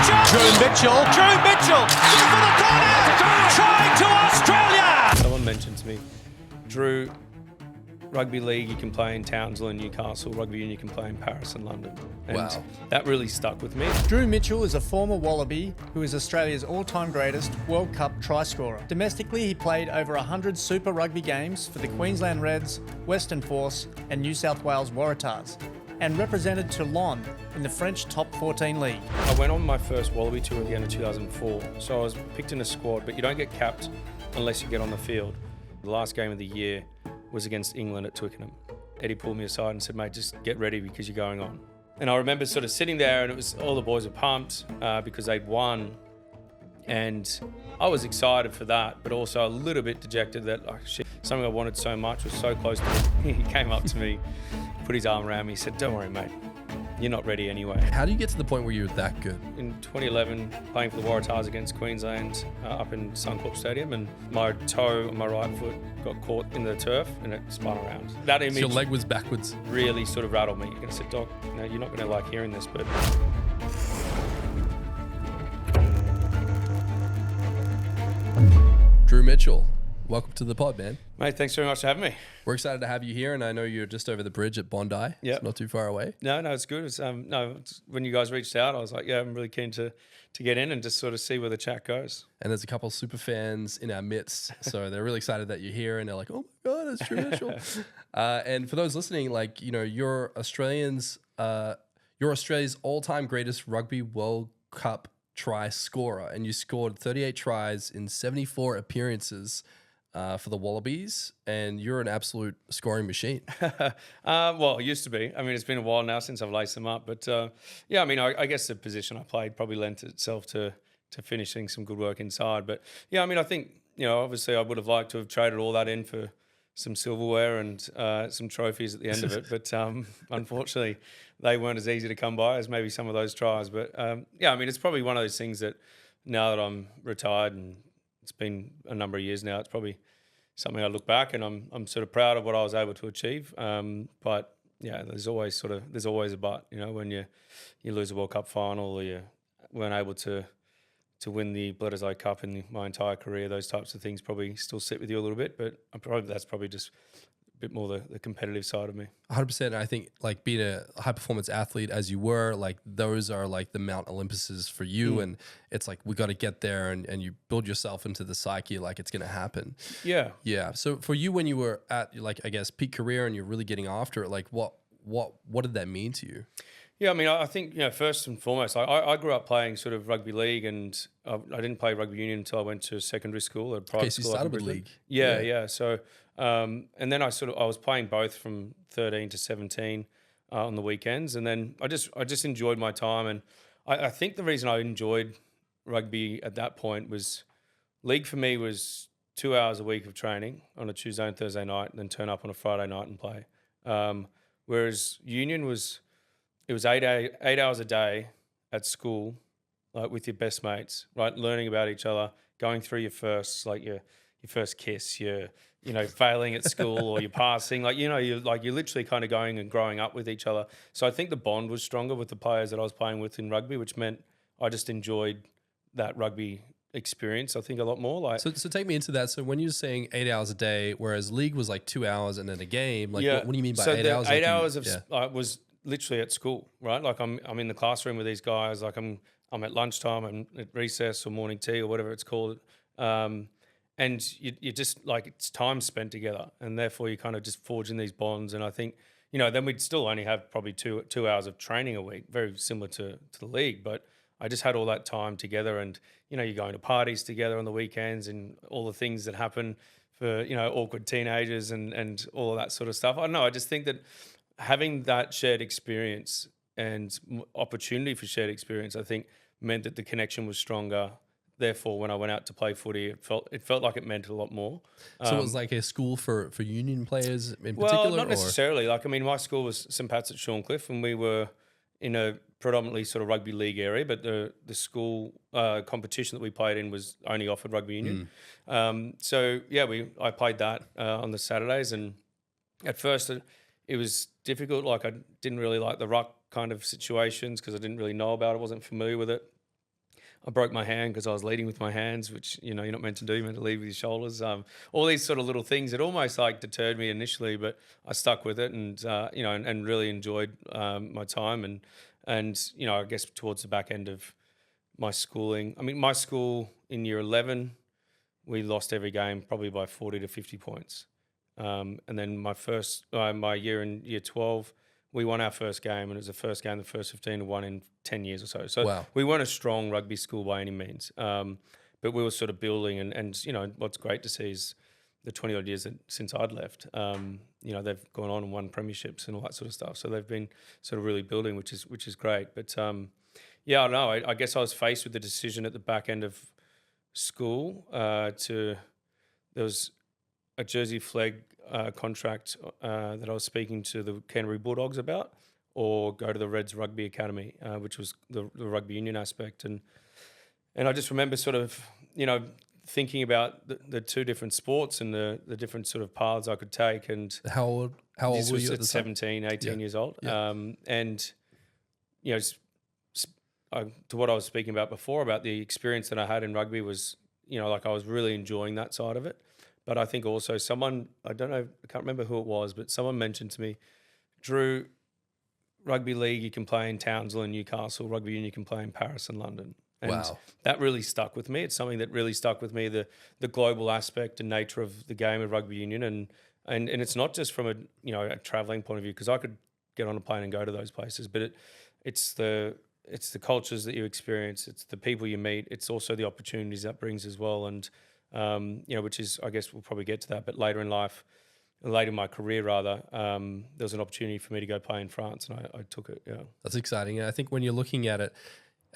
Drew Mitchell, goes for the corner, trying to Australia. Someone mentioned to me, Drew, rugby league you can play in Townsville and Newcastle, rugby union you can play in Paris and London. And wow. That really stuck with me. Drew Mitchell is a former Wallaby who is Australia's all-time greatest World Cup try scorer. Domestically, he played over 100 Super Rugby games for the Queensland Reds, Western Force and New South Wales Waratahs, and represented Toulon in the French Top 14 League. I went on my first Wallaby tour again in 2004, so I was picked in a squad, but you don't get capped unless you get on the field. The last game of the year was against England at Twickenham. Eddie pulled me aside and said, mate, just get ready because you're going on. And I remember sort of sitting there and it was all the boys were pumped because they'd won. And I was excited for that, but also a little bit dejected that something I wanted so much was so close to me. He came up to me, put his arm around me, said, don't worry, mate, you're not ready anyway. How do you get to the point where you're that good? In 2011, playing for the Waratahs against Queensland up in Suncorp Stadium, and my toe on my right foot got caught in the turf and it spun around. That image, so your leg was backwards. Really sort of rattled me. I said, Doc, no, you're not going to like hearing this, but... Drew Mitchell, welcome to the pod, man. Mate, thanks very much for having me. We're excited to have you here, and I know you're just over the bridge at Bondi. Yeah, it's not too far away. No, it's good. It's, when you guys reached out, I was like, yeah, I'm really keen to get in and just sort of see where the chat goes. And there's a couple of super fans in our midst, so they're really excited that you're here, and they're like, oh my God, it's Drew Mitchell. And for those listening, like, you know, you're Australia's all-time greatest Rugby World Cup try scorer, and you scored 38 tries in 74 appearances for the Wallabies, and you're an absolute scoring machine. Well, it used to be. I mean, it's been a while now since I've laced them up, but yeah, I mean, I guess the position I played probably lent itself to finishing some good work inside. But yeah, I mean, I think, you know, obviously I would have liked to have traded all that in for some silverware and some trophies at the end of it, but unfortunately they weren't as easy to come by as maybe some of those tries. But yeah, I mean, it's probably one of those things that now that I'm retired and it's been a number of years now, it's probably something I look back and I'm sort of proud of what I was able to achieve. But yeah, there's always a but, you know, when you lose a World Cup final or you weren't able to win the Bledisloe Cup in my entire career, those types of things probably still sit with you a little bit, but that's probably just a bit more the competitive side of me. 100%. I think like being a high performance athlete as you were, like those are like the Mount Olympuses for you. And it's like, we got to get there and you build yourself into the psyche, like it's going to happen. Yeah. Yeah. So for you, when you were at like, I guess, peak career and you're really getting after it, like what did that mean to you? Yeah, I mean, I think, you know, first and foremost, I grew up playing sort of rugby league, and I didn't play rugby union until I went to secondary school, at private school. So you started with league. Yeah. So, and then I was playing both from 13 to 17 on the weekends, and then I just enjoyed my time, and I think the reason I enjoyed rugby at that point was league for me was 2 hours a week of training on a Tuesday and Thursday night, and then turn up on a Friday night and play. Whereas union was... It was 8 hours a day at school, like with your best mates, right? Learning about each other, going through your firsts, like your first kiss, your, you know, failing at school or you're passing, like, you know, you're literally kind of going and growing up with each other. So I think the bond was stronger with the players that I was playing with in rugby, which meant I just enjoyed that rugby experience, I think, a lot more. Like, so take me into that. So when you're saying 8 hours a day, whereas league was like 2 hours and then a game, like what do you mean by 8 hours? 8 hours was literally at school, right? Like I'm in the classroom with these guys. Like I'm at lunchtime and at recess or morning tea or whatever it's called. And you just like, it's time spent together, and therefore you kind of just forging these bonds. And I think, you know, then we'd still only have probably two hours of training a week, very similar to the league. But I just had all that time together, and, you know, you're going to parties together on the weekends and all the things that happen for, you know, awkward teenagers and all of that sort of stuff. I don't know. I just think that having that shared experience and opportunity for shared experience, I think, meant that the connection was stronger. Therefore, when I went out to play footy, it felt like it meant a lot more. So it was like a school for union players in particular? Well, not necessarily. Like, I mean, my school was St. Pat's at Shorncliffe, and we were in a predominantly sort of rugby league area, but the school competition that we played in was only offered rugby union. So yeah, I played that on the Saturdays, and at first it was difficult. Like, I didn't really like the ruck kind of situations because I didn't really know about it, wasn't familiar with it. I broke my hand because I was leading with my hands, which, you're not meant to do. You're meant to lead with your shoulders. All these sort of little things that almost like deterred me initially, but I stuck with it and, and really enjoyed my time. And, I guess towards the back end of my schooling, my school in year 11, we lost every game probably by 40 to 50 points. And then my year in year 12, we won our first game, and it was the first game, the first 15 to 1 in 10 years or so. So Wow. we weren't a strong rugby school by any means, but we were sort of building. And what's great to see is the 20 odd years since I'd left, they've gone on and won premierships and all that sort of stuff. So they've been sort of really building, which is great. But I don't know. I guess I was faced with the decision at the back end of school there was a Jersey Flegg contract that I was speaking to the Canterbury Bulldogs about, or go to the Reds Rugby Academy, which was the rugby union aspect. And I just remember sort of, thinking about the two different sports and the different sort of paths I could take. And How old were you at the 17, 18 years old. Yeah. To what I was speaking about before, about the experience that I had in rugby was, I was really enjoying that side of it. But I think also someone, I don't know, I can't remember who it was, but someone mentioned to me, Drew, rugby league you can play in Townsville and Newcastle, rugby union you can play in Paris and London. And Wow. that really stuck with me. It's something that really stuck with me, the global aspect and nature of the game of rugby union. And it's not just from a traveling point of view, because I could get on a plane and go to those places, but it's the cultures that you experience, it's the people you meet, it's also the opportunities that brings as well. And, which is, I guess we'll probably get to that, but later in my career rather, there was an opportunity for me to go play in France, and I took it, yeah. That's exciting. And I think when you're looking at it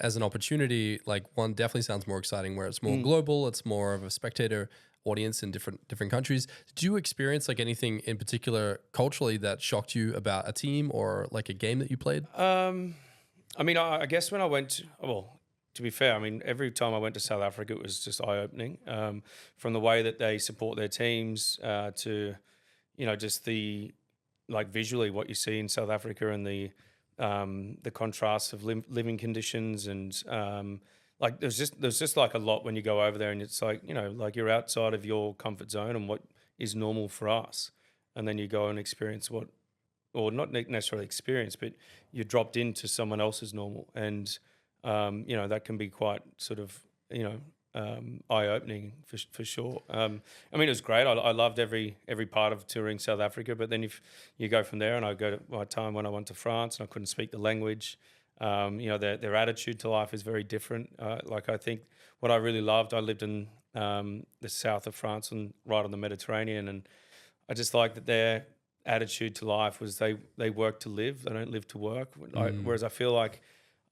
as an opportunity, like one definitely sounds more exciting where it's more global, it's more of a spectator audience in different countries. Did you experience like anything in particular culturally that shocked you about a team or like a game that you played? I guess when I went, to be fair, every time I went to South Africa, it was just eye-opening, from the way that they support their teams to, just the, like visually what you see in South Africa and the contrasts of living conditions. And there's just like a lot when you go over there, and it's like, like you're outside of your comfort zone and what is normal for us. And then you go and experience or not necessarily experience, but you're dropped into someone else's normal. And, that can be quite sort of, eye-opening for sure. It was great. I loved every part of touring South Africa, but then if you go from there, and I go to my time when I went to France and I couldn't speak the language, their attitude to life is very different. I think what I really loved, I lived in the south of France and right on the Mediterranean, and I just liked that their attitude to life was they work to live, they don't live to work. Whereas I feel like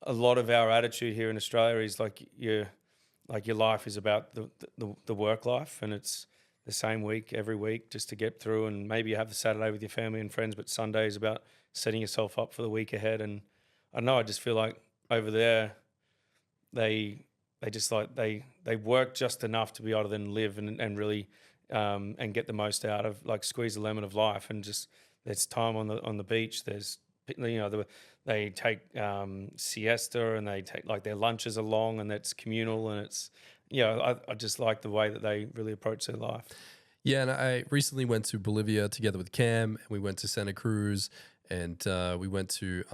a lot of our attitude here in Australia is your life is about the work life, and it's the same week every week just to get through, and maybe you have the Saturday with your family and friends, but Sunday is about setting yourself up for the week ahead. And I don't know, I just feel like over there they just like they work just enough to be able to then live and really and get the most out of, like, squeeze the lemon of life. And just there's time on the beach, there's they take siesta, and they take like their lunches along, and that's communal, and it's I just like the way that they really approach their life. Yeah, and I recently went to Bolivia together with Cam, and we went to Santa Cruz, and we went to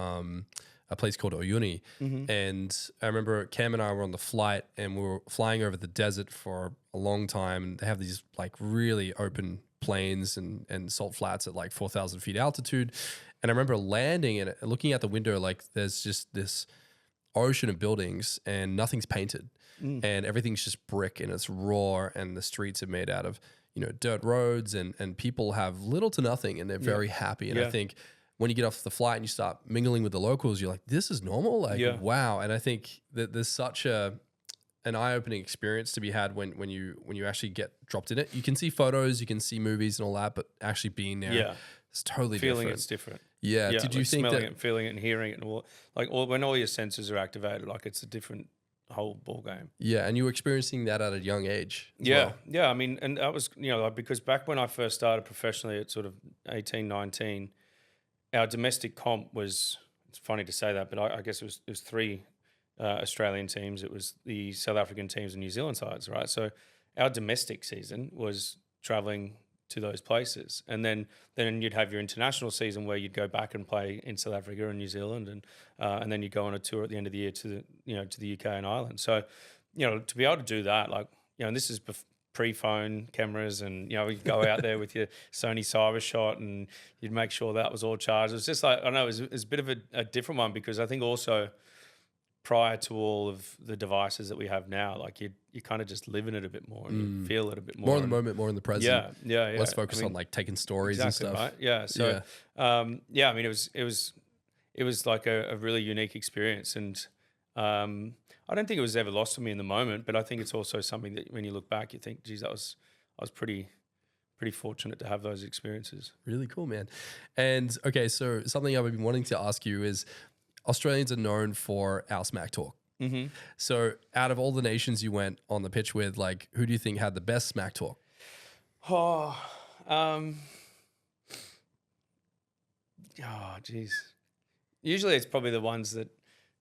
a place called Uyuni. And I remember Cam and I were on the flight, and we were flying over the desert for a long time, and they have these like really open plains and salt flats at like 4,000 feet altitude. And I remember landing and looking out the window, like there's just this ocean of buildings and nothing's painted, and everything's just brick, and it's raw, and the streets are made out of dirt roads, and people have little to nothing, and they're very happy. And I think when you get off the flight and you start mingling with the locals, you're like, this is normal, like wow. And I think that there's such an eye-opening experience to be had when you actually get dropped in it. You can see photos, you can see movies and all that, but actually being there, it's totally feeling different. It's different. Yeah. Did you think smelling that it, feeling it, and hearing it, and all, when all your senses are activated, like it's a different whole ball game. Yeah, and you were experiencing that at a young age. As Yeah, well. yeah. And that was because back when I first started professionally at sort of 18, 19, our domestic comp was. It's funny to say that, but I guess it was three Australian teams, it was the South African teams and New Zealand sides, right? So our domestic season was traveling to those places, and then you'd have your international season where you'd go back and play in South Africa and New Zealand, and then you'd go on a tour at the end of the year to the UK and Ireland. So to be able to do that, like and this is pre-phone cameras, and you'd go out there with your Sony Cybershot, and you'd make sure that was all charged. It was just like, I know it was a bit of a different one, because I think also prior to all of the devices that we have now, like you kind of just live in it a bit more, and you feel it a bit more. More in the moment, more in the present. Yeah. Less focus on like taking stories exactly, and stuff. Right? Yeah. So, I mean, it was like a really unique experience, and I don't think it was ever lost to me in the moment, but I think it's also something that when you look back, you think, geez, I was pretty fortunate to have those experiences. Really cool, man. And okay, so something I've been wanting to ask you is, Australians are known for our smack talk. Mm-hmm. So out of all the nations you went on the pitch with, like, who do you think had the best smack talk? Geez. Usually it's probably the ones that,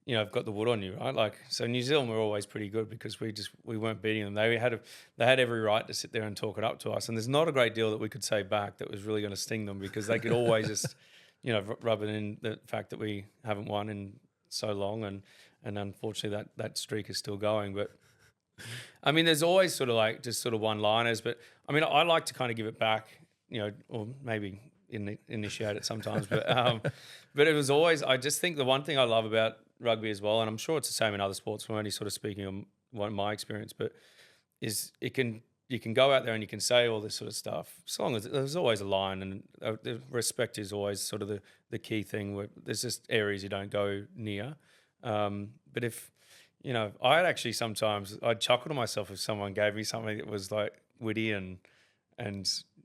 have got the wood on you, right? Like, so New Zealand were always pretty good because we weren't beating them. They had every right to sit there and talk it up to us. And there's not a great deal that we could say back that was really going to sting them, because they could always just, rub it in the fact that we haven't won in so long. And unfortunately that streak is still going. But I mean, there's always sort of like just sort of one-liners, but I mean, I like to kind of give it back, or maybe initiate it sometimes. But it was always, I just think the one thing I love about rugby as well, and I'm sure it's the same in other sports, I'm only sort of speaking on my experience, but is you can go out there and you can say all this sort of stuff, as long as there's always a line, and the respect is always sort of the key thing, where there's just areas you don't go near. But if, I'd actually sometimes, I'd chuckle to myself if someone gave me something that was like witty and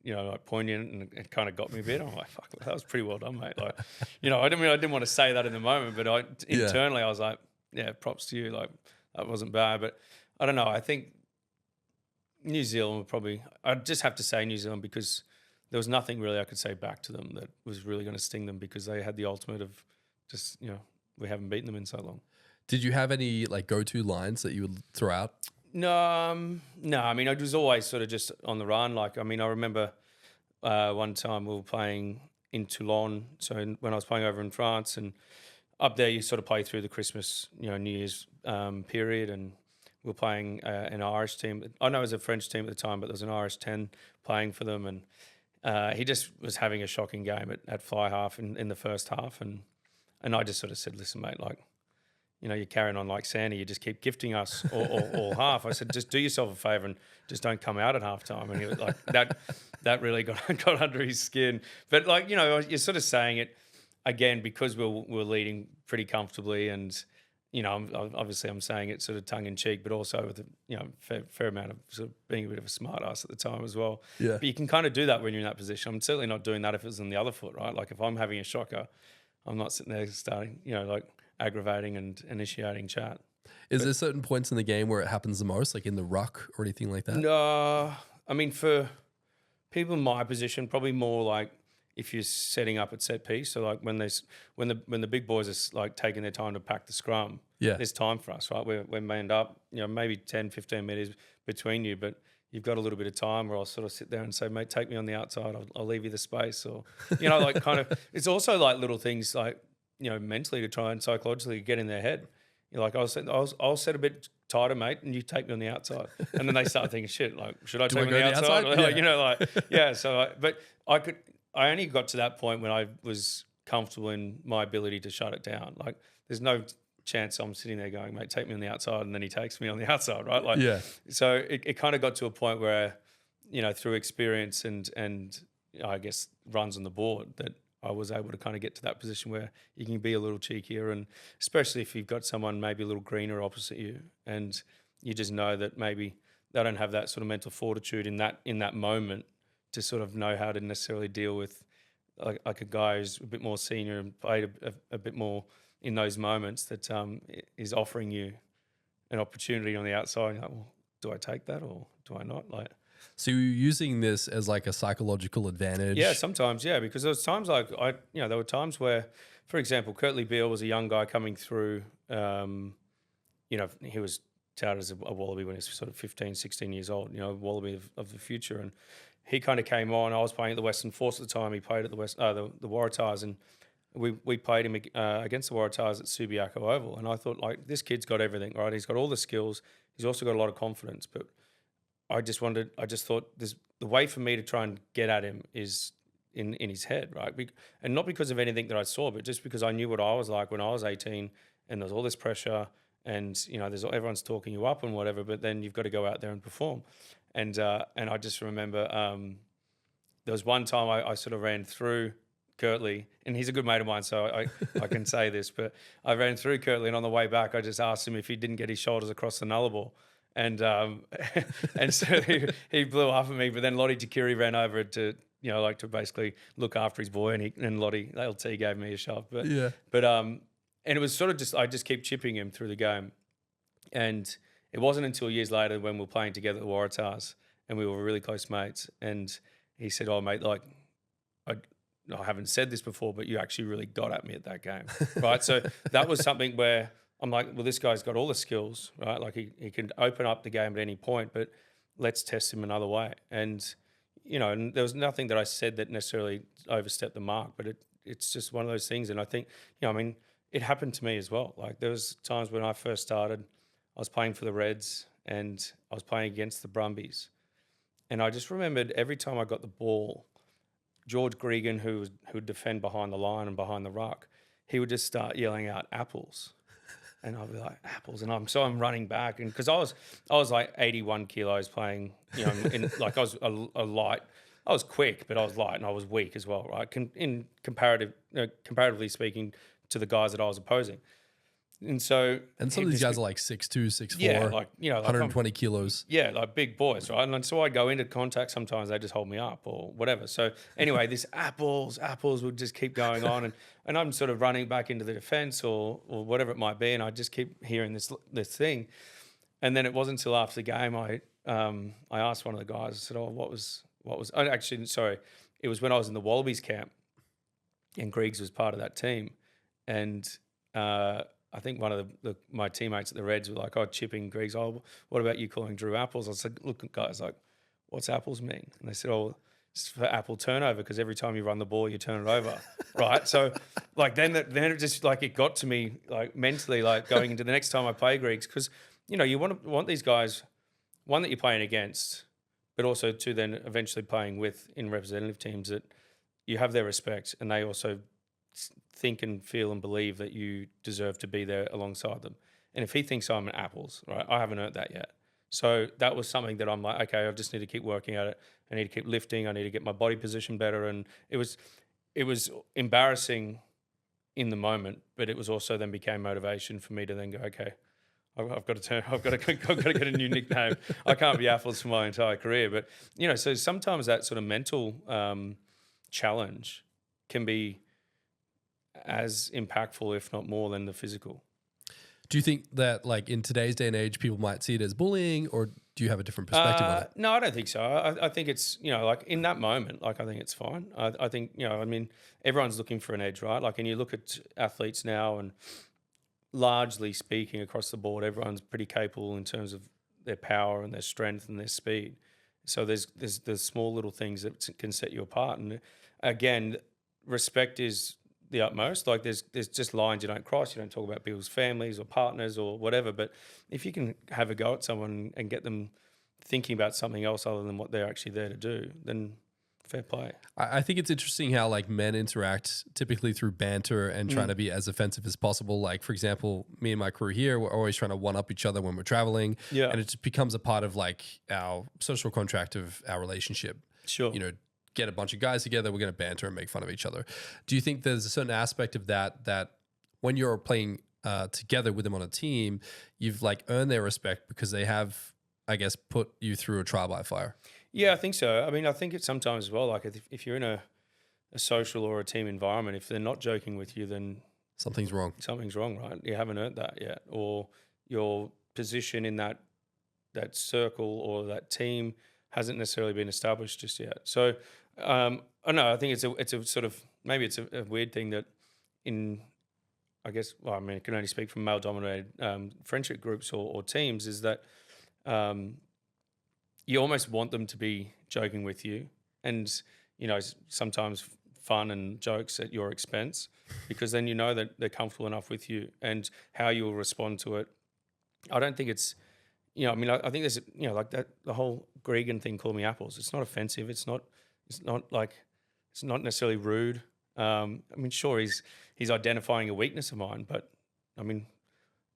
like poignant, and it kind of got me a bit. I'm like, fuck, that was pretty well done, mate. Like, I didn't want to say that in the moment, but internally I was like, yeah, props to you. Like, that wasn't bad. But I don't know. I think New Zealand would probably, I'd just have to say New Zealand, because there was nothing really I could say back to them that was really going to sting them, because they had the ultimate of just, we haven't beaten them in so long. Did you have any like go-to lines that you would throw out? No. I mean, it was always sort of just on the run. Like, I mean, I remember one time we were playing in Toulon. So when I was playing over in France, and up there you sort of play through the Christmas, New Year's period, and we were playing an Irish team. I know it was a French team at the time, but there was an Irish 10 playing for them, and he just was having a shocking game at fly half in the first half, and I just sort of said, listen, mate, like, you're carrying on like Sandy. You just keep gifting us all half. I said, just do yourself a favour and just don't come out at halftime. And he was like, that really got under his skin. But like, you're sort of saying it again because we're leading pretty comfortably, and I'm saying it sort of tongue in cheek, but also with a fair amount of sort of being a bit of a smart ass at the time as well. Yeah. But you can kind of do that when you're in that position. I'm certainly not doing that if it's on the other foot, right? Like if I'm having a shocker, I'm not sitting there starting, like aggravating and initiating chat. Is there certain points in the game where it happens the most, like in the ruck or anything like that? No, I mean, for people in my position, probably more like if you're setting up at set piece. So like when the big boys are like taking their time to pack the scrum, there's time for us, right? We're manned up, maybe 10, 15 metres between you, but you've got a little bit of time where I'll sort of sit there and say, mate, take me on the outside. I'll leave you the space, or, like kind of, it's also like little things like, mentally to try and psychologically get in their head. You're like, I'll set a bit tighter, mate, and you take me on the outside. And then they start thinking, shit, like, should I take me on the outside? Yeah. So, but I only got to that point when I was comfortable in my ability to shut it down. Like, there's no chance I'm sitting there going, mate, take me on the outside, and then he takes me on the outside, right? Like, so it kind of got to a point where, through experience and I guess runs on the board, that I was able to kind of get to that position where you can be a little cheekier, and especially if you've got someone maybe a little greener opposite you, and you just know that maybe they don't have that sort of mental fortitude in that moment to sort of know how to necessarily deal with like a guy who's a bit more senior and played a bit more in those moments, that is offering you an opportunity on the outside. You're like, well, do I take that or do I not? Like, so you're using this as like a psychological advantage? Yeah, sometimes, yeah, because there was times like there were times where, for example, Kurtley Beale was a young guy coming through he was touted as a Wallaby when he was sort of 15, 16 years old, Wallaby of the future. And he kind of came on. I was playing at the Western Force at the time. He played at the Waratahs, and we played him against the Waratahs at Subiaco Oval. And I thought, like, this kid's got everything, right? He's got all the skills. He's also got a lot of confidence. But I just thought the way for me to try and get at him is in his head, right? And not because of anything that I saw, but just because I knew what I was like when I was 18, and there's all this pressure, and everyone's talking you up and whatever, but then you've got to go out there and perform. And I just remember there was one time I sort of ran through Kirtley, and he's a good mate of mine, so I can say this, but I ran through Kirtley, and on the way back, I just asked him if he didn't get his shoulders across the nullarbor. And and so he blew up at me, but then Lottie Takiri ran over to to basically look after his boy, and Lottie LT gave me a shove. But and it was sort of I just keep chipping him through the game, and it wasn't until years later when we were playing together at the Waratahs, and we were really close mates, and he said, "Oh mate, like I haven't said this before, but you actually really got at me at that game," right? So that was something where I'm like, well, this guy's got all the skills, right? Like he can open up the game at any point, but let's test him another way. And, and there was nothing that I said that necessarily overstepped the mark, but it's just one of those things. And I think, it happened to me as well. Like there was times when I first started, I was playing for the Reds and I was playing against the Brumbies. And I just remembered every time I got the ball, George Gregan, who would defend behind the line and behind the ruck, he would just start yelling out apples. And I'll be like, apples. And I'm running back. And because I was like 81 kilos playing, like I was a light. I was quick, but I was light and I was weak as well, right? Comparatively speaking to the guys that I was opposing. And so. And some of these guys are like 6'2", 6'4", yeah, like, 120 kilos. Yeah, like big boys, right? And so I'd go into contact. Sometimes they just hold me up or whatever. So anyway, this apples would just keep going on. And I'm sort of running back into the defense or whatever it might be. And I just keep hearing this thing. And then it wasn't until after the game I asked one of the guys, I said, oh, what was, actually, sorry, it was when I was in the Wallabies camp and Griggs was part of that team. And, I think one of my teammates at the Reds were like, oh, chipping Griggs. Oh, what about you calling Drew apples? I said, look, guys, like, what's apples mean? And they said, oh, it's for apple turnover because every time you run the ball, you turn it over, right? So, like, then it just like it got to me like mentally, like going into the next time I play Griggs because you want these guys, one that you're playing against, but also two then eventually playing with in representative teams that you have their respect and they also think and feel and believe that you deserve to be there alongside them. And if he thinks I'm an apples, right, I haven't earned that yet. So that was something that I'm like, okay, I just need to keep working at it. I need to keep lifting. I need to get my body position better. And it was embarrassing in the moment, but it was also then became motivation for me to then go, okay, I've got to get a new nickname. I can't be apples for my entire career. But so sometimes that sort of mental challenge can be as impactful, if not more, than the physical. Do you think that, like, in today's day and age, people might see it as bullying, or do you have a different perspective on it? No, I don't think so. I think it's, like in that moment, like I think it's fine. I think, I mean, everyone's looking for an edge, right? Like, and you look at athletes now and largely speaking across the board, everyone's pretty capable in terms of their power and their strength and their speed. So there's small little things that can set you apart. And again, respect is the utmost. Like there's just lines you don't cross. You don't talk about people's families or partners or whatever. But if you can have a go at someone and get them thinking about something else other than what they're actually there to do, then fair play. I think it's interesting how like men interact typically through banter and trying to be as offensive as possible. Like, for example, me and my crew here, we're always trying to one up each other when we're traveling. Yeah. And it just becomes a part of like our social contract of our relationship. Sure. Get a bunch of guys together, we're going to banter and make fun of each other. Do you think there's a certain aspect of that when you're playing together with them on a team, you've like earned their respect because they have, I guess, put you through a trial by fire? Yeah, I think so. I mean, I think it's sometimes as well, like if you're in a social or a team environment, if they're not joking with you, then something's wrong. Something's wrong, right? You haven't earned that yet. Or your position in that circle or that team hasn't necessarily been established just yet. So I don't know. I think it's a sort of, maybe it's a weird thing that I guess, well, I mean, I can only speak from male-dominated friendship groups or teams, is that you almost want them to be joking with you, and sometimes fun and jokes at your expense, because then you know that they're comfortable enough with you and how you will respond to it. I don't think it's, I think there's, like that, the whole Gregan thing, call me apples. It's not offensive. It's not necessarily rude. Sure, he's identifying a weakness of mine, but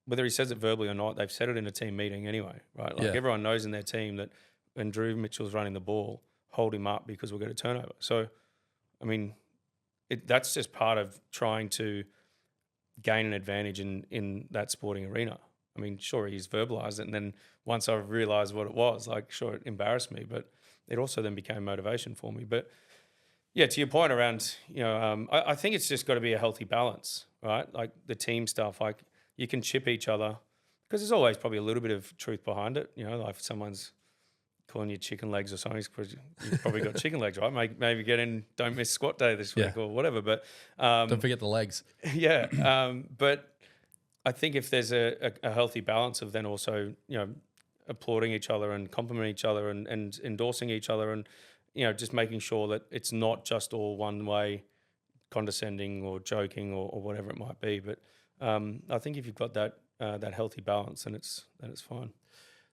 whether he says it verbally or not, they've said it in a team meeting anyway, right? Like everyone knows in their team that when Drew Mitchell's running the ball, hold him up because we'll get a turnover. So, that's just part of trying to gain an advantage in that sporting arena. Sure, he's verbalized it, and then once I realized what it was, sure, it embarrassed me, but it also then became motivation for me. But yeah, to your point around, I think it's just got to be a healthy balance, right? Like the team stuff, like you can chip each other, because there's always probably a little bit of truth behind it. Like if someone's calling you chicken legs or something, you've probably got chicken legs, right? Maybe get in, don't miss squat day this week or whatever. But don't forget the legs. Yeah, but I think if there's a healthy balance of then also, applauding each other and complimenting each other and endorsing each other and, just making sure that it's not just all one way, condescending or joking or whatever it might be. But I think if you've got that healthy balance, then it's fine.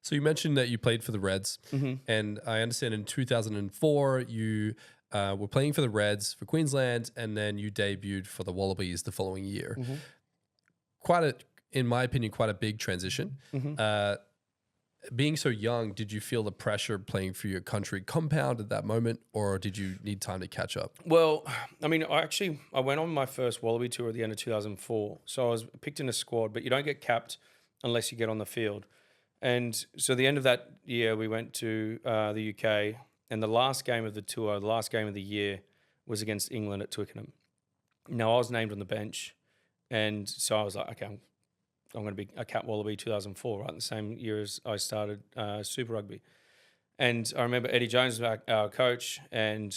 So you mentioned that you played for the Reds, and I understand in 2004 you were playing for the Reds for Queensland, and then you debuted for the Wallabies the following year. In my opinion, quite a big transition. Being so young, did you feel the pressure playing for your country compound at that moment, or did you need time to catch up? Well, I went on my first Wallaby tour at the end of 2004. So I was picked in a squad, but you don't get capped unless you get on the field. And so the end of that year, we went to the UK, and the last game of the tour, the last game of the year, was against England at Twickenham. Now, I was named on the bench, and so I was like, okay, I'm going to be a cap Wallaby 2004, right? The same year as I started Super Rugby. And I remember Eddie Jones was our coach, and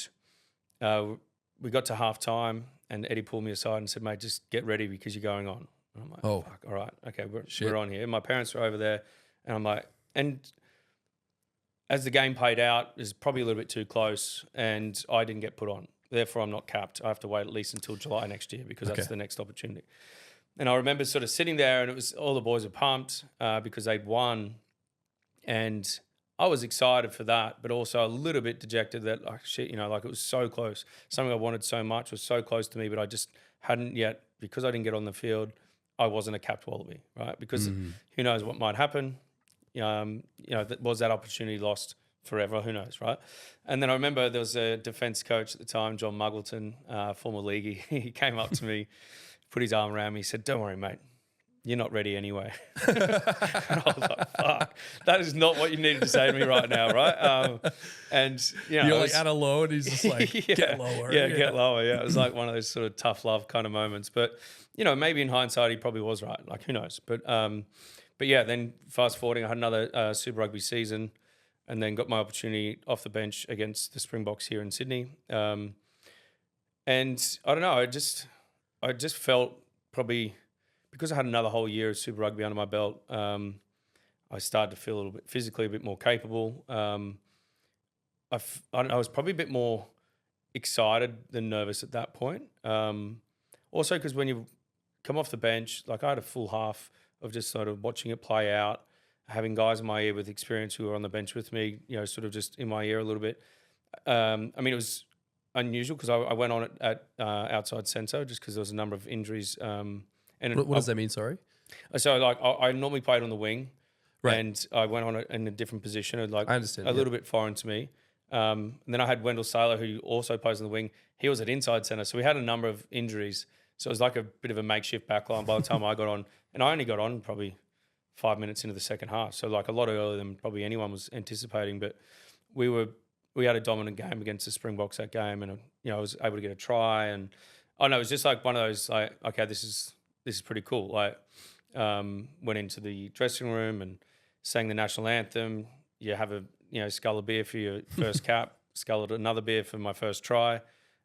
we got to half time, and Eddie pulled me aside and said, mate, just get ready because you're going on. And I'm like, oh, fuck, all right, okay, we're on here. My parents were over there. And I'm like, and as the game played out, it was probably a little bit too close, and I didn't get put on. Therefore, I'm not capped. I have to wait at least until July next year because that's the next opportunity. And I remember sort of sitting there, and it was all the boys were pumped because they'd won, and I was excited for that, but also a little bit dejected that it was so close. Something I wanted so much was so close to me, but I just hadn't yet, because I didn't get on the field. I wasn't a capped Wallaby, right? Because who knows what might happen. Was that opportunity lost forever? Who knows, right? And then I remember there was a defence coach at the time, John Muggleton, former leaguey. He came up to me, put his arm around me, he said, don't worry, mate, you're not ready anyway. And I was like, fuck, that is not what you needed to say to me right now, right? You're like at a low, and he's just like, get lower. Yeah, get lower. Yeah, it was like one of those sort of tough love kind of moments. But, maybe in hindsight, he probably was right. Like, who knows? But yeah, then fast forwarding, I had another Super Rugby season, and then got my opportunity off the bench against the Springboks here in Sydney. And I don't know, I just felt probably, because I had another whole year of Super Rugby under my belt, I started to feel a little bit physically a bit more capable. I was probably a bit more excited than nervous at that point. Also, because when you come off the bench, like I had a full half of just sort of watching it play out, having guys in my ear with experience who were on the bench with me, sort of just in my ear a little bit. It was unusual because I went on it at outside centre just because there was a number of injuries. And what does that mean, sorry? So like I normally played on the wing, right, and I went on it in a different position, like I understand, a little bit foreign to me. And then I had Wendell Saylor, who also plays on the wing. He was at inside centre, so we had a number of injuries. So it was like a bit of a makeshift backline by the time I got on. And I only got on probably 5 minutes into the second half. So like a lot earlier than probably anyone was anticipating. But we had a dominant game against the Springboks that game, and I was able to get a try. And it was just like one of those like, okay, this is pretty cool. Like went into the dressing room and sang the national anthem. You have a scull of beer for your first cap, scull another beer for my first try.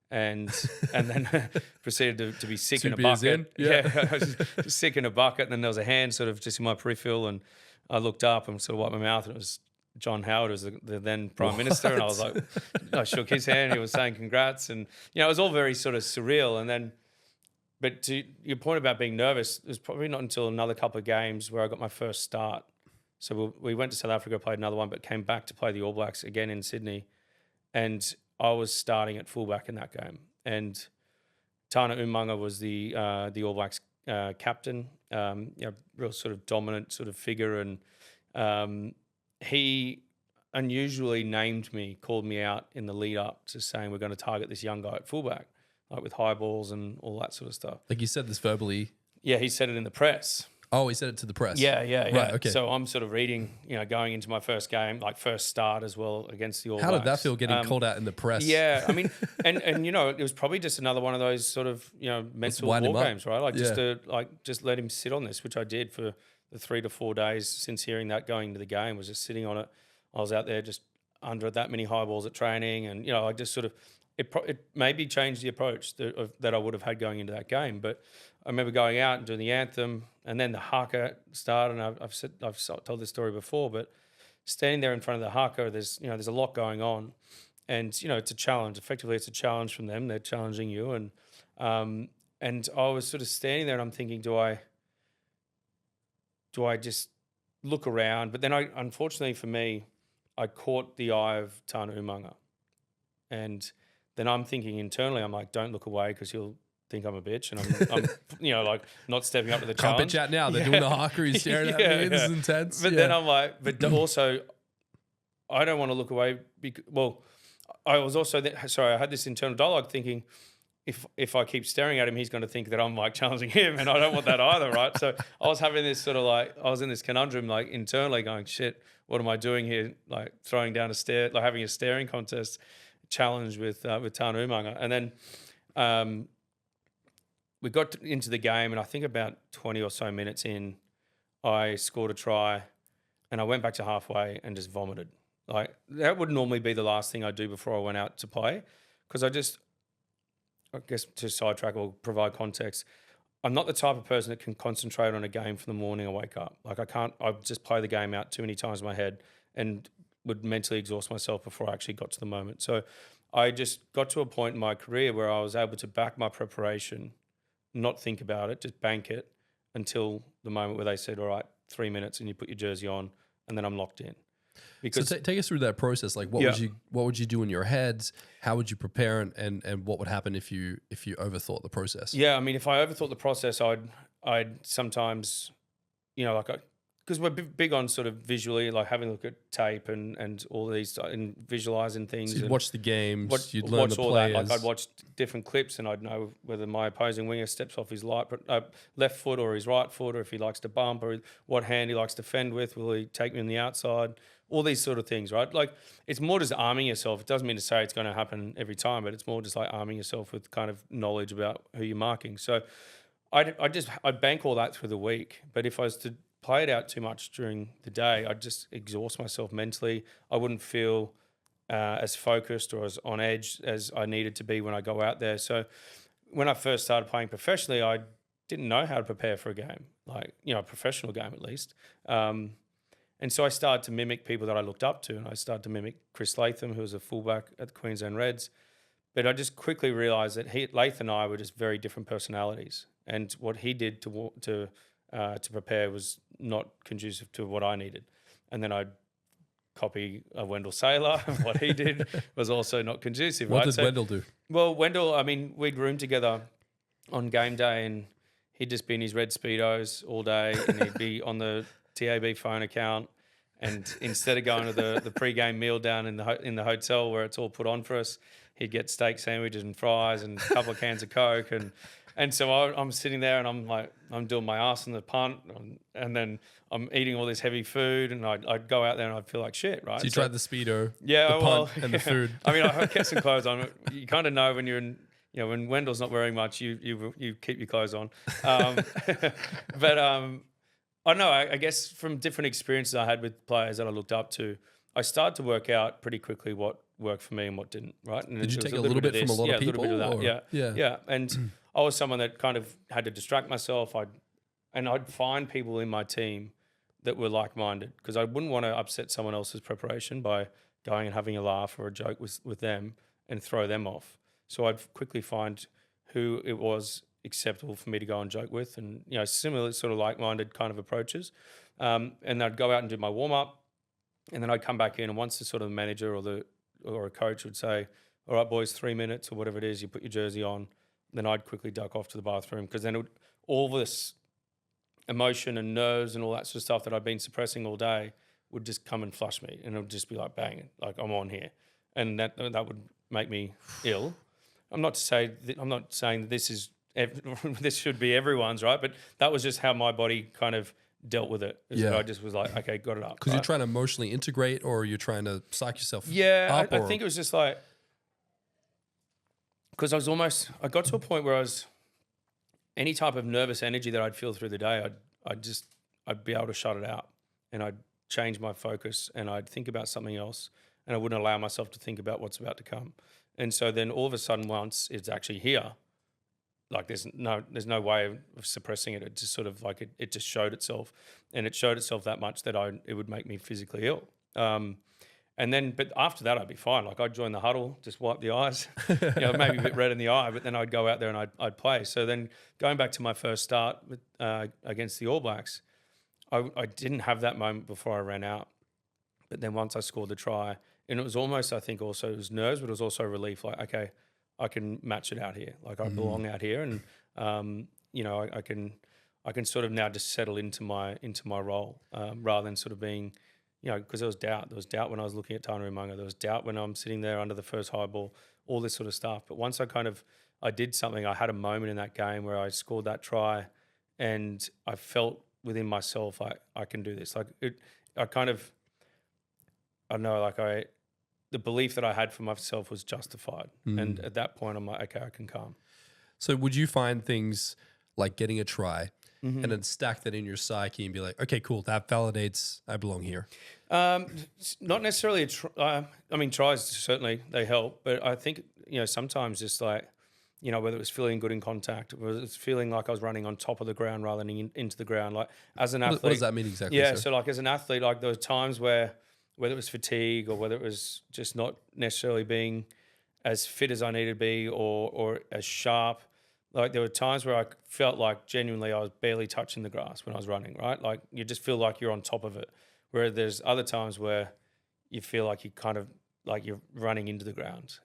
and then proceeded to be sick in a beers bucket. in? Yeah. I was just sick in a bucket, and then there was a hand sort of just in my peripheral, and I looked up and sort of wiped my mouth, and it was John Howard, was the then Prime Minister, and I was like, I shook his hand. He was saying congrats, and it was all very sort of surreal. And then, but to your point about being nervous, it was probably not until another couple of games where I got my first start. So we went to South Africa, played another one, but came back to play the All Blacks again in Sydney, and I was starting at fullback in that game, and Tana Umanga was the All Blacks captain, real sort of dominant sort of figure, and he unusually named me, called me out in the lead up to saying we're going to target this young guy at fullback, like with high balls and all that sort of stuff. Like you said this verbally. Yeah, he said it in the press. Oh, he said it to the press. Yeah. Right, okay. So I'm sort of reading, going into my first game, like first start as well against the All Blacks. How did that feel getting called out in the press? Yeah, I mean, and it was probably just another one of those sort of mental war games, right? Like just let him sit on this, which I did for the 3 to 4 days since hearing that going into the game. Was just sitting on it. I was out there just under that many high balls at training, and I just sort of it maybe changed the approach that I would have had going into that game. But I remember going out and doing the anthem, and then the haka started. And I've told this story before, but standing there in front of the haka, there's a lot going on, and it's a challenge. Effectively, it's a challenge from them. They're challenging you, and I was sort of standing there, and I'm thinking, do I just look around? But then unfortunately for me, I caught the eye of Tana Umanga, and then I'm thinking internally, I'm like, don't look away because he'll think I'm a bitch, and I'm like not stepping up to the challenge. Can't bitch out now. They're doing the haka. He's staring at me. This is intense. But then I'm like, but also, I don't want to look away. I was also I had this internal dialogue thinking, if I keep staring at him, he's going to think that I'm like challenging him, and I don't want that either, right? So I was having this sort of I was in this conundrum, like internally going, shit, what am I doing here? Like throwing down a stare, like having a staring contest challenge with Tana Umanga. And then we got into the game, and I think about 20 or so minutes in, I scored a try, and I went back to halfway and just vomited. Like that would normally be the last thing I do before I went out to play, because I guess to sidetrack or provide context, I'm not the type of person that can concentrate on a game from the morning I wake up. Like I just play the game out too many times in my head and would mentally exhaust myself before I actually got to the moment. So I just got to a point in my career where I was able to back my preparation, not think about it, just bank it until the moment where they said, all right, 3 minutes and you put your jersey on, and then I'm locked in. Because so take us through that process. Like what would you do in your heads? How would you prepare, and what would happen if you overthought the process? Yeah, I mean, if I overthought the process, I'd sometimes, because we're big on sort of visually, like having a look at tape and all these and visualizing things. So you'd watch the games, you'd learn watch the all players. that. Like I'd watch different clips, and I'd know whether my opposing winger steps off his left foot or his right foot, or if he likes to bump, or what hand he likes to fend with. Will he take me on the outside? All these sort of things, right? Like it's more just arming yourself. It doesn't mean to say it's going to happen every time, but it's more just like arming yourself with kind of knowledge about who you're marking. So I'd bank all that through the week. But if I was to play it out too much during the day, I'd just exhaust myself mentally. I wouldn't feel as focused or as on edge as I needed to be when I go out there. So when I first started playing professionally, I didn't know how to prepare for a game, like, a professional game at least. And so I started to mimic people that I looked up to, and I started to mimic Chris Latham, who was a fullback at the Queensland Reds. But I just quickly realised that Latham and I were just very different personalities, and what he did to prepare was not conducive to what I needed. And then I'd copy Wendell Saylor. What he did was also not conducive. What did Wendell do? Well, Wendell, I mean, we'd room together on game day, and he'd just be in his red Speedos all day, and he'd be on the TAB phone account, and instead of going to the pre-game meal down in the hotel where it's all put on for us, he'd get steak sandwiches and fries and a couple of cans of Coke, and so I'm sitting there and I'm doing my ass in the punt, and then I'm eating all this heavy food, and I'd go out there and I'd feel like shit, right? So you tried the Speedo, yeah, the punt, and the food. I mean, I kept some clothes on. You kind of know when you're in. When Wendell's not wearing much, you keep your clothes on. But I don't know, I guess from different experiences I had with players that I looked up to, I started to work out pretty quickly what worked for me and what didn't, right? And Did you it was take a little bit from a lot of people? A little bit of that, or- yeah. And I was someone that kind of had to distract myself. I'd find people in my team that were like-minded, because I wouldn't want to upset someone else's preparation by going and having a laugh or a joke with them and throw them off. So I'd quickly find who it was acceptable for me to go and joke with, and similar sort of like-minded kind of approaches. And I'd go out and do my warm-up, and then I'd come back in, and once the sort of manager or a coach would say, "All right, boys, 3 minutes," or whatever it is, you put your jersey on, then I'd quickly duck off to the bathroom, because then all this emotion and nerves and all that sort of stuff that I've been suppressing all day would just come and flush me, and it would just be like banging, like I'm on here, and that would make me ill. I'm not saying that this is this should be everyone's, right, but that was just how my body kind of dealt with it. I just was like, okay, got it up. Because you're trying to emotionally integrate, or you're trying to psych yourself up? I think it was just like, because I got to a point where any type of nervous energy that I'd feel through the day, I'd be able to shut it out, and I'd change my focus, and I'd think about something else, and I wouldn't allow myself to think about what's about to come. And so then all of a sudden, once it's actually here, like there's no way of suppressing it. It just sort of like it just showed itself, and it showed itself that much that it would make me physically ill. But after that, I'd be fine. Like I'd join the huddle, just wipe the eyes, maybe a bit red in the eye, but then I'd go out there and I'd play. So then going back to my first start against the All Blacks, I didn't have that moment before I ran out. But then once I scored the try, and it was almost, I think also it was nerves, but it was also relief. Like, okay, I can match it out here. Like I belong out here, and I can sort of now just settle into my role rather than sort of being, because there was doubt. There was doubt when I was looking at Tana Umaga. There was doubt when I'm sitting there under the first high ball, all this sort of stuff. But once I did something, I had a moment in that game where I scored that try, and I felt within myself, I can do this. Like the belief that I had for myself was justified. And at that point, I'm like, okay, I can come. So would you find things like getting a try and then stack that in your psyche and be like, okay, cool, that validates I belong here? Not necessarily. Tries certainly, they help. But I think, sometimes just like, whether it was feeling good in contact, or it was feeling like I was running on top of the ground rather than into the ground. Like as an athlete. What does that mean exactly? Yeah, sir? so like as an athlete, like there were times where, whether it was fatigue or whether it was just not necessarily being as fit as I needed to be or as sharp, like there were times where I felt like genuinely I was barely touching the grass when I was running, right? Like you just feel like you're on top of it. Where there's other times where you feel like you kind of like you're running into the ground.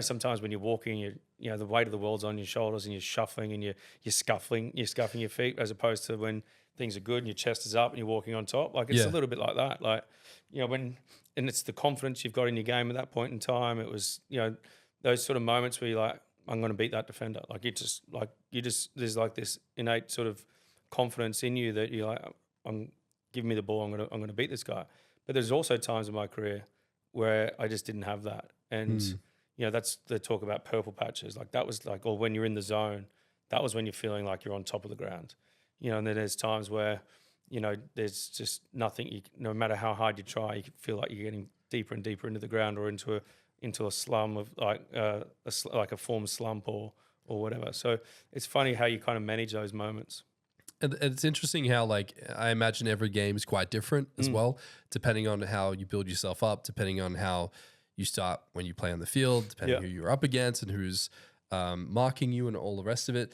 Sometimes when you're walking, the weight of the world's on your shoulders and you're shuffling and you're scuffing your feet, as opposed to when things are good and your chest is up and you're walking on top. Like it's a little bit like that. Like, and it's the confidence you've got in your game at that point in time. It was, those sort of moments where you're like, I'm going to beat that defender. Like there's like this innate sort of confidence in you that you're like, give me the ball. I'm going to beat this guy. But there's also times in my career where I just didn't have that. And, that's the talk about purple patches. Like that was like, or when you're in the zone, that was when you're feeling like you're on top of the ground. And then there's times where, there's just nothing. No matter how hard you try, you feel like you're getting deeper and deeper into the ground or into a slum of like a formed slump or whatever. So it's funny how you kind of manage those moments. And it's interesting how, like, I imagine every game is quite different as well, depending on how you build yourself up, depending on how you start when you play on the field, depending who you're up against and who's marking you and all the rest of it.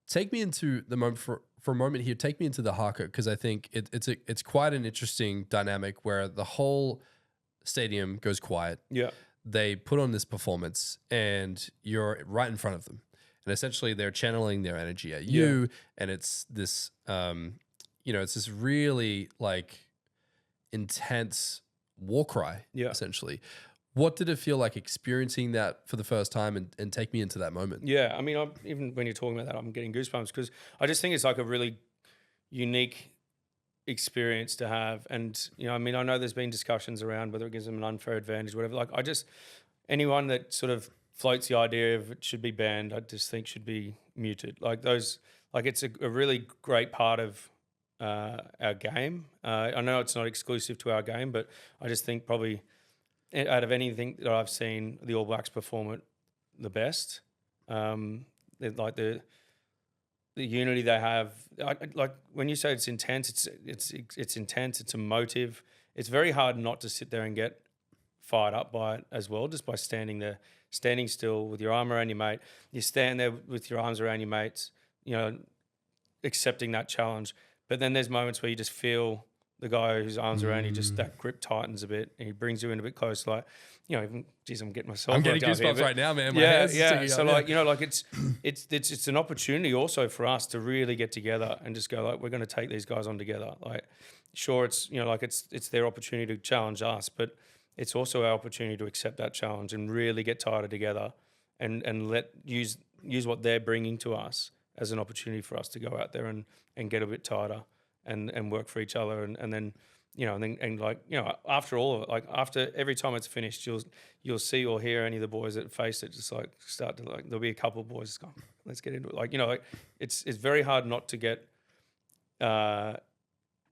Take me into the moment for a moment here. Take me into the haka, because I think it's quite an interesting dynamic where the whole stadium goes quiet. Yeah, they put on this performance, and you're right in front of them, and essentially they're channeling their energy at you, and it's this, it's this really like intense war cry, essentially. What did it feel like experiencing that for the first time, and take me into that moment? Yeah, I mean, even when you're talking about that, I'm getting goosebumps because I just think it's like a really unique experience to have. And, I know there's been discussions around whether it gives them an unfair advantage, whatever. Like, anyone that sort of floats the idea of it should be banned, I just think should be muted. Like it's a really great part of our game. I know it's not exclusive to our game, but I just think probably out of anything that I've seen the All Blacks perform it the best. Like the unity they have. Like when you say it's intense, it's intense. It's emotive. It's very hard not to sit there and get fired up by it as well, just by standing there, standing still with your arm around your mate. You stand there with your arms around your mates, accepting that challenge. But then there's moments where you just feel the guy whose arms around you, just that grip tightens a bit, and he brings you in a bit closer. Like, even, geez, I'm getting myself. I'm getting up here, goosebumps right now, man. My yeah, hands are yeah. sticking So up, it's an opportunity also for us to really get together and just go like, we're going to take these guys on together. Like, sure, it's it's their opportunity to challenge us, but it's also our opportunity to accept that challenge and really get tighter together, and use what they're bringing to us as an opportunity for us to go out there and get a bit tighter and work for each other, and then after all of it, like after every time it's finished, you'll see or hear any of the boys that face it just like start to like, there'll be a couple of boys going, let's get into it. Like, it's very hard not to get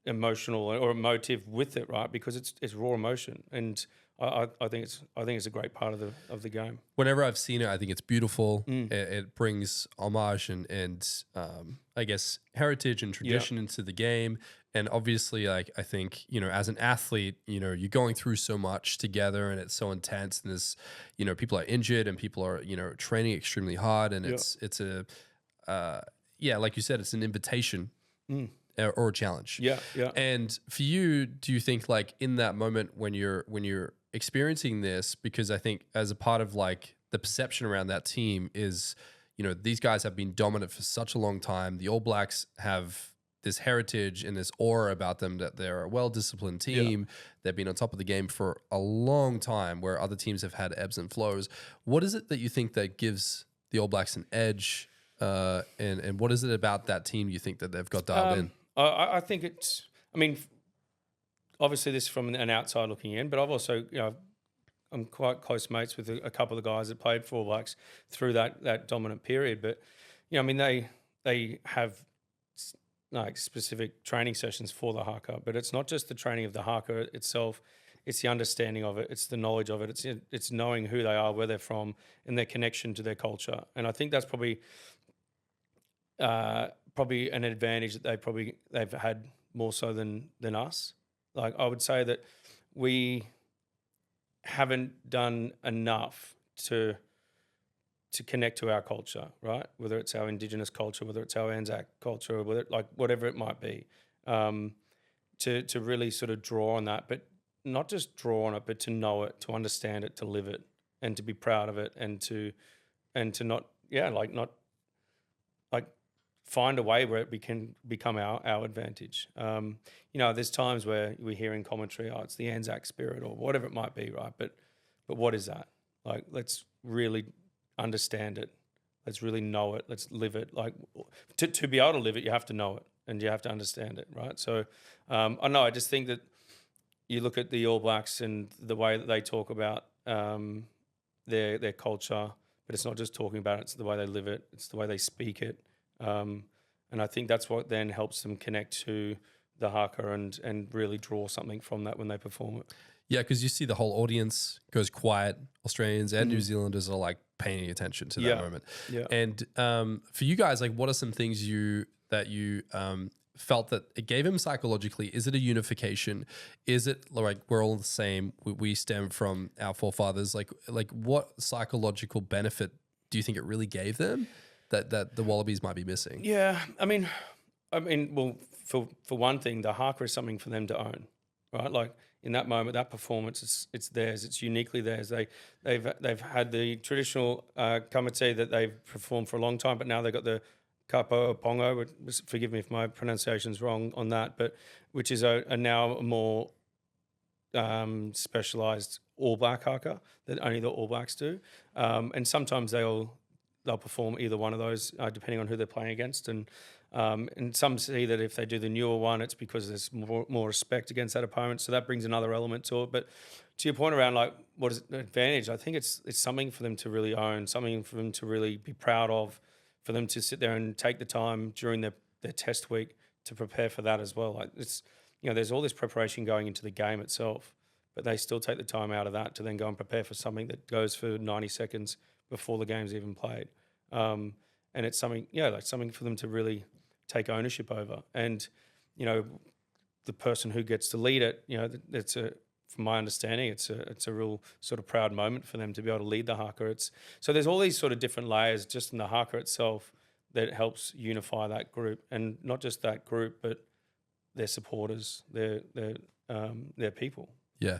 emotional or emotive with it, right? Because it's raw emotion, and I think it's a great part of the game. Whenever I've seen it, I think it's beautiful. It brings homage and I guess heritage and tradition into the game. And obviously, like, I think, as an athlete, you're going through so much together, and it's so intense, and there's, people are injured and people are, training extremely hard, and it's a like you said, it's an invitation or a challenge. Yeah. And for you, do you think, like, in that moment when you're experiencing this, because I think as a part of like the perception around that team is, these guys have been dominant for such a long time. The All Blacks have this heritage and this aura about them that they're a well-disciplined team. Yeah. They've been on top of the game for a long time, where other teams have had ebbs and flows. What is it that you think that gives the All Blacks an edge? And what is it about that team you think that they've got dialed in? I think it's, obviously this is from an outside looking in, but I've also, I'm quite close mates with a couple of the guys that played for All Blacks through that dominant period. But, they have like specific training sessions for the haka, but it's not just the training of the haka itself. It's the understanding of it. It's the knowledge of it. It's knowing who they are, where they're from, and their connection to their culture. And I think that's probably an advantage that they've had more so than us. Like, I would say that we haven't done enough to connect to our culture, right? Whether it's our Indigenous culture, whether it's our Anzac culture, or whatever it might be, to really sort of draw on that, but not just draw on it, but to know it, to understand it, to live it, and to be proud of it, and to not find a way where it can become our advantage. There's times where we hear in commentary, it's the Anzac spirit or whatever it might be, right? But what is that? Like, let's really understand it. Let's really know it. Let's live it. Like, to be able to live it, you have to know it and you have to understand it, right? So I just think that you look at the All Blacks and the way that they talk about their culture, but it's not just talking about it, it's the way they live it, it's the way they speak it. And I think that's what then helps them connect to the haka and really draw something from that when they perform it. Yeah, because you see the whole audience goes quiet. Australians and New Zealanders are like paying attention to that moment. Yeah. And for you guys, like, what are some things that you felt that it gave him psychologically? Is it a unification? Is it like we're all the same? We stem from our forefathers. Like what psychological benefit do you think it really gave them that the Wallabies might be missing? Yeah, well, for one thing, the haka is something for them to own, right? Like, in that moment, that performance, it's theirs. It's uniquely theirs. They've had the traditional kamate that they've performed for a long time, but now they've got the kapo pongo. Forgive me if my pronunciation's wrong on that, but which is a now more specialised All Black haka that only the All Blacks do. And sometimes they'll perform either one of those depending on who they're playing against. And some see that if they do the newer one, it's because there's more respect against that opponent. So that brings another element to it. But to your point around like what is the advantage, I think it's something for them to really own, something for them to really be proud of, for them to sit there and take the time during their test week to prepare for that as well. Like, it's, there's all this preparation going into the game itself. but they still take the time out of that to then go and prepare for something that goes for 90 seconds before the game's even played. And it's something, like something for them to really take ownership over. And, the person who gets to lead it, from my understanding, it's a real sort of proud moment for them to be able to lead the haka. So there's all these sort of different layers just in the haka itself that helps unify that group, and not just that group, but their supporters, their people. Yeah.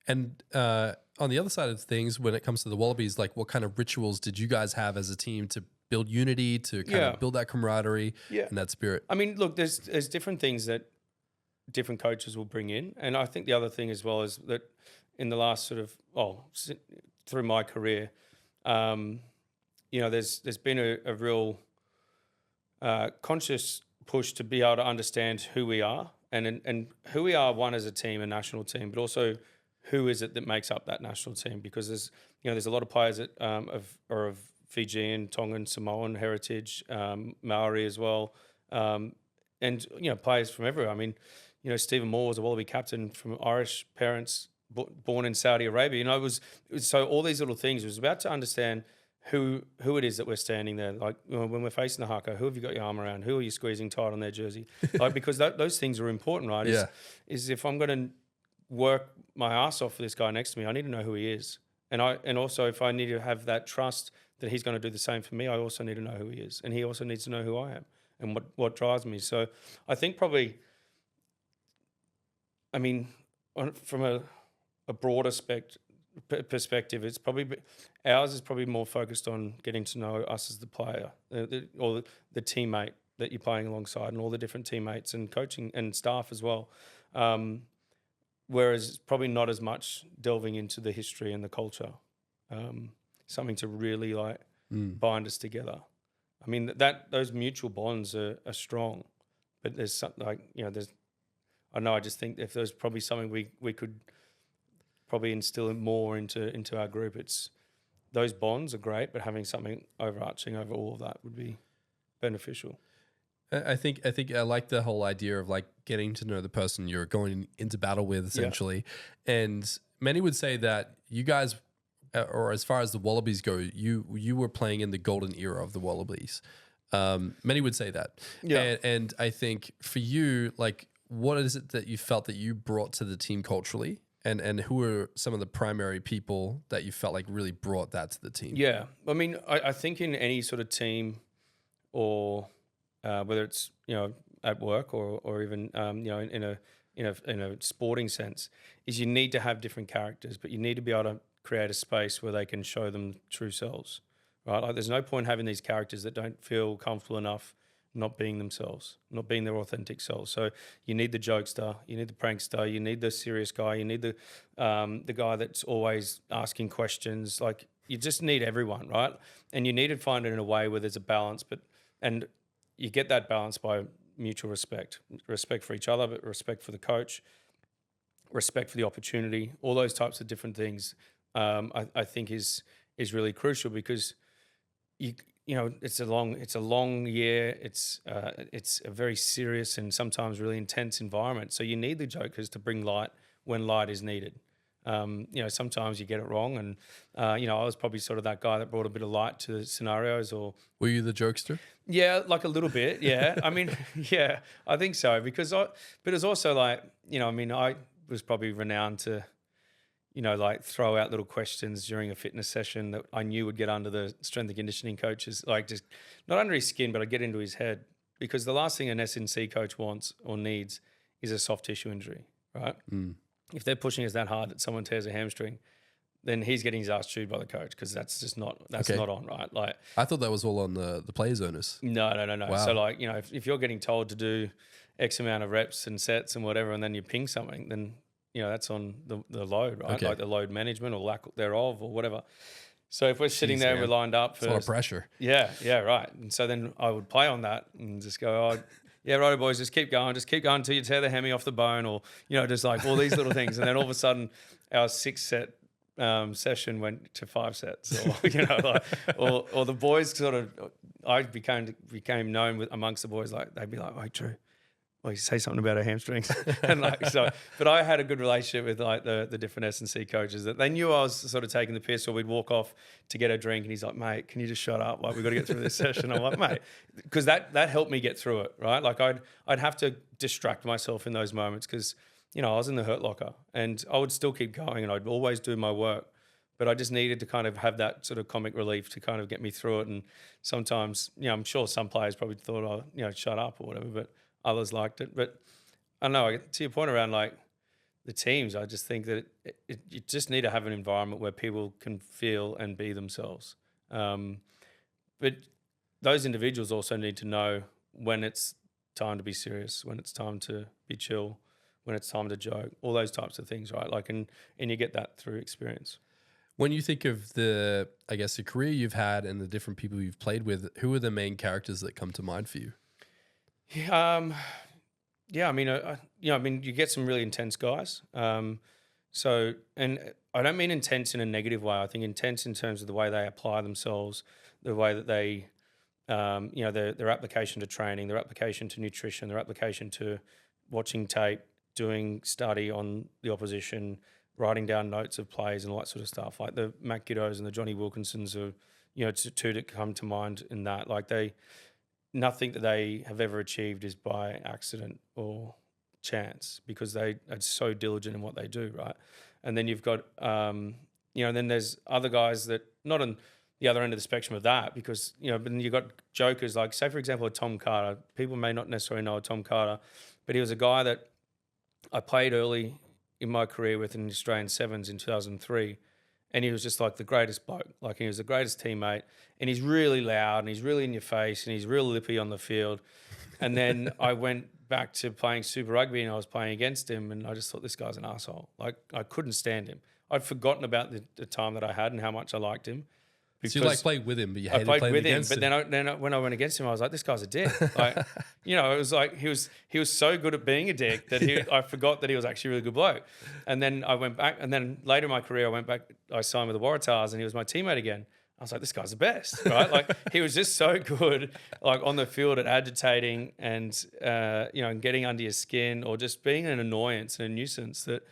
And on the other side of things, when it comes to the Wallabies, like what kind of rituals did you guys have as a team to build unity, to kind of build that camaraderie and that spirit? I mean, look, there's different things that different coaches will bring in. And I think the other thing as well is that in the last through my career, there's been a real conscious push to be able to understand who we are and who we are, one as a team, a national team, but also who is it that makes up that national team? Because there's a lot of players that are of Fijian, Tongan, Samoan heritage, Maori as well, and players from everywhere. I mean, Stephen Moore was a Wallaby captain from Irish parents, born in Saudi Arabia. It was so all these little things. It was about to understand who it is that we're standing there. Like when we're facing the haka, who have you got your arm around? Who are you squeezing tight on their jersey? Because those things are important, right? Is if I'm going to work my ass off for this guy next to me, I need to know who he is, and also if I need to have that trust that he's going to do the same for me, I also need to know who he is, and he also needs to know who I am and what drives me. So I think probably, from a broader perspective, it's probably ours is probably more focused on getting to know us as the player, or the teammate that you're playing alongside, and all the different teammates and coaching and staff as well. Whereas probably not as much delving into the history and the culture, something to really bind us together. I mean those mutual bonds are strong, but there's something I just think if there's probably something we could probably instill more into our group, it's those bonds are great, but having something overarching over all of that would be beneficial. I think I like the whole idea of like getting to know the person you're going into battle with, essentially. Yeah. And many would say that you guys, or as far as the Wallabies go, you were playing in the golden era of the Wallabies. Many would say that. Yeah. And I think for you, like, what is it that you felt that you brought to the team culturally? And who are some of the primary people that you felt like really brought that to the team? Yeah. I mean, I think in any sort of team, or whether it's at work or even in a sporting sense, is you need to have different characters, but you need to be able to create a space where they can show them true selves, right? Like there's no point having these characters that don't feel comfortable enough not being themselves, not being their authentic selves. So you need the jokester, you need the prankster, you need the serious guy, you need the guy that's always asking questions. Like you just need everyone, right? And you need to find it in a way where there's a balance, and you get that balance by mutual respect for each other, but respect for the coach, respect for the opportunity, all those types of different things. I think is really crucial, because it's a long year. It's a very serious and sometimes really intense environment. So you need the jokers to bring light when light is needed. Sometimes you get it wrong, and I was probably sort of that guy that brought a bit of light to scenarios. Or were you the jokester? Yeah, like a little bit. Yeah, I mean, yeah, I think so, but it's also like I was probably renowned to throw out little questions during a fitness session that I knew would get under the strength and conditioning coaches, like just not under his skin, but I'd get into his head, because the last thing an SNC coach wants or needs is a soft tissue injury, right? Mm. If they're pushing us that hard that someone tears a hamstring, then he's getting his ass chewed by the coach, because that's just not not on, right? Like I thought that was all on the players' onus. No. Wow. So like if you're getting told to do X amount of reps and sets and whatever, and then you ping something, then that's on the load, right? Okay. Like the load management or lack thereof or whatever. So if we're sitting there and we're lined up for... It's a lot of pressure. Yeah, right. And so then I would play on that and just go, yeah, righto, boys, just keep going until you tear the hammy off the bone, or, just like all these little things. And then all of a sudden our 6-set session went to 5 sets, or, or the boys sort of... I became known amongst the boys, like they'd be like, "Wait, Drew, well, you say something about her hamstrings. And like, so, but I had a good relationship with like the different S&C coaches that they knew I was sort of taking the piss, or we'd walk off to get a drink and he's like, mate, can you just shut up? Like, we've got to get through this session. I'm like, mate, because that helped me get through it, right? Like I'd have to distract myself in those moments because, you know, I was in the hurt locker and I would still keep going and I'd always do my work. But I just needed to kind of have that sort of comic relief to kind of get me through it. And sometimes, you know, I'm sure some players probably thought, oh, you know, shut up or whatever, but others liked it. But I don't know, to your point around like the teams, I just think that you just need to have an environment where people can feel and be themselves. But those individuals also need to know when it's time to be serious, when it's time to be chill, when it's time to joke, all those types of things, right? Like, and you get that through experience. When you think of the career you've had and the different people you've played with, who are the main characters that come to mind for you? Yeah, I mean, you get some really intense guys. So, and I don't mean intense in a negative way. I think intense in terms of the way they apply themselves, the way that they, their application to training, their application to nutrition, their application to watching tape, doing study on the opposition, writing down notes of plays and all that sort of stuff. Like the Matt Giddos and the Johnny Wilkinsons are, you know, two that come to mind in that. Like nothing that they have ever achieved is by accident or chance because they are so diligent in what they do, right? And then you've got, then there's other guys that not on the other end of the spectrum of that because, you know, but then you've got jokers like, say, for example, a Tom Carter. People may not necessarily know a Tom Carter, but he was a guy that I played early in my career with in the Australian Sevens in 2003. And he was just like the greatest bloke. Like he was the greatest teammate. And he's really loud and he's really in your face and he's real lippy on the field. And then I went back to playing Super Rugby and I was playing against him and I just thought this guy's an asshole. Like I couldn't stand him. I'd forgotten about the time that I had and how much I liked him. So you like played with him, but you hated playing against him. But then when I went against him, I was like, this guy's a dick. Like, you know, it was like he was so good at being a dick that I forgot that he was actually a really good bloke. And then I went back, and then later in my career, I went back. I signed with the Waratahs, and he was my teammate again. I was like, this guy's the best, right? Like he was just so good, like on the field at agitating and and getting under your skin or just being an annoyance and a nuisance that,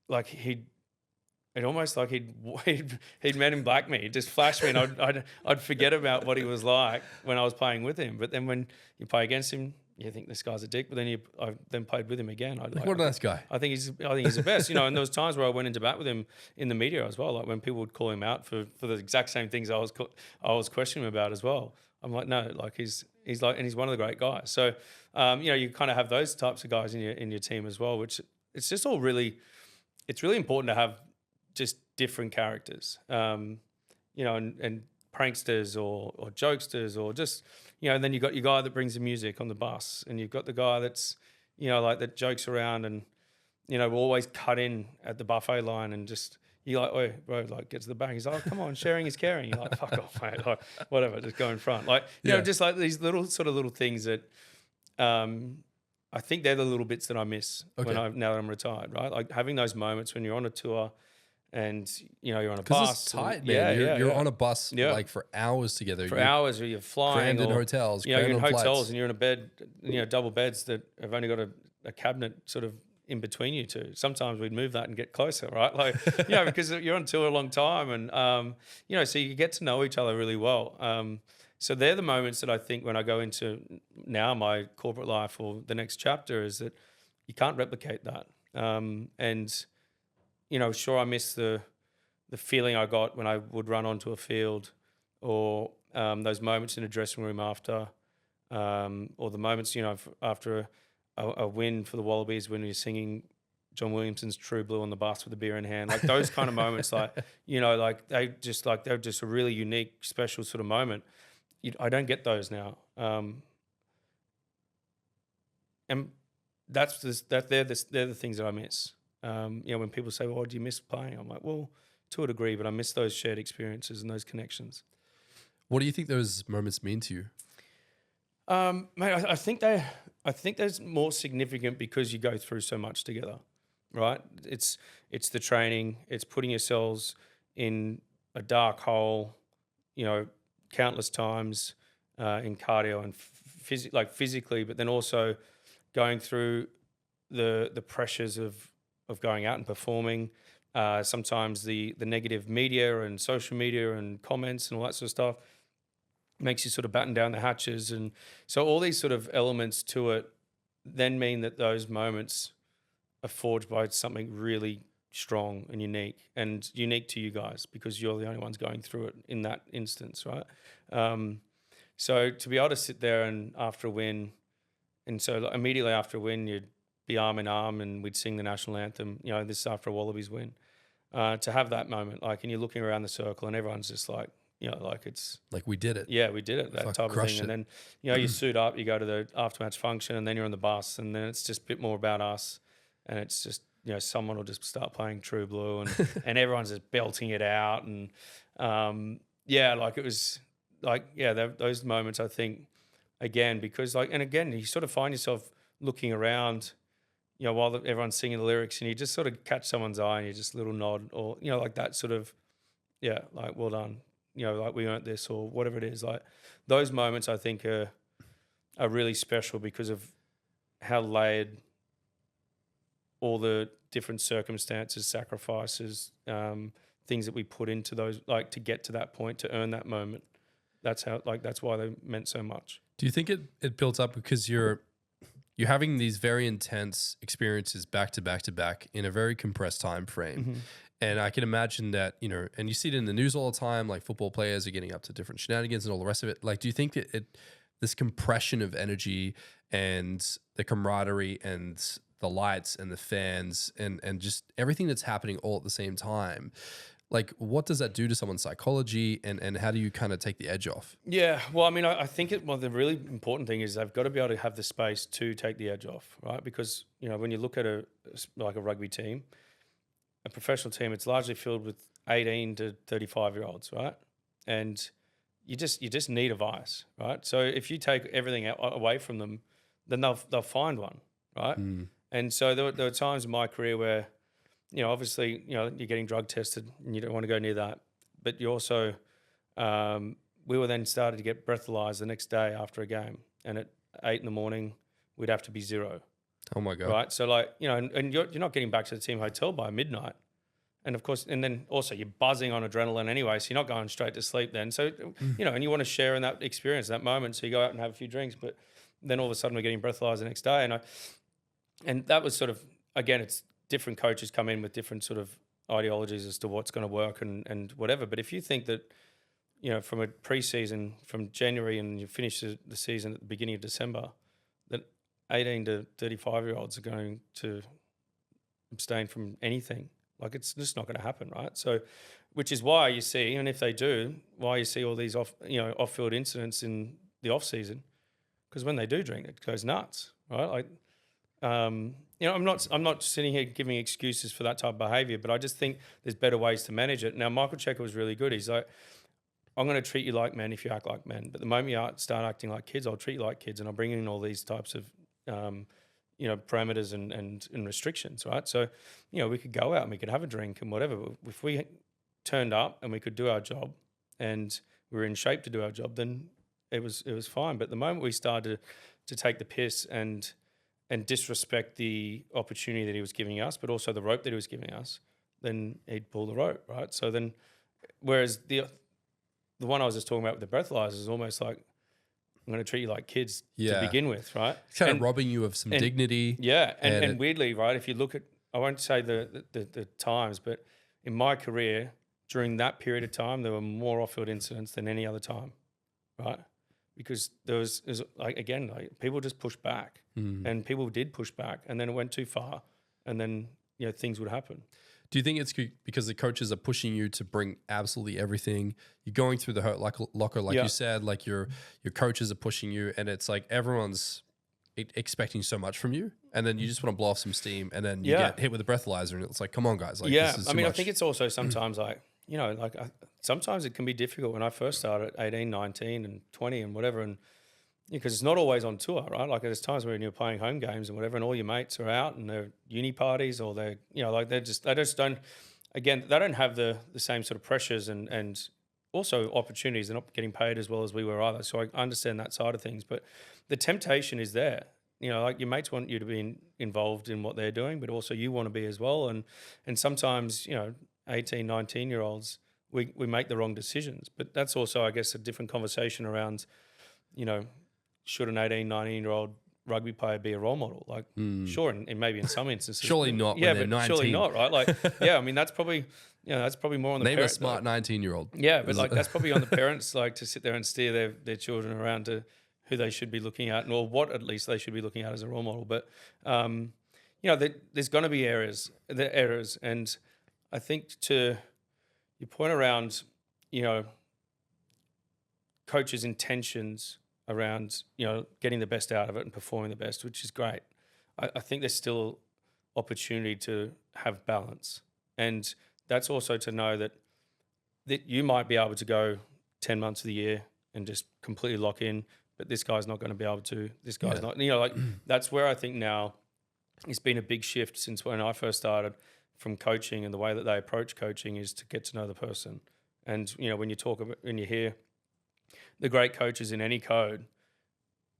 like It almost like he'd Men in Black me. He'd just flash me, and I'd forget about what he was like when I was playing with him. But then when you play against him, you think this guy's a dick. But then I then played with him again. What a nice guy. I think he's the best. You know, and there was times where I went into bat with him in the media as well. Like when people would call him out for the exact same things I was questioning him about as well. I'm like, no, like he's like, and he's one of the great guys. So you kind of have those types of guys in your team as well. Which it's just all really, it's really important to have just different characters, and pranksters or jokesters or just, and then you've got your guy that brings the music on the bus and you've got the guy that's, like that jokes around and, we'll always cut in at the buffet line and just, you're like, oh, bro, like get to the back. He's like, oh, come on, sharing is caring. You're like, fuck off, mate. Like, whatever, just go in front. Like, just like these little things that, I think they're the little bits that I miss now that I'm retired, right? Like having those moments when you're on a tour and, you're on a bus. It's tight, man. You're on a bus like for hours together. For hours, or you're flying. Crammed in hotels. You're in hotels flights. and you're in a bed, double beds that have only got a cabinet sort of in between you two. Sometimes we'd move that and get closer, right? Like, because you're on tour a long time and, so you get to know each other really well. So they're the moments that I think when I go into now my corporate life or the next chapter is that you can't replicate that. Sure, I miss the feeling I got when I would run onto a field or those moments in a dressing room after, or the moments, after a win for the Wallabies when you're singing John Williamson's True Blue on the bus with a beer in hand. Like those kind of moments, they're just a really unique, special sort of moment. I don't get those now. And they're the things that I miss. When people say, well, do you miss playing? I'm like, well, to a degree, but I miss those shared experiences and those connections. What do you think those moments mean to you? Mate, I think they're more significant because you go through so much together, right? It's the training, it's putting yourselves in a dark hole, countless times in cardio and physically, but then also going through the pressures of going out and performing. Sometimes the negative media and social media and comments and all that sort of stuff makes you sort of batten down the hatches. And so all these sort of elements to it then mean that those moments are forged by something really strong and unique to you guys, because you're the only ones going through it in that instance, right? So to be able to sit there and after a win, and so immediately after a win, you'd be arm in arm and we'd sing the national anthem, this is after a Wallabies win. To have that moment, and you're looking around the circle and everyone's just like, it's... Like, we did it. Yeah, we did it, that type of thing. It. And then, you suit up, you go to the after-match function, and then you're on the bus, and then it's just a bit more about us. And it's just, someone will just start playing True Blue and, and everyone's just belting it out. And, it was those moments, I think, again, because and again, you sort of find yourself looking around, while everyone's singing the lyrics, and you just sort of catch someone's eye and you just a little nod, or, that sort of, well done, we earned this, or whatever it is. Those moments, I think, are really special because of how layered all the different circumstances, sacrifices, things that we put into those, to get to that point, to earn that moment. That's how, that's why they meant so much. Do you think it built up because you're having these very intense experiences back to back to back in a very compressed time frame? Mm-hmm. And I can imagine that, and you see it in the news all the time, like football players are getting up to different shenanigans and all the rest of it. Do you think that this compression of energy and the camaraderie and the lights and the fans and just everything that's happening all at the same time, what does that do to someone's psychology, and how do you kind of take the edge off? Yeah, well, I think the really important thing is they've got to be able to have the space to take the edge off, right? Because, when you look at a rugby team, a professional team, it's largely filled with 18 to 35-year-olds, right? And you just need a vice, right? So if you take everything away from them, then they'll find one, right? Mm. And so there were times in my career where, obviously, you're getting drug tested and you don't want to go near that. But you also, we were then started to get breathalyzed the next day after a game. And at 8 a.m, we'd have to be 0. Oh my God. Right. So and you're not getting back to the team hotel by midnight. And of course, and then also you're buzzing on adrenaline anyway. So you're not going straight to sleep then. So, and you want to share in that experience, that moment. So you go out and have a few drinks, but then all of a sudden we're getting breathalyzed the next day. And that was sort of, again, it's different coaches come in with different sort of ideologies as to what's going to work and whatever. But if you think that, from a preseason, from January, and you finish the season at the beginning of December, that 18 to 35-year-olds are going to abstain from anything, it's just not going to happen, right? So, which is why you see, and if they do, why you see all these off-field incidents in the off season, because when they do drink, it goes nuts, right? I'm not sitting here giving excuses for that type of behaviour, but I just think there's better ways to manage it. Now, Michael Checker was really good. He's like, I'm going to treat you like men if you act like men, but the moment you start acting like kids, I'll treat you like kids, and I'll bring in all these types of parameters and restrictions, right? So, we could go out and we could have a drink and whatever. But if we turned up and we could do our job and we were in shape to do our job, then it was fine. But the moment we started to take the piss and disrespect the opportunity that he was giving us, but also the rope that he was giving us, then he'd pull the rope, right? So then, whereas the one I was just talking about with the breathalyzers is almost like, I'm going to treat you like kids to begin with, right? It's kind of robbing you of some dignity. Yeah, and weirdly, right, if you look at, I won't say the times, but in my career, during that period of time, there were more off-field incidents than any other time, right? Because there was people just pushed back, and people did push back, and then it went too far, and then things would happen. Do you think it's because the coaches are pushing you to bring absolutely everything? You're going through the locker, you said, your coaches are pushing you, and it's like everyone's expecting so much from you, and then you just want to blow off some steam, and then you get hit with a breathalyzer, and it's like, come on, guys. This is too much. I think it's also sometimes sometimes it can be difficult. When I first started at 18, 19 and 20 and whatever, and because it's not always on tour, right? There's times when you're playing home games and whatever, and all your mates are out and they're uni parties, or they just don't, again, they don't have the same sort of pressures and also opportunities. They're not getting paid as well as we were either. So I understand that side of things, but the temptation is there. like your mates want you to be involved in what they're doing, but also you want to be as well. And sometimes, 18, 19-year-olds, we make the wrong decisions. But that's also, I guess, a different conversation around, should an 18, 19-year-old rugby player be a role model? Like, sure, and maybe in some instances. Surely not when they're 19. Surely not, right? Like, yeah, I mean, that's probably more on the Name a parent. smart 19-year-old. Yeah, but like that's probably on the parents, like to sit there and steer their children around to who they should be looking at, or what at least they should be looking at as a role model. But there's going to be errors, and I think to your point around, coaches' intentions around, getting the best out of it and performing the best, which is great. I think there's still opportunity to have balance, and that's also to know that you might be able to go 10 months of the year and just completely lock in, but this guy's not going to be able to. This guy's not. That's where I think now it's been a big shift since when I first started from coaching, and the way that they approach coaching is to get to know the person. And when you hear the great coaches in any code,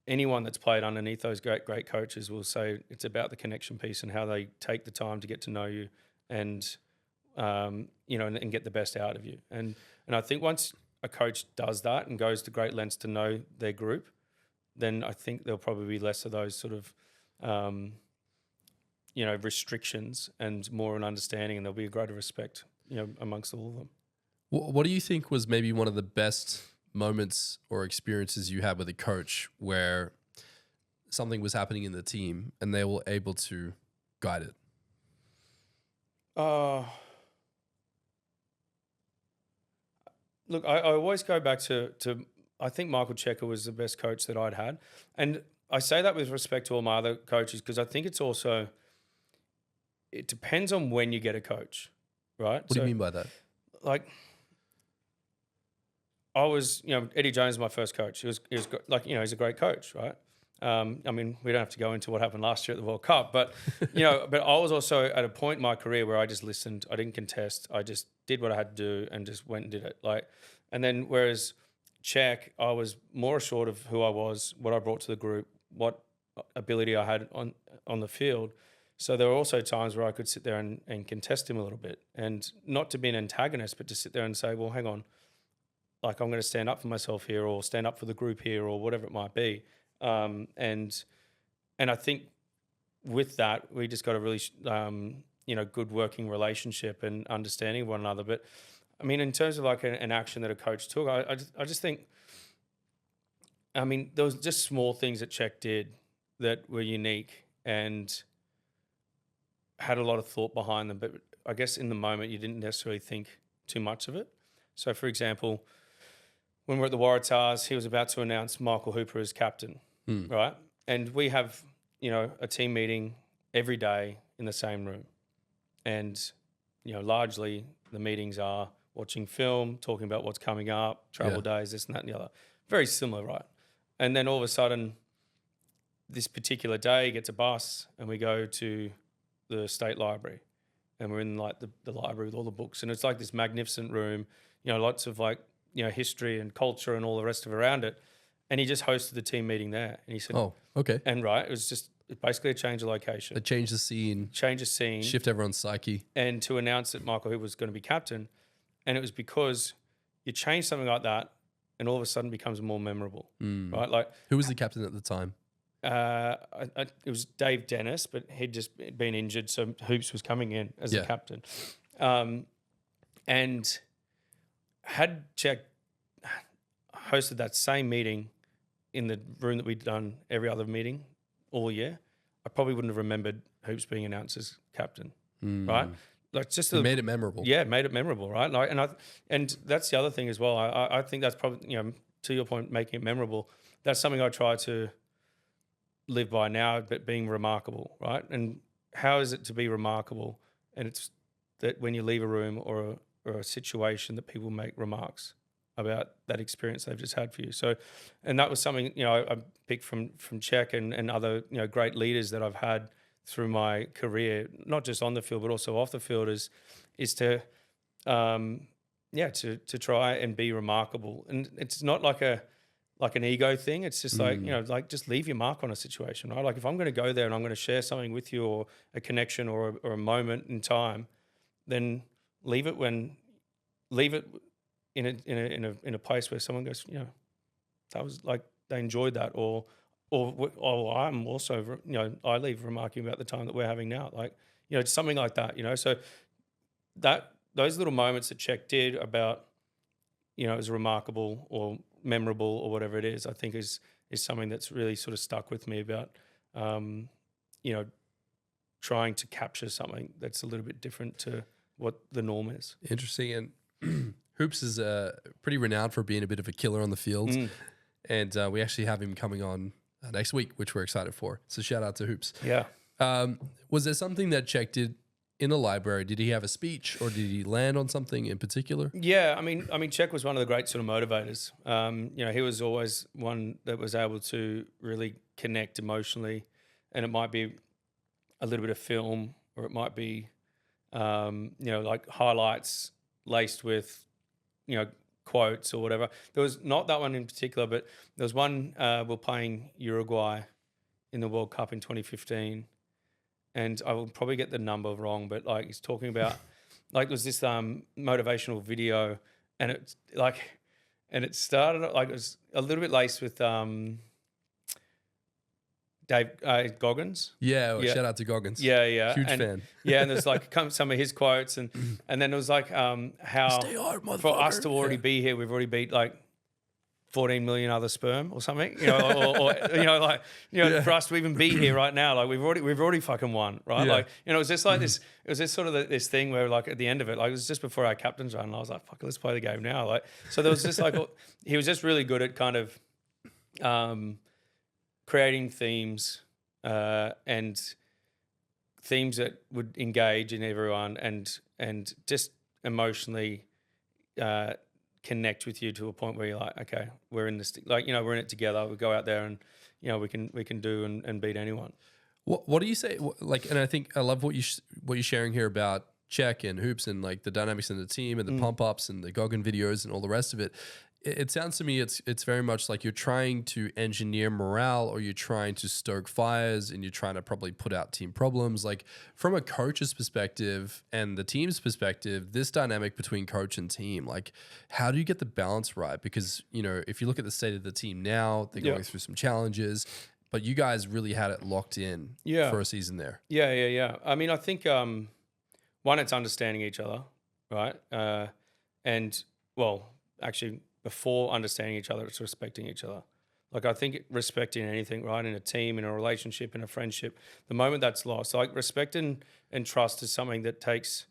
anyone that's played underneath those great coaches will say it's about the connection piece and how they take the time to get to know you and and get the best out of you. And I think once a coach does that and goes to great lengths to know their group, then I think there'll probably be less of those sort of restrictions and more an understanding, and there'll be a greater respect amongst all of them. What do you think was maybe one of the best moments or experiences you had with a coach where something was happening in the team and they were able to guide it? Look, I always go back to I think Michael Checker was the best coach that I'd had. And I say that with respect to all my other coaches, because I think it's also, it depends on when you get a coach, right? What do you mean by that? Like, I was, Eddie Jones was my first coach. He was like, he's a great coach, right? I mean, we don't have to go into what happened last year at the World Cup, but, but I was also at a point in my career where I just listened. I didn't contest. I just did what I had to do and just went and did it. And then whereas Czech, I was more assured of who I was, what I brought to the group, what ability I had on the field. So there were also times where I could sit there and contest him a little bit, and not to be an antagonist, but to sit there and say, well, hang on, like I'm going to stand up for myself here, or stand up for the group here, or whatever it might be. And I think with that, we just got a really, good working relationship and understanding of one another. But I mean, in terms of like an action that a coach took, I just think, I mean, there was just small things that Czech did that were unique and had a lot of thought behind them. But I guess in the moment, you didn't necessarily think too much of it. So for example, when we're at the Waratahs, he was about to announce Michael Hooper as captain, right? And we have, a team meeting every day in the same room. And, largely the meetings are watching film, talking about what's coming up, travel days, this and that and the other. Very similar, right? And then all of a sudden, this particular day gets a bus and we go to the State Library. And we're in like the library with all the books. And it's like this magnificent room, lots of like, history and culture and all the rest of around it. And he just hosted the team meeting there. And he said, oh, okay. And it was just basically a change of location. They changed the scene. Shift everyone's psyche. And to announce that Michael Hooper was going to be captain. And it was because you change something like that and all of a sudden becomes more memorable, right? Like, who was the captain at the time? It was Dave Dennis, but he'd just been injured. So Hoops was coming in as the captain. And had Czech hosted that same meeting in the room that we'd done every other meeting all year, I probably wouldn't have remembered Hoops being announced as captain, right? Like just made it memorable. Yeah, made it memorable, right? Like, and that's the other thing as well. I think that's probably, to your point, making it memorable. That's something I try to live by now, but being remarkable, right? And how is it to be remarkable? And it's that when you leave a room or a situation, that people make remarks about that experience they've just had for you. So, and that was something, I picked from Czech and other, great leaders that I've had through my career, not just on the field, but also off the field, is to try and be remarkable. And it's not like like an ego thing. It's just like, like just leave your mark on a situation, right? Like if I'm going to go there and I'm going to share something with you or a connection or a moment in time, then leave it in a place where someone goes, that was like, they enjoyed that, or I'm also, I leave remarking about the time that we're having now, like, something like that, so those little moments that Czech did about, is remarkable or memorable or whatever it is, I think is something that's really sort of stuck with me about, trying to capture something that's a little bit different to what the norm is. Interesting. And Hoops is pretty renowned for being a bit of a killer on the field. And we actually have him coming on next week, which we're excited for. So shout out to Hoops. Yeah. Was there something that Czech did in the library? Did he have a speech or did he land on something in particular? Yeah, I mean, Czech was one of the great sort of motivators. He was always one that was able to really connect emotionally, and it might be a little bit of film, or it might be, like highlights laced with, quotes or whatever. There was not that one in particular, but there was one, we're playing Uruguay in the World Cup in 2015. And I will probably get the number wrong, but like he's talking about, like there's this motivational video, and it started like it was a little bit laced with Dave Goggins. Yeah, shout out to Goggins. Yeah. Huge fan. Yeah, and there's like some of his quotes, and then it was like how Stay hard, for us to already yeah. be here, we've already beat like 14 million other sperm or something, or for us to even be here right now, like we've already fucking won, right? Yeah. Like, it was just like this, it was just sort of this thing where like at the end of it, like it was just before our captain's run, and I was like, fuck, let's play the game now. Like, so there was just like, he was just really good at kind of creating themes and themes that would engage in everyone and just emotionally connect with you to a point where you're like, okay, we're in this, like, we're in it together. We go out there and, we can do and beat anyone. What do you say? Like, and I think I love what you're sharing here about Czech and Hoops and like the dynamics in the team and the pump ups and the Goggin videos and all the rest of it. It sounds to me it's very much like you're trying to engineer morale, or you're trying to stoke fires, and you're trying to probably put out team problems. Like from a coach's perspective and the team's perspective, this dynamic between coach and team, like how do you get the balance right? Because, if you look at the state of the team now, they're going through some challenges, but you guys really had it locked in for a season there. Yeah. I mean, I think one, it's understanding each other, right? And well, actually, before understanding each other, it's respecting each other. Like I think respecting anything, right, in a team, in a relationship, in a friendship, the moment that's lost, like respect and trust is something that takes,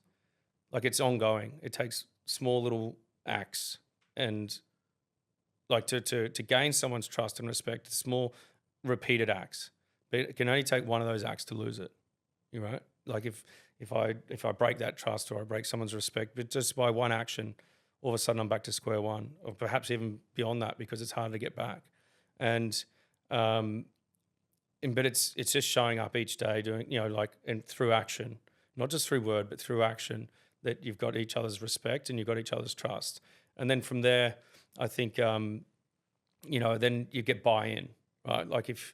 like it's ongoing. It takes small little acts, and like to gain someone's trust and respect, small repeated acts. But it can only take one of those acts to lose it. You're right. Like if I break that trust, or I break someone's respect, but just by one action, all of a sudden I'm back to square one, or perhaps even beyond that, because it's hard to get back. But it's just showing up each day, doing, and through action, not just through word, but through action, that you've got each other's respect and you've got each other's trust. And then from there, I think, then you get buy-in, right? Like if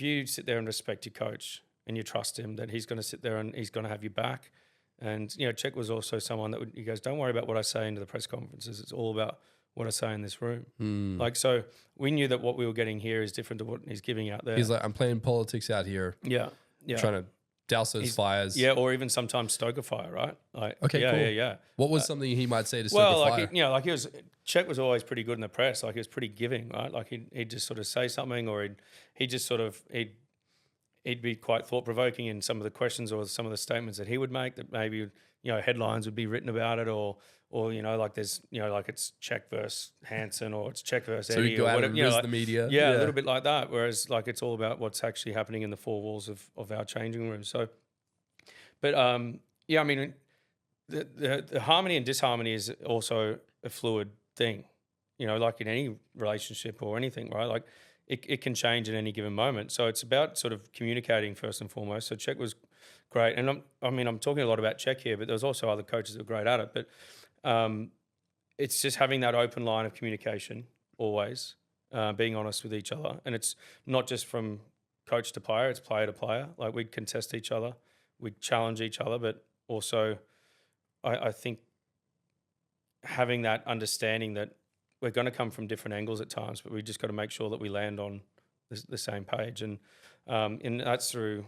you sit there and respect your coach and you trust him, that he's going to sit there and he's going to have you back. And, Czech was also someone that he goes, don't worry about what I say into the press conferences. It's all about what I say in this room. Like, so we knew that what we were getting here is different to what he's giving out there. He's like, I'm playing politics out here. Yeah. Trying to douse those fires. Yeah, or even sometimes stoke a fire, right? Like, okay, yeah, cool. Yeah. What was something he might say to stoke a fire? Czech was always pretty good in the press. Like he was pretty giving, right? Like he'd just sort of say something, or he'd be quite thought-provoking in some of the questions or some of the statements that he would make, that maybe, headlines would be written about it, or like there's, like it's Czech versus Hansen, or it's Czech versus Eddie, so you go or out whatever, and riz the media. Yeah, a little bit like that. Whereas like it's all about what's actually happening in the four walls of our changing room. So, but I mean, the harmony and disharmony is also a fluid thing, like in any relationship or anything, right? Like it can change at any given moment. So it's about sort of communicating first and foremost. So Czech was great. And I'm talking a lot about Czech here, but there's also other coaches that are great at it. But it's just having that open line of communication always. being honest with each other. And it's not just from coach to player, it's player to player. Like we'd contest each other, we'd challenge each other, but also I think having that understanding that we're going to come from different angles at times, but we just got to make sure that we land on the same page. And that's through,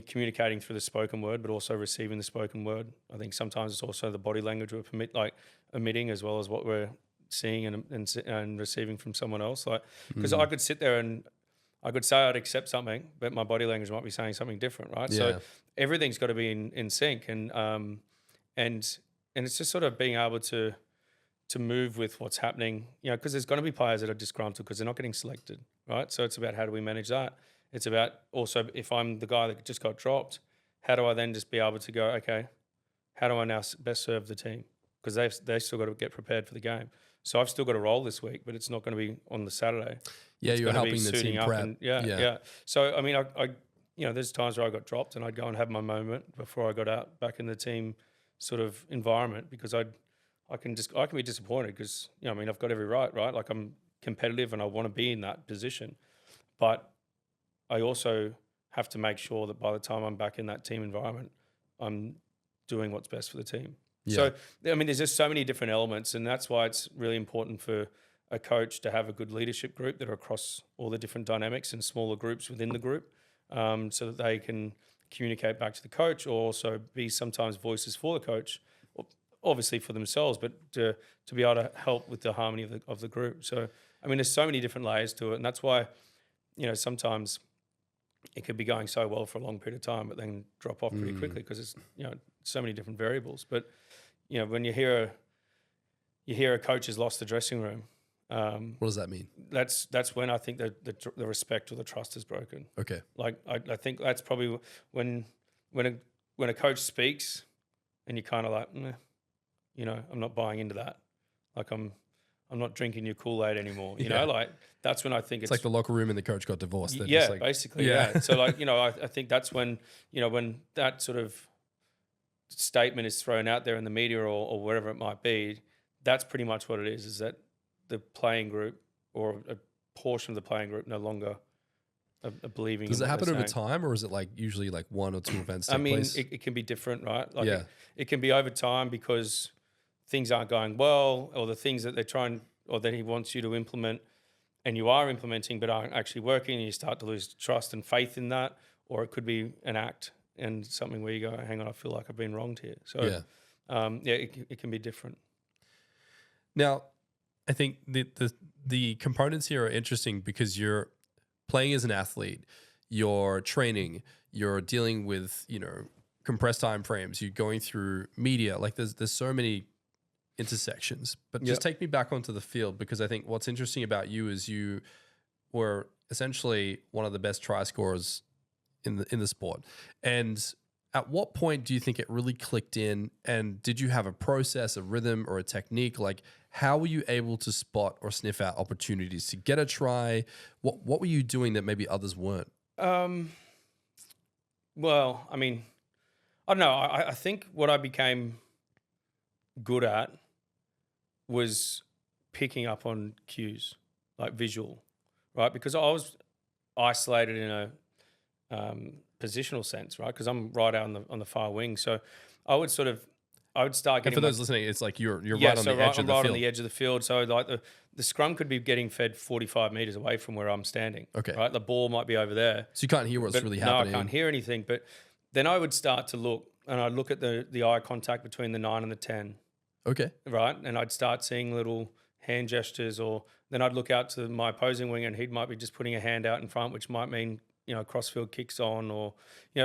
communicating through the spoken word, but also receiving the spoken word. I think sometimes it's also the body language we're emitting as well as what we're seeing and receiving from someone else. Like, because I could sit there and I could say I'd accept something, but my body language might be saying something different, right? Yeah. So everything's got to be in sync, and it's just sort of being able to move with what's happening, because there's going to be players that are disgruntled because they're not getting selected, right? So it's about how do we manage that. It's about also, if I'm the guy that just got dropped, how do I then just be able to go, okay, how do I now best serve the team? Because they've still got to get prepared for the game. So I've still got a role this week, but it's not going to be on the Saturday. Yeah, It's you're gonna be helping the suiting team up prep. and- yeah. So, I mean, I there's times where I got dropped and I'd go and have my moment before I got out back in the team sort of environment, because I can be disappointed because, I've got every right? Like I'm competitive and I want to be in that position. But I also have to make sure that by the time I'm back in that team environment, I'm doing what's best for the team. Yeah. So, there's just so many different elements, and that's why it's really important for a coach to have a good leadership group that are across all the different dynamics and smaller groups within the group, so that they can communicate back to the coach, or also be sometimes voices for the coach, obviously for themselves, but to be able to help with the harmony of the group. So, there's so many different layers to it, and that's why, sometimes it could be going so well for a long period of time, but then drop off pretty quickly because it's so many different variables. But when you hear a coach has lost the dressing room, What does that mean? that's when I think that the respect or the trust is broken. Okay. Like I think that's probably when a coach speaks and you're kind of like, I'm not buying into that. Like I'm not drinking your Kool-Aid anymore. You know, like that's when I think It's like the locker room and the coach got divorced. They're yeah, just like, basically. Yeah. So I think that's when, when that sort of statement is thrown out there in the media or wherever it might be, that's pretty much what it is that the playing group or a portion of the playing group no longer are believing. Does in it what happen they're over saying. time, or is it like usually like one or two events take place? It can be different, right? Like Yeah. it can be over time because things aren't going well, or the things that they're trying or that he wants you to implement and you are implementing but aren't actually working, and you start to lose trust and faith in that. Or it could be an act and something where you go, hang on, I feel like I've been wronged here. So it can be different. Now, I think the components here are interesting because you're playing as an athlete, you're training, you're dealing with, compressed time frames, you're going through media. Like there's so many intersections. But just take me back onto the field, because I think what's interesting about you is you were essentially one of the best try scorers in the sport. And at what point do you think it really clicked in? And did you have a process, a rhythm, or a technique? Like, how were you able to spot or sniff out opportunities to get a try? What were you doing that maybe others weren't? Well, I don't know. I think what I became good at was picking up on cues, like visual, right? Because I was isolated in a positional sense, right? Because I'm right out on the far wing, so I would start And getting. for those listening, it's like you're right on the edge of the right field. on the edge of the field. So like the scrum could be getting fed 45 meters away from where I'm standing. Okay. Right, the ball might be over there. So you can't hear what's But really no, happening. I can't hear anything. But then I would start to look, and I'd look at the eye contact between the 9 and the 10, Okay. right? And I'd start seeing little hand gestures, or then I'd look out to my opposing wing and he might be just putting a hand out in front, which might mean, crossfield kicks on, or,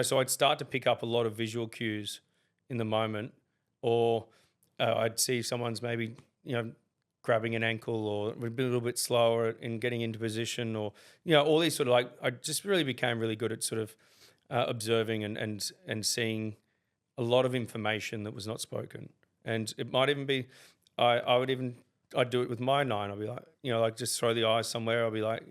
so I'd start to pick up a lot of visual cues in the moment, or I'd see someone's maybe, grabbing an ankle, or a little bit slower in getting into position, or, all these sort of I just really became really good at sort of observing and seeing a lot of information that was not spoken. And it might even be, I'd do it with my 9. I'd be like, like just throw the eyes somewhere. I'll be like,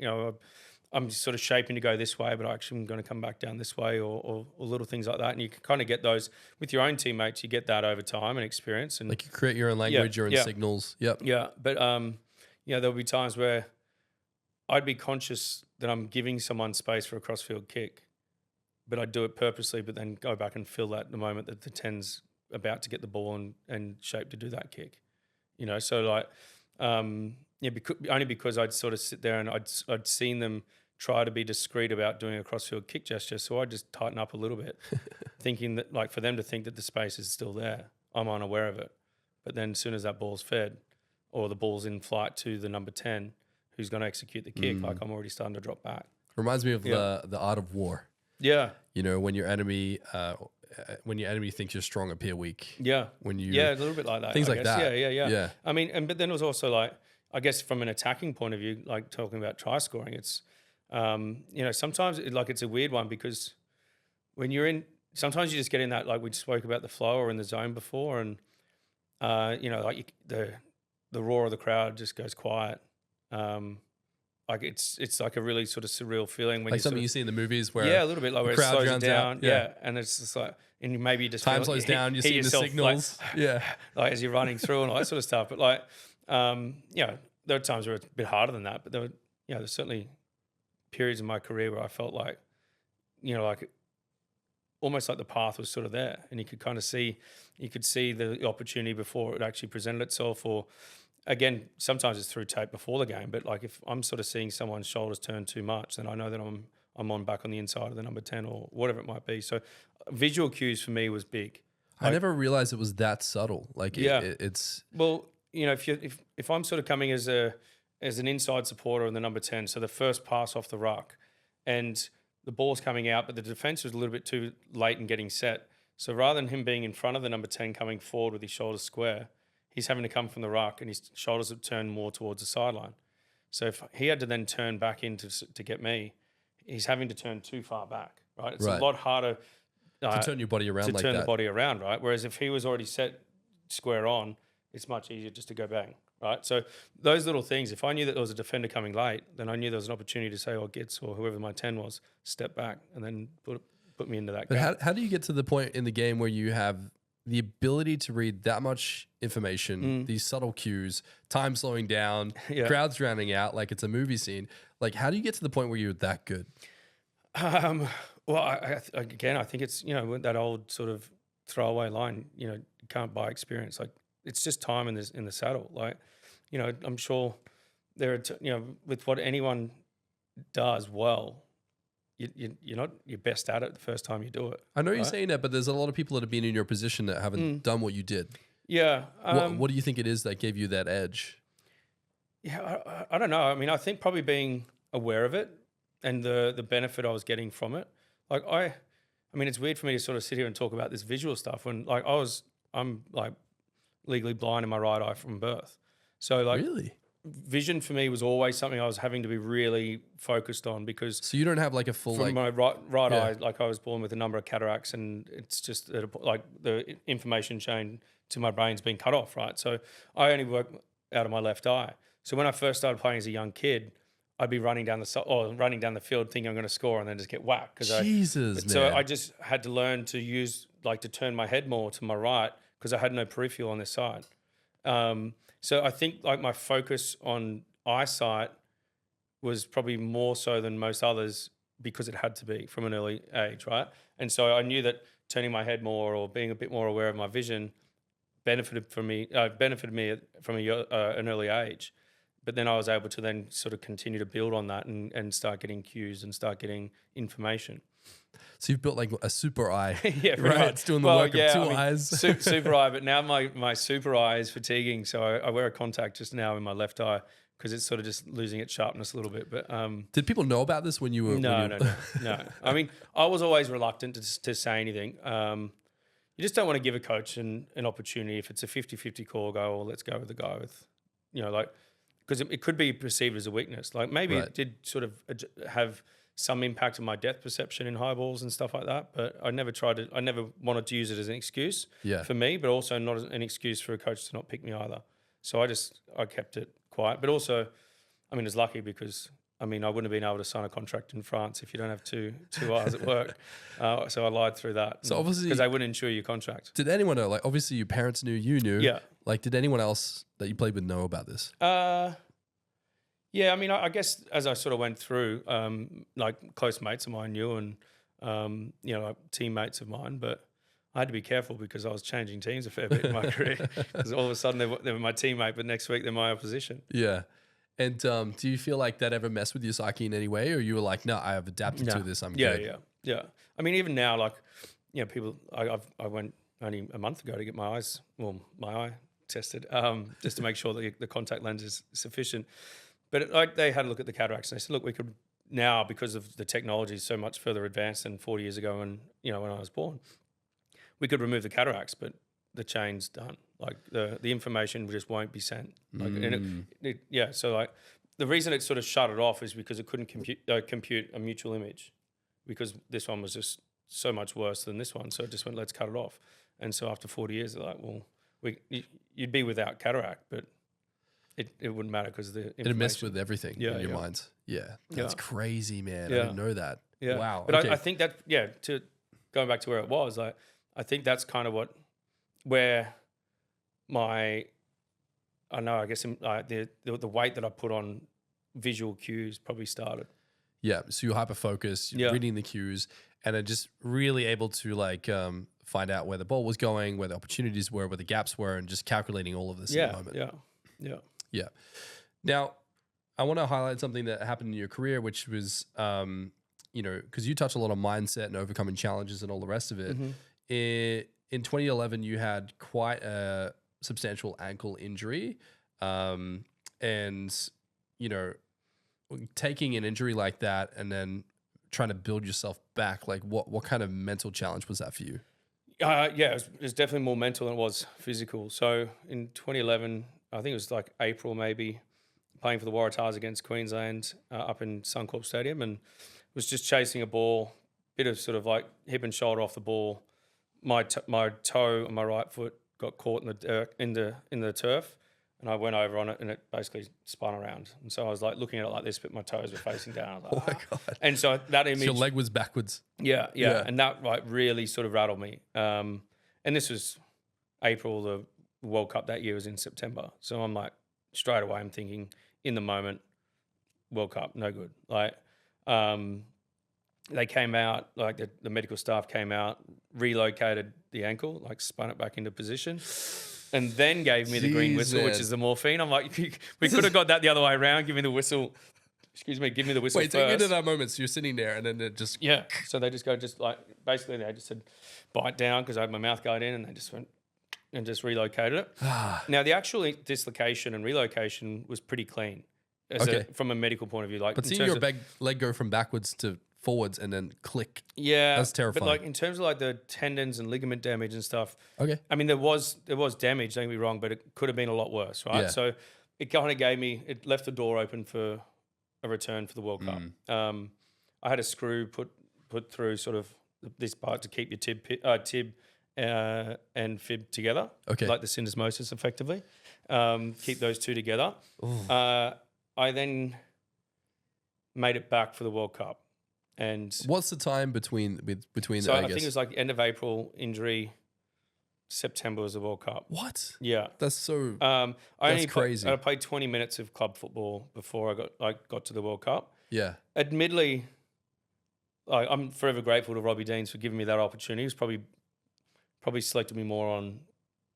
I'm sort of shaping to go this way, but actually I'm going to come back down this way, or little things like that. And you can kind of get those with your own teammates. You get that over time and experience. And Like you create your own language, your own signals. Yep. yeah, but there'll be times where I'd be conscious that I'm giving someone space for a crossfield kick, but I'd do it purposely, but then go back and fill that the moment that the 10's about to get the ball and shape to do that kick. So like, only because I'd sort of sit there and I'd seen them try to be discreet about doing a crossfield kick gesture, so I'd just tighten up a little bit, thinking that like for them to think that the space is still there, I'm unaware of it. But then as soon as that ball's fed or the ball's in flight to the number 10, who's going to execute the kick, like I'm already starting to drop back. Reminds me of the art of war. Yeah. When your enemy thinks you're strong, appear weak. Yeah. A little bit like that. Things I like guess. that. Yeah. I mean, but then it was also like, I guess from an attacking point of view, like talking about try scoring, it's, sometimes it's a weird one because when you're in, sometimes you just get in that, like we spoke about the flow or in the zone before, and, the roar of the crowd just goes quiet. Like it's like a really sort of surreal feeling when like something you see in the movies where a little bit like where it slows it down, and it's just like, and maybe you just time slows down, you see the signals, like as you're running through and all that sort of stuff. But like, there are times where it's a bit harder than that, but there's certainly periods in my career where I felt like, like almost like the path was sort of there, and you could see the opportunity before it actually presented itself, or again, sometimes it's through tape before the game, but like if I'm sort of seeing someone's shoulders turn too much, then I know that I'm on back on the inside of the number 10 or whatever it might be. So visual cues for me was big. I never realized it was that subtle. Like it's well, if I'm sort of coming as an inside supporter in the number 10, so the first pass off the ruck, and the ball's coming out, but the defense was a little bit too late in getting set. So rather than him being in front of the number 10 coming forward with his shoulders square, he's having to come from the ruck and his shoulders have turned more towards the sideline. So if he had to then turn back in to get me, he's having to turn too far back, right? It's a lot harder to turn your body around like that. the body around, right? Whereas if he was already set square on, it's much easier just to go bang, right? So those little things, if I knew that there was a defender coming late, then I knew there was an opportunity to say, Gitz or whoever my 10 was, step back and then put me into that game. But how do you get to the point in the game where you have the ability to read that much information, these subtle cues, time slowing down, crowds drowning out, like it's a movie scene? Like, how do you get to the point where you're that good? Well, I think it's, that old sort of throwaway line, you can't buy experience. Like, it's just time in the saddle. Like, I'm sure there are, with what anyone does well, you're not your best at it the first time you do it. I know you're saying that, but there's a lot of people that have been in your position that haven't done what you did. Yeah. What do you think it is that gave you that edge? Yeah, I don't know. I mean, I think probably being aware of it and the benefit I was getting from it. Like I mean, it's weird for me to sort of sit here and talk about this visual stuff when like I'm like legally blind in my right eye from birth. So like really? Vision for me was always something I was having to be really focused on because. So you don't have like a full from my right eye, like I was born with a number of cataracts, and it's just like the information chain to my brain's been cut off, right? So I only work out of my left eye. So when I first started playing as a young kid, I'd be running down the field thinking I'm going to score and then just get whacked. So I just had to learn to to turn my head more to my right because I had no peripheral on this side. So I think like my focus on eyesight was probably more so than most others because it had to be from an early age, right? And so I knew that turning my head more or being a bit more aware of my vision benefited me from an early age. But then I was able to then sort of continue to build on that and start getting cues and start getting information. So you've built like a super eye. Yeah, right. It's doing the work of two eyes. Super eye, but now my super eye is fatiguing. So I wear a contact just now in my left eye because it's sort of just losing its sharpness a little bit. But did people know about this when you were? No. I mean, I was always reluctant to say anything. You just don't want to give a coach an opportunity if it's a 50-50 call. Go, well, let's go with the guy with, because it could be perceived as a weakness. Like maybe it did sort of have some impact on my depth perception in high balls and stuff like that. But I never wanted to use it as an excuse for me, but also not as an excuse for a coach to not pick me either. So I kept it quiet. But also, I mean, it's lucky because, I mean, I wouldn't have been able to sign a contract in France if you don't have two eyes at work. So I lied through that. So obviously, because they wouldn't insure your contract. Did anyone know? Like, obviously, your parents knew, you knew. Yeah. Like, did anyone else that you played with know about this? Yeah, I mean, I guess as I sort of went through, like close mates of mine knew, and like teammates of mine, but I had to be careful because I was changing teams a fair bit in my career. Because all of a sudden they were my teammate, but next week they're my opposition. Yeah. And do you feel like that ever messed with your psyche in any way, or you were like, no, I have adapted to this, I'm good? Yeah. I mean, even now, like, people. I went only a month ago to get my eye tested, just to make sure that the contact lens is sufficient. But like they had a look at the cataracts and they said, look, we could now, because of the technology so much further advanced than 40 years ago, and when I was born, we could remove the cataracts, but the chain's done. Like the information just won't be sent. Like, and so like the reason it sort of shut it off is because it couldn't compute a mutual image, because this one was just so much worse than this one. So it just went, let's cut it off. And so after 40 years, they're like, well, you'd be without cataract, but it wouldn't matter because the information. It messed with everything in your minds. Yeah. That's crazy, man. I didn't know that. Yeah. Wow. But I think that, to going back to where it was, like, I think that's kind of where I guess the weight that I put on visual cues probably started. Yeah. So you're hyper-focused, you're reading the cues, and then just really able to like find out where the ball was going, where the opportunities were, where the gaps were, and just calculating all of this in the moment. Yeah. Now, I want to highlight something that happened in your career, which was, because you touch a lot on mindset and overcoming challenges and all the rest of it. In 2011, you had quite a substantial ankle injury, and taking an injury like that and then trying to build yourself back. Like, what kind of mental challenge was that for you? It was definitely more mental than it was physical. So in 2011, I think it was like April maybe, playing for the Waratahs against Queensland up in Suncorp Stadium, and was just chasing a ball, bit of sort of like hip and shoulder off the ball. My toe on my right foot got caught in the turf, and I went over on it, and it basically spun around. And so I was like looking at it like this, but my toes were facing down. I was like, oh my God. And so that image, so your leg was backwards. Yeah. And that like really sort of rattled me. And this was April. The World Cup that year was in September. So I'm like, straight away, I'm thinking in the moment, World Cup, no good. Like, they came out, like the medical staff came out, relocated the ankle, like spun it back into position, and then gave me the green whistle, which is the morphine. I'm like, we could have got that the other way around. Give me the whistle. Excuse me, give me the whistle Wait, first. take me to that moment. So you're sitting there, and then it just So they just basically they just said bite down because I had my mouth guard in, and they just went and just relocated it. Now the actual dislocation and relocation was pretty clean, from a medical point of view. Like, but seeing your leg go from backwards to forwards and then click. Yeah. That's terrifying. But like in terms of like the tendons and ligament damage and stuff. Okay. I mean, there was damage, don't get me wrong, but it could have been a lot worse, right? Yeah. So it kind of it left the door open for a return for the World Cup. I had a screw put through sort of this part to keep your tib and fib together. Okay. Like the syndesmosis effectively. Keep those two together. I then made it back for the World Cup. And what's the time between so I think it was like end of April injury, September was the World Cup. What? Yeah, that's so. That's crazy. I played 20 minutes of club football before I got to the World Cup. Yeah. Admittedly, I'm forever grateful to Robbie Deans for giving me that opportunity. He's probably selected me more on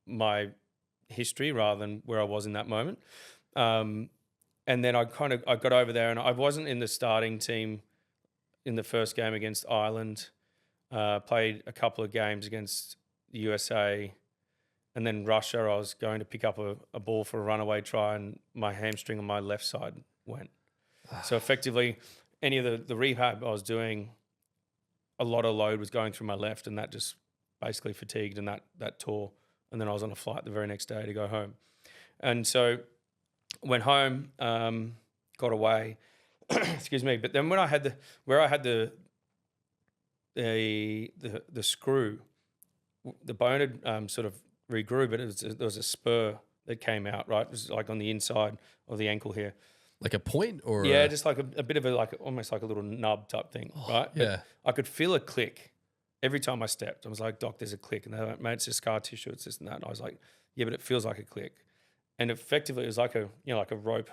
my history rather than where I was in that moment. And then I got over there, and I wasn't in the starting team in the first game against Ireland, played a couple of games against the USA, and then Russia. I was going to pick up a ball for a runaway try, and my hamstring on my left side went. So effectively, any of the rehab I was doing, a lot of load was going through my left, and that just basically fatigued, and that tore. And then I was on a flight the very next day to go home. And so went home, got away. Excuse me. But then when I had the screw, the bone had sort of regrew, but there was a spur that came out, right? It was like on the inside of the ankle here. Like a point, or just like a bit of almost like a little nub type thing, right? Yeah. But I could feel a click every time I stepped. I was like, Doc, there's a click. And they went, mate, it's just scar tissue, it's this and that. And I was like, yeah, but it feels like a click. And effectively it was like a rope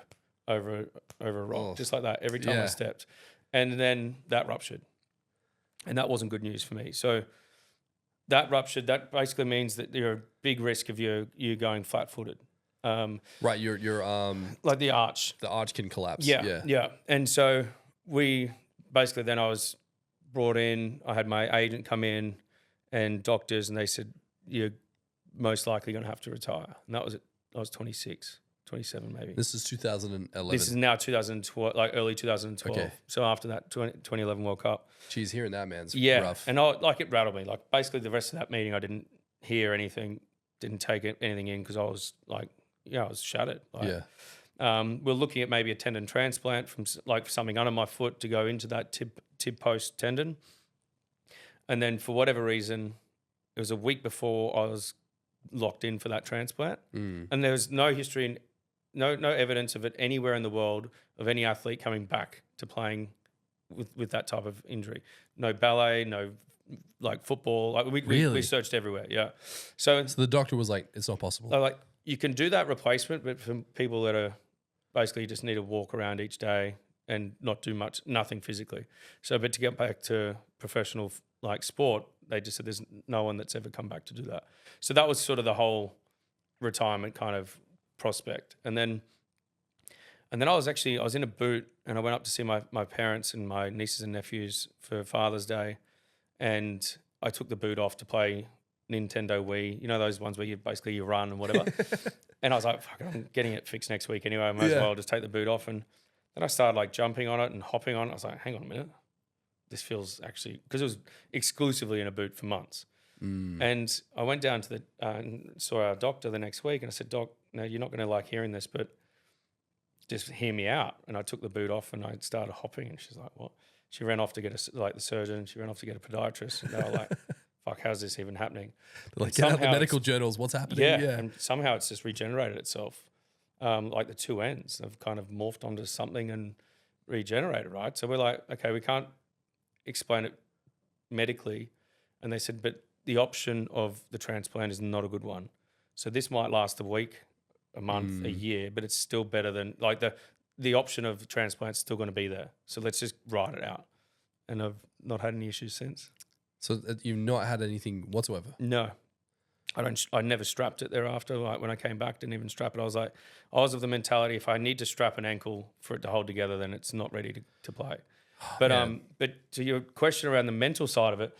over a rock, just like that, every time I Yeah. stepped. And then that ruptured. And that wasn't good news for me. So that ruptured, that basically means that you're a big risk of you going flat-footed. Right, your Like the arch. the arch can collapse. Yeah. And so we basically, then I was brought in, I had my agent come in and doctors, and they said, you're most likely going to have to retire. And that was it. I was 26, 27 maybe. This is 2011. This is now 2012, like early 2012. Okay. So after that 2011 World Cup. Jeez, hearing that, man's rough. And it rattled me. Like basically the rest of that meeting, I didn't hear anything, didn't take anything in because I was like, I was shattered. Like, we're looking at maybe a tendon transplant from like something under my foot to go into that tib post tendon. And then for whatever reason, it was a week before I was locked in for that transplant. And there was no history and no evidence of it anywhere in the world of any athlete coming back to playing with that type of injury. No ballet, no like football. Like we searched everywhere. Yeah. So the doctor was like, it's not possible. they're like, you can do that replacement, but for people that are basically just need to walk around each day and not do nothing physically. So, but to get back to professional like sport, they just said there's no one that's ever come back to do that. So that was sort of the whole retirement kind of prospect. And then I was in a boot and I went up to see my parents and my nieces and nephews for Father's Day, and I took the boot off to play Nintendo Wii, you know, those ones where you run and whatever. And I was like, fuck it, I'm getting it fixed next week anyway. I might as well just take the boot off. And then I started like jumping on it and hopping on it. I was like, hang on a minute. This feels actually, because it was exclusively in a boot for months. And I went down to and saw our doctor the next week and I said, Doc, no, you're not going to like hearing this, but just hear me out. And I took the boot off and I started hopping and she's like, what? She ran off to get the surgeon. She ran off to get a podiatrist. And they were like, fuck, how's this even happening? They're like, get out the medical journals. What's happening? Yeah. And somehow it's just regenerated itself. Like the two ends have kind of morphed onto something and regenerated, right? So we're like, okay, we can't explain it medically. And they said, but the option of the transplant is not a good one. So this might last a week, a month, a year, but it's still better than like the option of transplant is still going to be there. So let's just write it out. And I've not had any issues since. So you've not had anything whatsoever? No. I never strapped it thereafter. Like when I came back, didn't even strap it. I was of the mentality, if I need to strap an ankle for it to hold together, then it's not ready to play. But to your question around the mental side of it,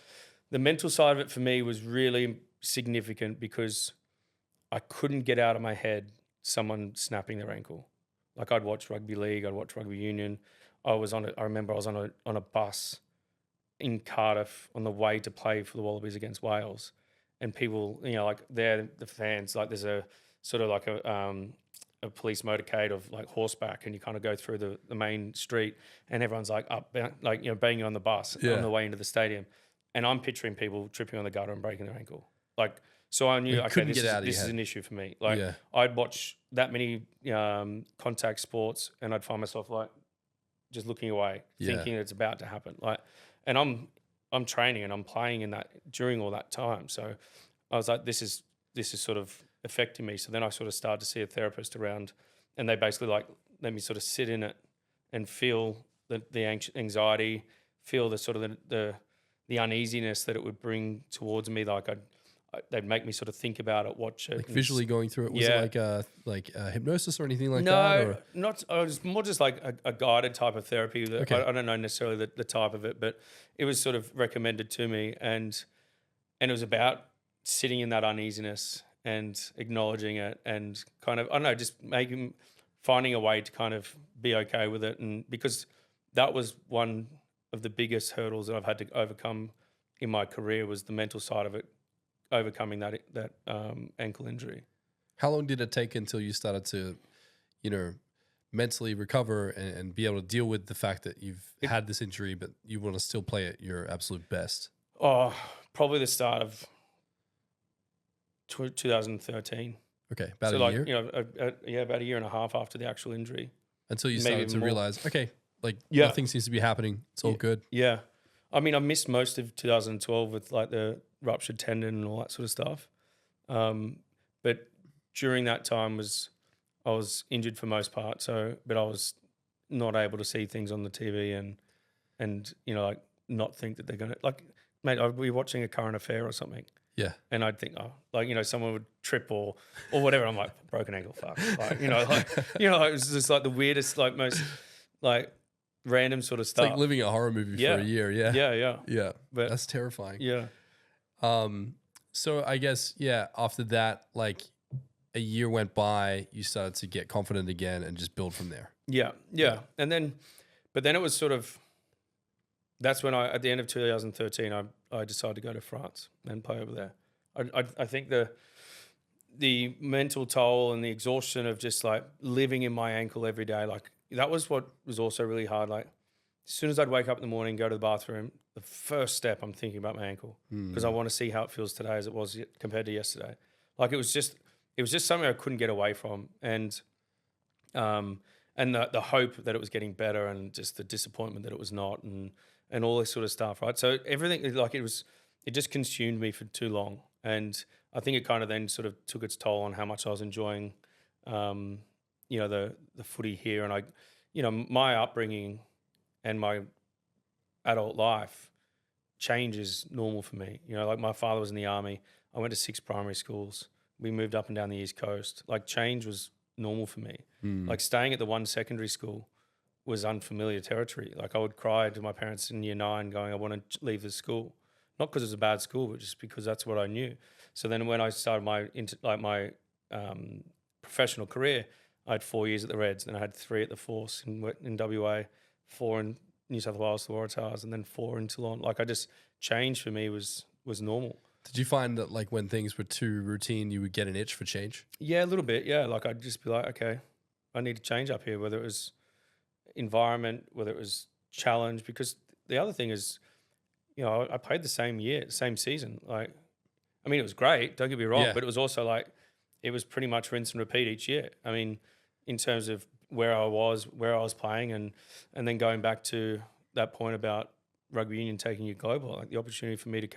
the mental side of it for me was really significant because I couldn't get out of my head someone snapping their ankle. Like I'd watch rugby league, I'd watch rugby union. I remember I was on a bus in Cardiff on the way to play for the Wallabies against Wales, and people, you know, like they're the fans. Like there's a sort of like a police motorcade of like horseback, and you kind of go through the main street, and everyone's like up, like, you know, banging on the bus on the way into the stadium, and I'm picturing people tripping on the gutter and breaking their ankle, like. So I knew, okay, this is an issue for me. Like I'd watch that many contact sports, and I'd find myself like just looking away, thinking it's about to happen. Like, and I'm training and I'm playing in that during all that time. So I was like, this is sort of affecting me. So then I sort of started to see a therapist around, and they basically like let me sort of sit in it and feel the anxiety, feel the sort of the uneasiness that it would bring towards me. Like they'd make me sort of think about it, watch it. Like visually going through it? Was it like hypnosis or anything like that? No, not. It was more just like a guided type of therapy. That I don't know necessarily the type of it, but it was sort of recommended to me. And it was about sitting in that uneasiness and acknowledging it and kind of, I don't know, just finding a way to kind of be okay with it. And because that was one of the biggest hurdles that I've had to overcome in my career was the mental side of it, overcoming that ankle injury. How long did it take until you started to, you know, mentally recover and be able to deal with the fact that you've had this injury, but you want to still play at your absolute best? Oh, probably the start of 2013. Okay, about a year? You know, about a year and a half after the actual injury. Until you started to realize, okay, like nothing seems to be happening. It's all good. Yeah. I mean, I missed most of 2012 with like the ruptured tendon and all that sort of stuff. But during that time I was injured for most part. So, but I was not able to see things on the TV and like not think that they're gonna like, mate. I'd be watching a current affair or something. Yeah. And I'd think, someone would trip or whatever. I'm like, broken ankle, fuck. Like, it was just like the weirdest, like most, like random sort of It's stuff. like living a horror movie for a year. Yeah. Yeah. Yeah. But that's terrifying. yeah. So I guess, after that, like a year went by, you started to get confident again and just build from there. Yeah. And then it was sort of, that's when at the end of 2013, I decided to go to France and play over there. I think the mental toll and the exhaustion of just like living in my ankle every day, like that was what was also really hard. Like as soon as I'd wake up in the morning, go to the bathroom, the first step I'm thinking about my ankle because I want to see how it feels today as it was compared to yesterday. Like it was just something I couldn't get away from. And the hope that it was getting better and just the disappointment that it was not and all this sort of stuff, right? So everything, like it just consumed me for too long. And I think it kind of then sort of took its toll on how much I was enjoying, the footy here. And my upbringing and my adult life change is normal for me. Like my father was in the army. I went to 6 primary schools. We moved up and down the East Coast. Like change was normal for me. Like staying at the one secondary school was unfamiliar territory. Like I would cry to my parents in year 9 going, I want to leave the school. Not because it was a bad school, but just because that's what I knew. So then when I started my professional career, I had 4 years at the Reds, then I had 3 at the Force in WA, 4 in New South Wales, the Waratahs, and then 4 in Toulon. Like I just, change for me was normal. Did you find that like when things were too routine, you would get an itch for change? Yeah, a little bit. Yeah. Like I'd just be like, okay, I need to change up here, whether it was environment, whether it was challenge, because the other thing is, I played the same season. Like, I mean, it was great, don't get me wrong, but it was also like, it was pretty much rinse and repeat each year. I mean, in terms of where I was playing and then going back to that point about rugby union taking you global, like the opportunity for me to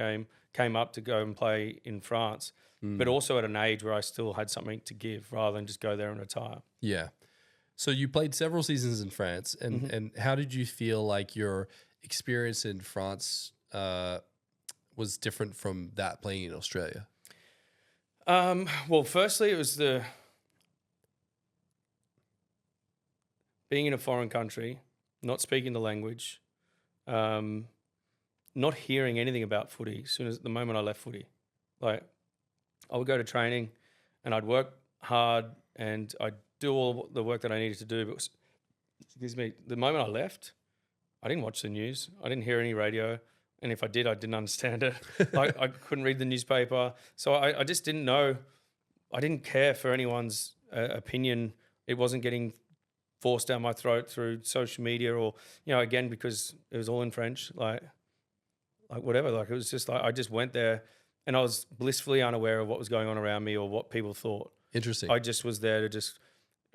came up to go and play in France, but also at an age where I still had something to give rather than just go there and retire. Yeah. So you played several seasons in France, and how did you feel like your experience in France was different from that playing in Australia? Well, firstly, it was being in a foreign country, not speaking the language, not hearing anything about footy. As soon as the moment I left footy, like I would go to training and I'd work hard and I'd do all the work that I needed to do. But excuse me, the moment I left, I didn't watch the news. I didn't hear any radio. And if I did, I didn't understand it. Like I couldn't read the newspaper. So I just didn't know. I didn't care for anyone's opinion. It wasn't getting forced down my throat through social media or, again, because it was all in French, like whatever. Like it was just like, I just went there and I was blissfully unaware of what was going on around me or what people thought. Interesting. I just was there to just,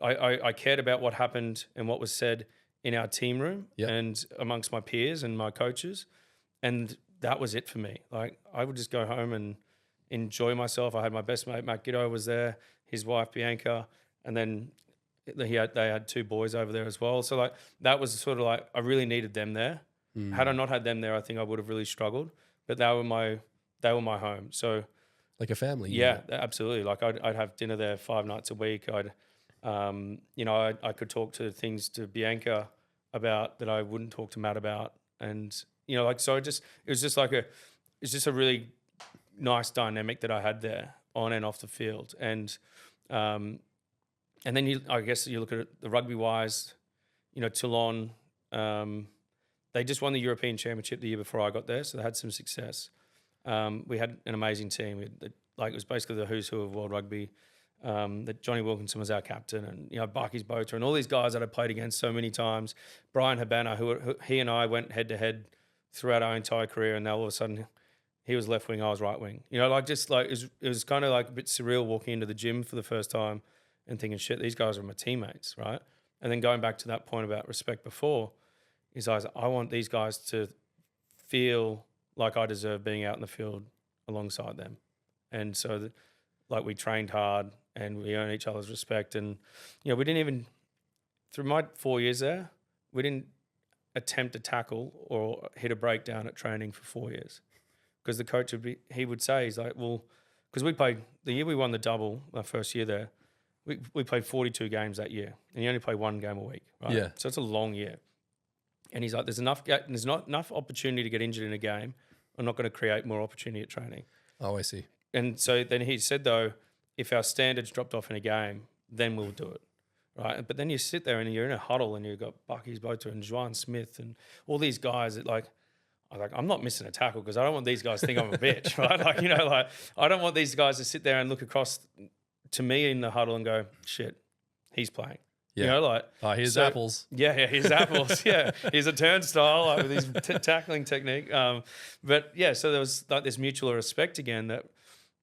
I cared about what happened and what was said in our team room and amongst my peers and my coaches. And that was it for me. Like I would just go home and enjoy myself. I had my best mate, Matt Giddo, was there, his wife, Bianca, and then they had 2 boys over there as well. So like that was sort of like, I really needed them there. Had I not had them there, I think I would have really struggled, but they were my home. So like a family. Yeah, absolutely. Like I'd have dinner there 5 nights a week. I could talk to things to Bianca about that I wouldn't talk to Matt about. And, so it was just a really nice dynamic that I had there on and off the field. And then I guess you look at it, the rugby wise, Toulon, they just won the European Championship the year before I got there. So they had some success. We had an amazing team. It was basically the who's who of world rugby. That Johnny Wilkinson was our captain, and Barkey's Boter and all these guys that I played against so many times. Brian Habana, who he and I went head to head throughout our entire career, and now all of a sudden he was left wing, I was right wing. It was kind of like a bit surreal walking into the gym for the first time and thinking, shit, these guys are my teammates, right? And then going back to that point about respect before, is I want these guys to feel like I deserve being out in the field alongside them, and so like we trained hard and we earned each other's respect. And, you know, we didn't even, through my 4 years there, we didn't attempt a tackle or hit a breakdown at training for 4 years. Because the coach he would say, he's like, well, because we played, the year we won the double, our first year there, we played 42 games that year, and you only play one game a week, right? Yeah. So it's a long year. And he's like, there's not enough opportunity to get injured in a game. I'm not going to create more opportunity at training. Oh, I see. And so then he said, though, if our standards dropped off in a game, then we'll do it, right? But then you sit there and you're in a huddle and you've got Bucky's Boto and Juan Smith and all these guys that I'm not missing a tackle because I don't want these guys to think I'm a bitch, right? Like, you know, like I don't want these guys to sit there and look across to me in the huddle and go, shit, he's playing. Yeah. You know, like, Here's apples. Yeah, here's apples. Yeah, he's a turnstile like, with his tackling technique. But yeah, so there was like this mutual respect again that,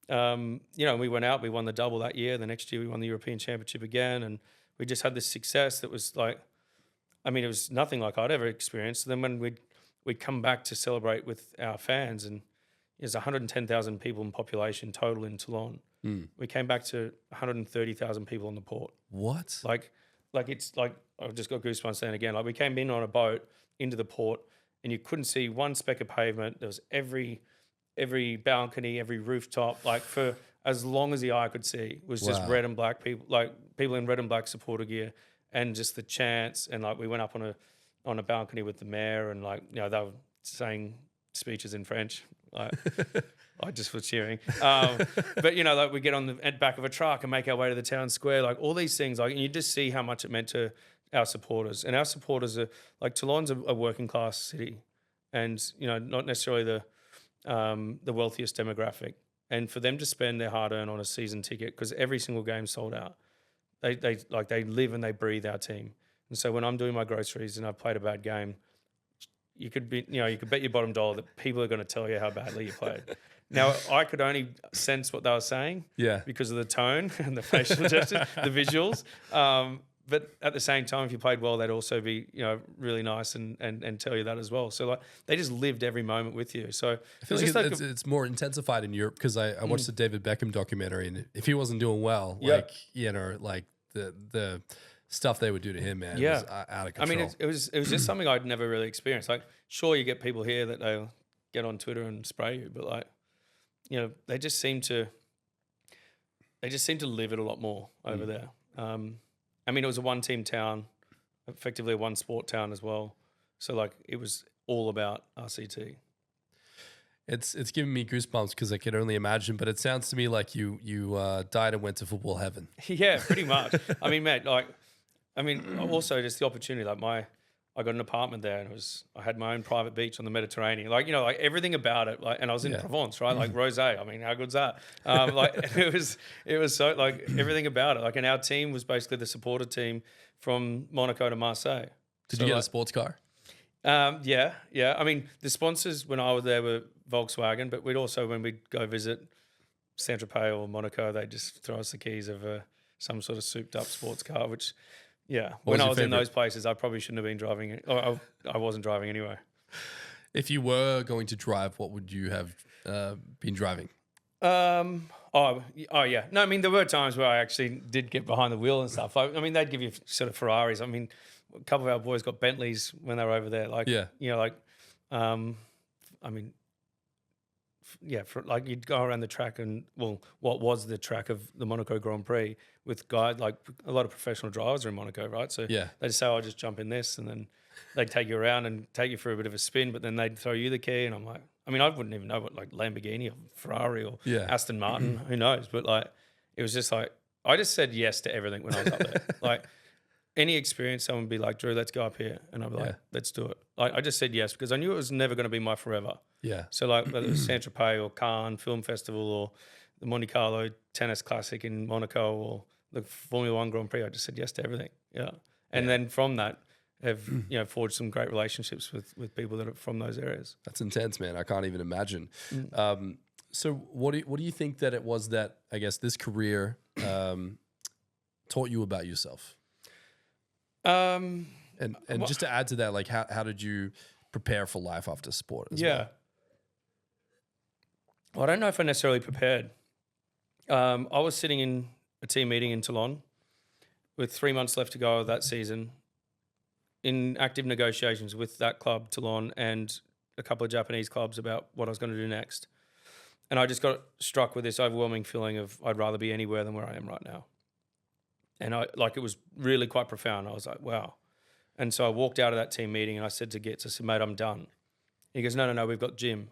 you know, we went out, we won the double that year. The next year we won the European Championship again. And we just had this success that was like, I mean, it was nothing like I'd ever experienced. Then when we'd come back to celebrate with our fans, and there's 110,000 people in population total in Toulon. We came back to 130,000 people on the port. What? Like it's like, I've just got goosebumps saying again, like we came in on a boat into the port and you couldn't see one speck of pavement. There was every balcony, every rooftop, like for as long as the eye could see was just red and black people, like people in red and black supporter gear, and just the chants. And like we went up on a balcony with the mayor, and like, you know, they were saying speeches in French. Like, I just was cheering. But, you know, like we get on the back of a truck and make our way to the town square, like all these things, like, and you just see how much it meant to our supporters. And our supporters are, like, Toulon's a working class city, and, you know, not necessarily the wealthiest demographic. And for them to spend their hard earned on a season ticket, because every single game's sold out, they live and they breathe our team. And so when I'm doing my groceries and I've played a bad game, you could bet your bottom dollar that people are going to tell you how badly you played. Now, I could only sense what they were saying because of the tone and the facial gestures, the visuals. But at the same time, if you played well, they'd also be, you know, really nice and tell you that as well. So like they just lived every moment with you. So I feel like it's more intensified in Europe because I watched the David Beckham documentary, and if he wasn't doing well, like, you know, like the stuff they would do to him, man, was out of control. I mean, it was just something I'd never really experienced. Like, sure, you get people here that they'll get on Twitter and spray you, but like, you know, they just seem to live it a lot more over there. I mean, it was a one-team town, effectively a one-sport town as well. So like, it was all about RCT. It's giving me goosebumps because I can only imagine, but it sounds to me like you died and went to football heaven. Yeah, pretty much. I mean, mate, like, also just the opportunity, like I got an apartment there, and I had my own private beach on the Mediterranean. Like, you know, like everything about it, like, and I was in Provence, right? Like rosé. I mean, how good's that? Like it was so like everything about it. Like, and our team was basically the supporter team from Monaco to Marseille. Did you get a sports car? Yeah. I mean, the sponsors when I was there were Volkswagen, but we'd also, when we'd go visit Saint-Tropez or Monaco, they'd just throw us the keys of some sort of souped up sports car, which, yeah, when I was in those places, I probably shouldn't have been driving it. Or I wasn't driving anyway. If you were going to drive, what would you have been driving? Oh yeah. No, I mean, there were times where I actually did get behind the wheel and stuff. I mean, they'd give you sort of Ferraris. I mean, a couple of our boys got Bentleys when they were over there. Like, you know, like, I mean, yeah, like you'd go around the track and, well, what was the track of the Monaco Grand Prix with guys, like a lot of professional drivers are in Monaco, right? So they just say, I'll just jump in this, and then they'd take you around and take you for a bit of a spin, but then they'd throw you the key, and I'm like, I mean, I wouldn't even know what like Lamborghini or Ferrari or Aston Martin, who knows? But like, it was just like, I just said yes to everything when I was up there. Like, any experience, someone would be like, Drew, let's go up here. And I'd be like, let's do it. Like, I just said yes because I knew it was never going to be my forever. Yeah. So like whether it was Saint-Tropez or Cannes Film Festival or the Monte Carlo Tennis Classic in Monaco or the Formula One Grand Prix, I just said yes to everything. Yeah. And then from that, have forged some great relationships with people that are from those areas. That's intense, man. I can't even imagine. So what do you think that it was that, I guess, this career taught you about yourself? And just to add to that, like how did you prepare for life after sport as well? Well, I don't know if I necessarily prepared. I was sitting in a team meeting in Toulon with 3 months left to go of that season, in active negotiations with that club, Toulon, and a couple of Japanese clubs about what I was going to do next. And I just got struck with this overwhelming feeling of I'd rather be anywhere than where I am right now. And it was really quite profound. I was like, wow. And so I walked out of that team meeting and I said to Gitz, I said, mate, I'm done. He goes, no, we've got gym.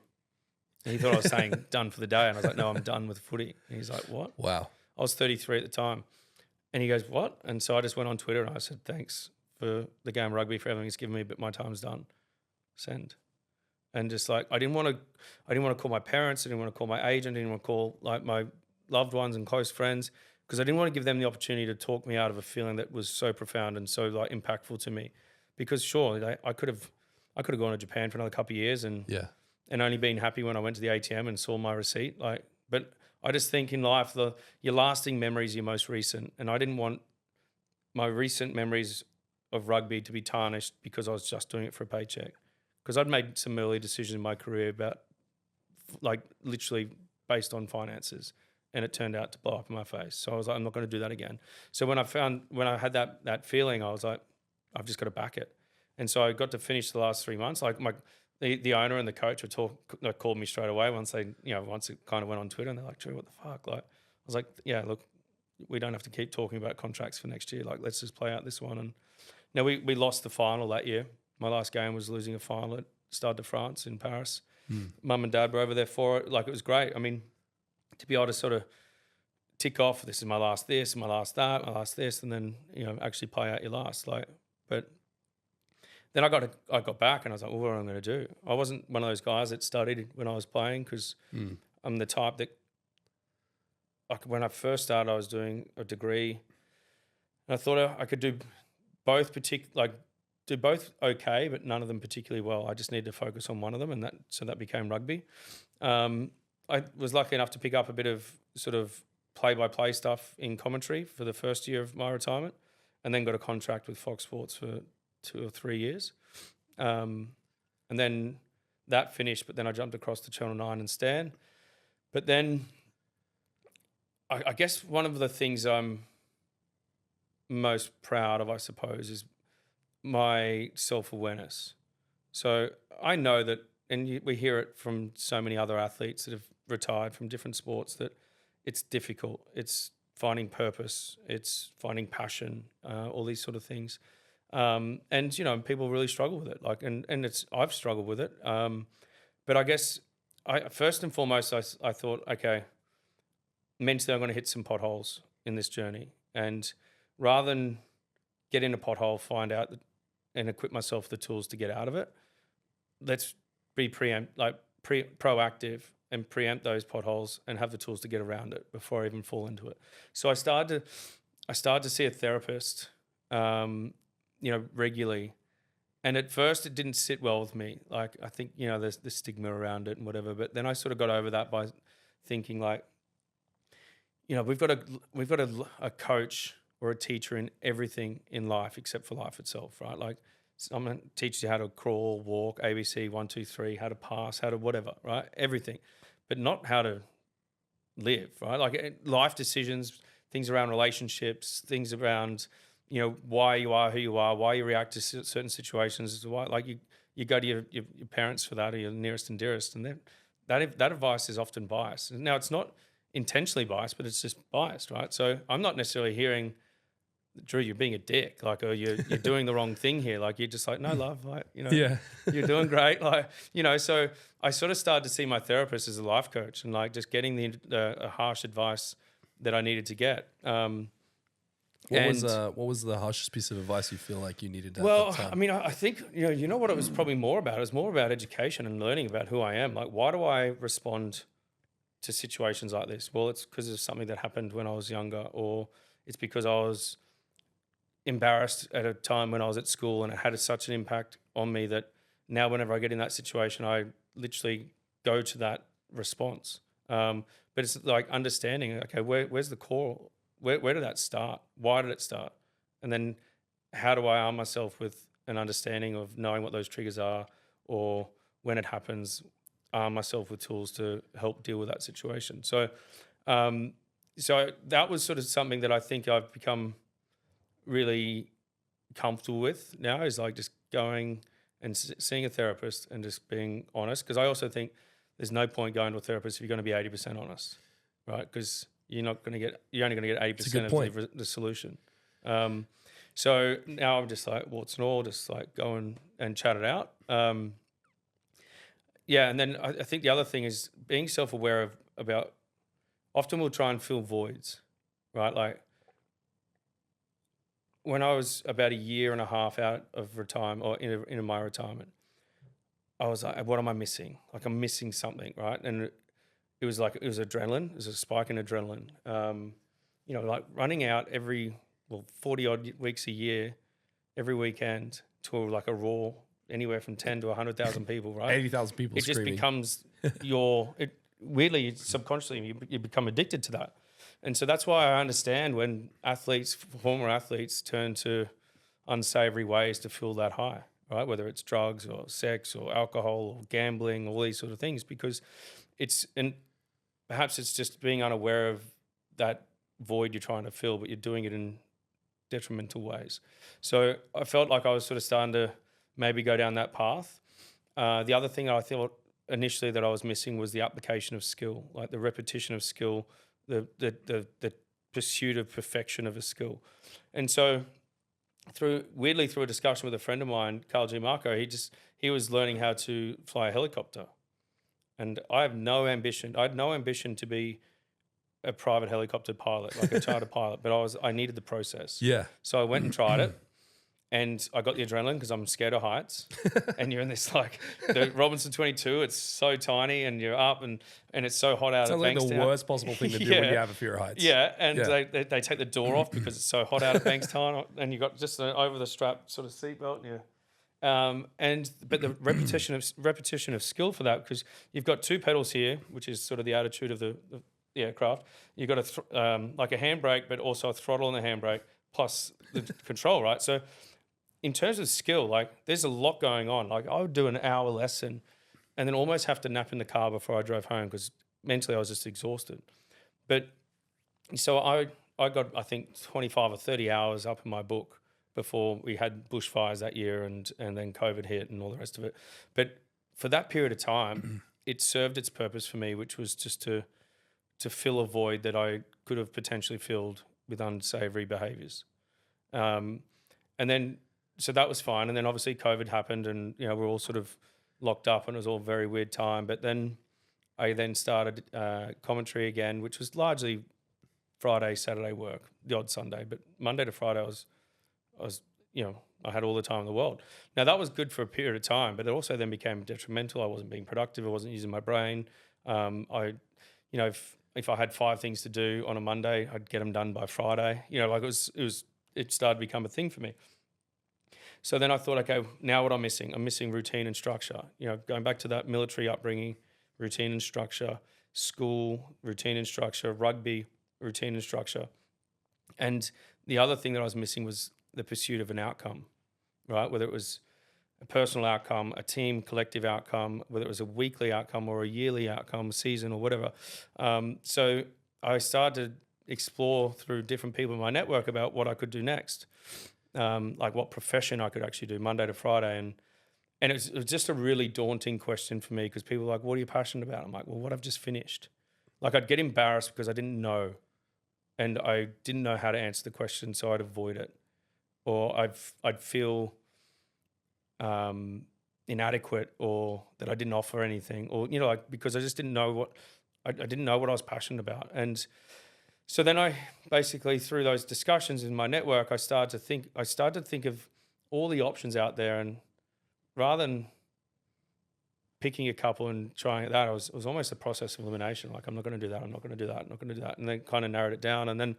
And he thought I was saying done for the day. And I was like, no, I'm done with footy. And he's like, what? Wow. I was 33 at the time. And he goes, what? And so I just went on Twitter and I said, thanks for the game of rugby, for everything it's given me, but my time's done. Send. And just like, I didn't want to call my parents. I didn't want to call my agent. I didn't want to call like my loved ones and close friends, because I didn't want to give them the opportunity to talk me out of a feeling that was so profound and so like impactful to me. Because sure, I could have gone to Japan for another couple of years and only been happy when I went to the ATM and saw my receipt. But I just think in life, your lasting memories are your most recent. And I didn't want my recent memories of rugby to be tarnished because I was just doing it for a paycheck. Because I'd made some early decisions in my career about like literally based on finances, and it turned out to blow up in my face. So I was like, I'm not going to do that again. So when I had that feeling, I was like, I've just got to back it. And so I got to finish the last 3 months. Like the owner and the coach called me straight away once it kind of went on Twitter, and they're like, Drew, what the fuck? Like, I was like, yeah, look, we don't have to keep talking about contracts for next year. Like, let's just play out this one. And now we lost the final that year. My last game was losing a final at Stade de France in Paris. Mum and Dad were over there for it. Like, it was great. I mean, to be able to sort of tick off, this is my last this, my last that, my last this, and then, actually play out your last. But then I got back and I was like, well, what am I going to do? I wasn't one of those guys that studied when I was playing, because I'm the type that, like, when I first started, I was doing a degree and I thought I could do both do both okay, but none of them particularly well. I just needed to focus on one of them, and that became rugby. I was lucky enough to pick up a bit of sort of play-by-play stuff in commentary for the first year of my retirement, and then got a contract with Fox Sports for 2 or 3 years. And then that finished, but then I jumped across to Channel 9 and Stan. But then I guess one of the things I'm most proud of, I suppose, is my self-awareness. So I know that, and we hear it from so many other athletes that have retired from different sports, that it's difficult. It's finding purpose. It's finding passion, all these sort of things. And, people really struggle with it. I've struggled with it. But I guess first and foremost, I thought, okay, mentally I'm going to hit some potholes in this journey. And rather than get in a pothole, find out and equip myself with the tools to get out of it, let's be proactive and preempt those potholes and have the tools to get around it before I even fall into it. So I started to see a therapist, regularly. And at first it didn't sit well with me. Like, I think, there's the stigma around it and whatever, but then I sort of got over that by thinking like, we've got a coach or a teacher in everything in life except for life itself, right? Like, someone teaches you how to crawl, walk, ABC, 1, 2, 3, how to pass, how to whatever, right? Everything, but not how to live, right? Like, life decisions, things around relationships, things around, why you are who you are, why you react to certain situations, why, like, you go to your parents for that, or your nearest and dearest, and that advice is often biased. Now, it's not intentionally biased, but it's just biased, right? So I'm not necessarily hearing, Drew, you're being a dick, like, or you're doing the wrong thing here. Like, you're just like, no, love, like, you're doing great. Like, so I sort of started to see my therapist as a life coach, and like just getting the harsh advice that I needed to get. What was the harshest piece of advice you feel like you needed at well, that time? I mean, I think, what it was probably more about? It was more about education and learning about who I am. Like, why do I respond to situations like this? Well, it's because of something that happened when I was younger, or it's because I was embarrassed at a time when I was at school and it had such an impact on me that now whenever I get in that situation, I literally go to that response. But it's like understanding, okay, where's the core? Where did that start? Why did it start? And then how do I arm myself with an understanding of knowing what those triggers are, or when it happens, arm myself with tools to help deal with that situation. So so that was sort of something that I think I've become really comfortable with now, is like just going and seeing a therapist and just being honest. Because I also think there's no point going to a therapist if you're going to be 80% honest, right? Because you're only going to get 80% of the solution. So now I'm just like, warts and all, just like go and chat it out. Yeah, and then I think the other thing is being self-aware about, often we'll try and fill voids, right? Like when I was about a year and a half out of retirement, or in my retirement, I was like, what am I missing? Like I'm missing something, right? And it was adrenaline. It was a spike in adrenaline. Like running out 40 odd weeks a year, every weekend to like a raw, anywhere from 10 to 100,000 people, right? 80,000 people screaming. It just becomes weirdly, subconsciously, you become addicted to that. And so that's why I understand when former athletes turn to unsavory ways to feel that high, right? Whether it's drugs or sex or alcohol or gambling, all these sort of things, because perhaps it's just being unaware of that void you're trying to fill, but you're doing it in detrimental ways. So I felt like I was sort of starting to maybe go down that path. The other thing I thought initially that I was missing was the application of skill, like the repetition of skill, the pursuit of perfection of a skill. And so through a discussion with a friend of mine, Carl G. Marco, he was learning how to fly a helicopter. And I had no ambition to be a private helicopter pilot, like a charter pilot, but I needed the process. Yeah. So I went and tried it. And I got the adrenaline because I'm scared of heights. And you're in this the Robinson 22, it's so tiny and you're up and it's so hot out at Bankstown. Sounds like the worst possible thing to do when you have a fear of heights. Yeah, and they take the door off because it's so hot out at Bankstown, and you got just an over the strap sort of seatbelt. But the repetition of skill for that, because you've got two pedals here, which is sort of the attitude of the aircraft. You've got like a handbrake, but also a throttle on the handbrake plus the control, right? So in terms of skill, like there's a lot going on. Like I would do an hour lesson and then almost have to nap in the car before I drove home because mentally I was just exhausted. But so I got, I think, 25 or 30 hours up in my book before we had bushfires that year and then COVID hit and all the rest of it. But for that period of time, it served its purpose for me, which was just to fill a void that I could have potentially filled with unsavory behaviors. And then, so that was fine. And then obviously COVID happened and, we're all sort of locked up and it was all a very weird time. But then I started commentary again, which was largely Friday, Saturday work, the odd Sunday. But Monday to Friday, I was I had all the time in the world. Now that was good for a period of time, but it also then became detrimental. I wasn't being productive. I wasn't using my brain. If I had 5 things to do on a Monday, I'd get them done by Friday. It started to become a thing for me. So then I thought, okay, now what I'm missing routine and structure. Going back to that military upbringing, routine and structure, school, routine and structure, rugby, routine and structure. And the other thing that I was missing was the pursuit of an outcome, right? Whether it was a personal outcome, a team collective outcome, whether it was a weekly outcome or a yearly outcome, season or whatever. So I started to explore through different people in my network about what I could do next. Like what profession I could actually do Monday to Friday. And it was just a really daunting question for me because people were like, what are you passionate about? I'm like, well, what I've just finished. Like I'd get embarrassed because I didn't know. And I didn't know how to answer the question, so I'd avoid it. Or I'd feel inadequate or that I didn't offer anything or, because I just didn't know I didn't know what I was passionate about. And so then I basically, through those discussions in my network, I started to think of all the options out there, and rather than picking a couple and trying that, it was almost a process of elimination. Like, I'm not going to do that. I'm not going to do that. I'm not going to do that. And then kind of narrowed it down. And then,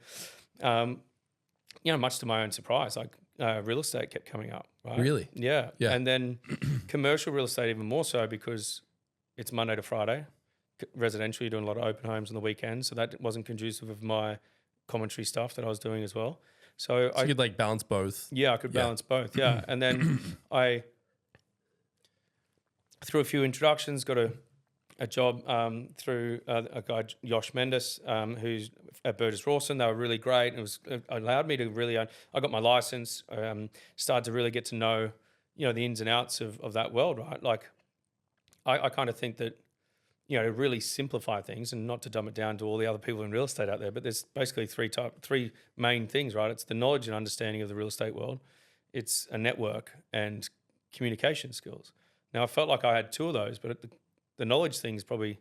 much to my own surprise, like real estate kept coming up. Right? Really? Yeah. And then commercial real estate even more so because it's Monday to Friday. Residential, you're doing a lot of open homes on the weekends. So that wasn't conducive of my commentary stuff that I was doing as well. So I could like balance both. Yeah, I could balance both. Yeah. And then I, through a few introductions, got a a job through a guy, Josh Mendes, who's at Burgess Rawson. They were really great. And it allowed me to really, I got my license, started to really get to know, the ins and outs of that world, right? Like, I kind of think that, to really simplify things and not to dumb it down to all the other people in real estate out there, but there's basically three main things, right? It's the knowledge and understanding of the real estate world. It's a network and communication skills. Now, I felt like I had two of those, but the knowledge thing is probably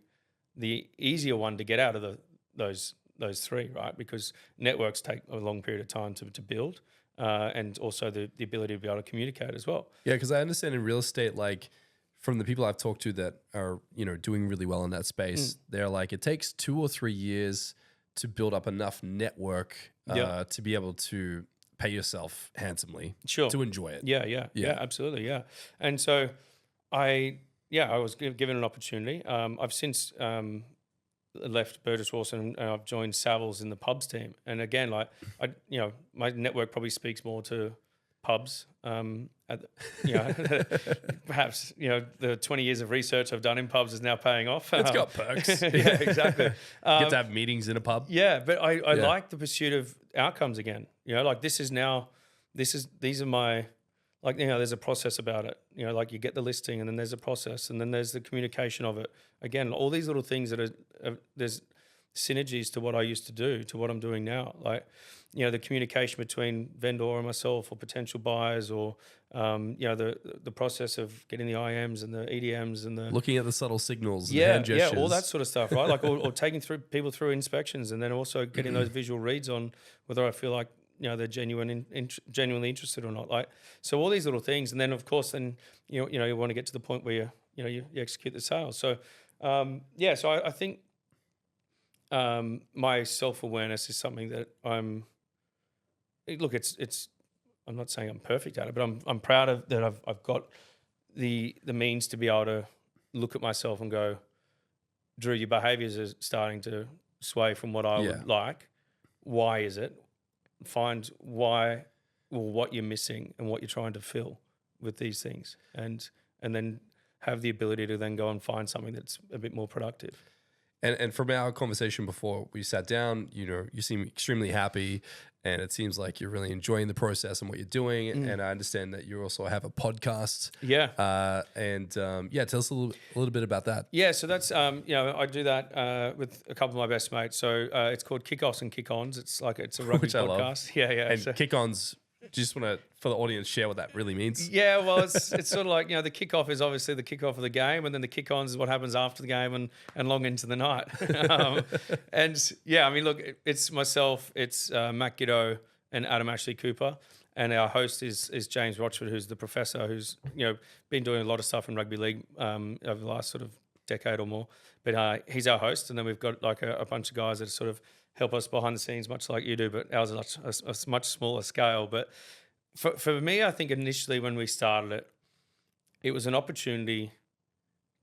the easier one to get out of those three, right? Because networks take a long period of time to build, and also the ability to be able to communicate as well. Yeah, because I understand in real estate, like from the people I've talked to that are, doing really well in that space, they're like, it takes 2 or 3 years to build up enough network to be able to pay yourself handsomely, to enjoy it. Yeah, absolutely, yeah. And so I was given an opportunity. I've since left Burgess Rawson and I've joined Savills in the pubs team. And again, like my network probably speaks more to pubs. Perhaps the 20 years of research I've done in pubs is now paying off. It's got perks. Yeah, exactly. Get to have meetings in a pub. Yeah, but I like the pursuit of outcomes again. Like these are my, like, there's a process about it. Like you get the listing and then there's a process and then there's the communication of it. Again, all these little things that are there's synergies to what I used to do, to what I'm doing now. Like, the communication between vendor and myself or potential buyers, or, the process of getting the IMs and the EDMs and the... Looking at the subtle signals and hand gestures. Yeah, all that sort of stuff, right? Like, or taking people through inspections and then also getting those visual reads on whether I feel like, they're genuinely interested or not. Like, so all these little things. And then, of course, you want to get to the point where you execute the sale. So, so I think my self-awareness is something that I'm not saying I'm perfect at it, but I'm proud of that. I've got the means to be able to look at myself and go, Drew, your behaviours are starting to sway from what I would like. Why is it? Find why or what you're missing and what you're trying to fill with these things, and then have the ability to then go and find something that's a bit more productive. And from our conversation before we sat down, you seem extremely happy, and it seems like you're really enjoying the process and what you're doing. And I understand that you also have a podcast. Yeah. Tell us a little bit about that. Yeah. So that's I do that with a couple of my best mates. So it's called Kickoffs and Kick-Ons. It's a rugby Which I podcast. love. Yeah. And Kick-Ons. Do you just want to, for the audience, share what that really means? Yeah, well, it's sort of like, the kickoff is obviously the kickoff of the game, and then the kick-ons is what happens after the game and long into the night. Look, it's myself, it's Matt Giddo and Adam Ashley Cooper, and our host is James Rochford, who's the professor who's, been doing a lot of stuff in rugby league over the last sort of decade or more. But he's our host, and then we've got like a bunch of guys that sort of help us behind the scenes, much like you do, but ours is a much smaller scale. But for me, I think initially when we started it was an opportunity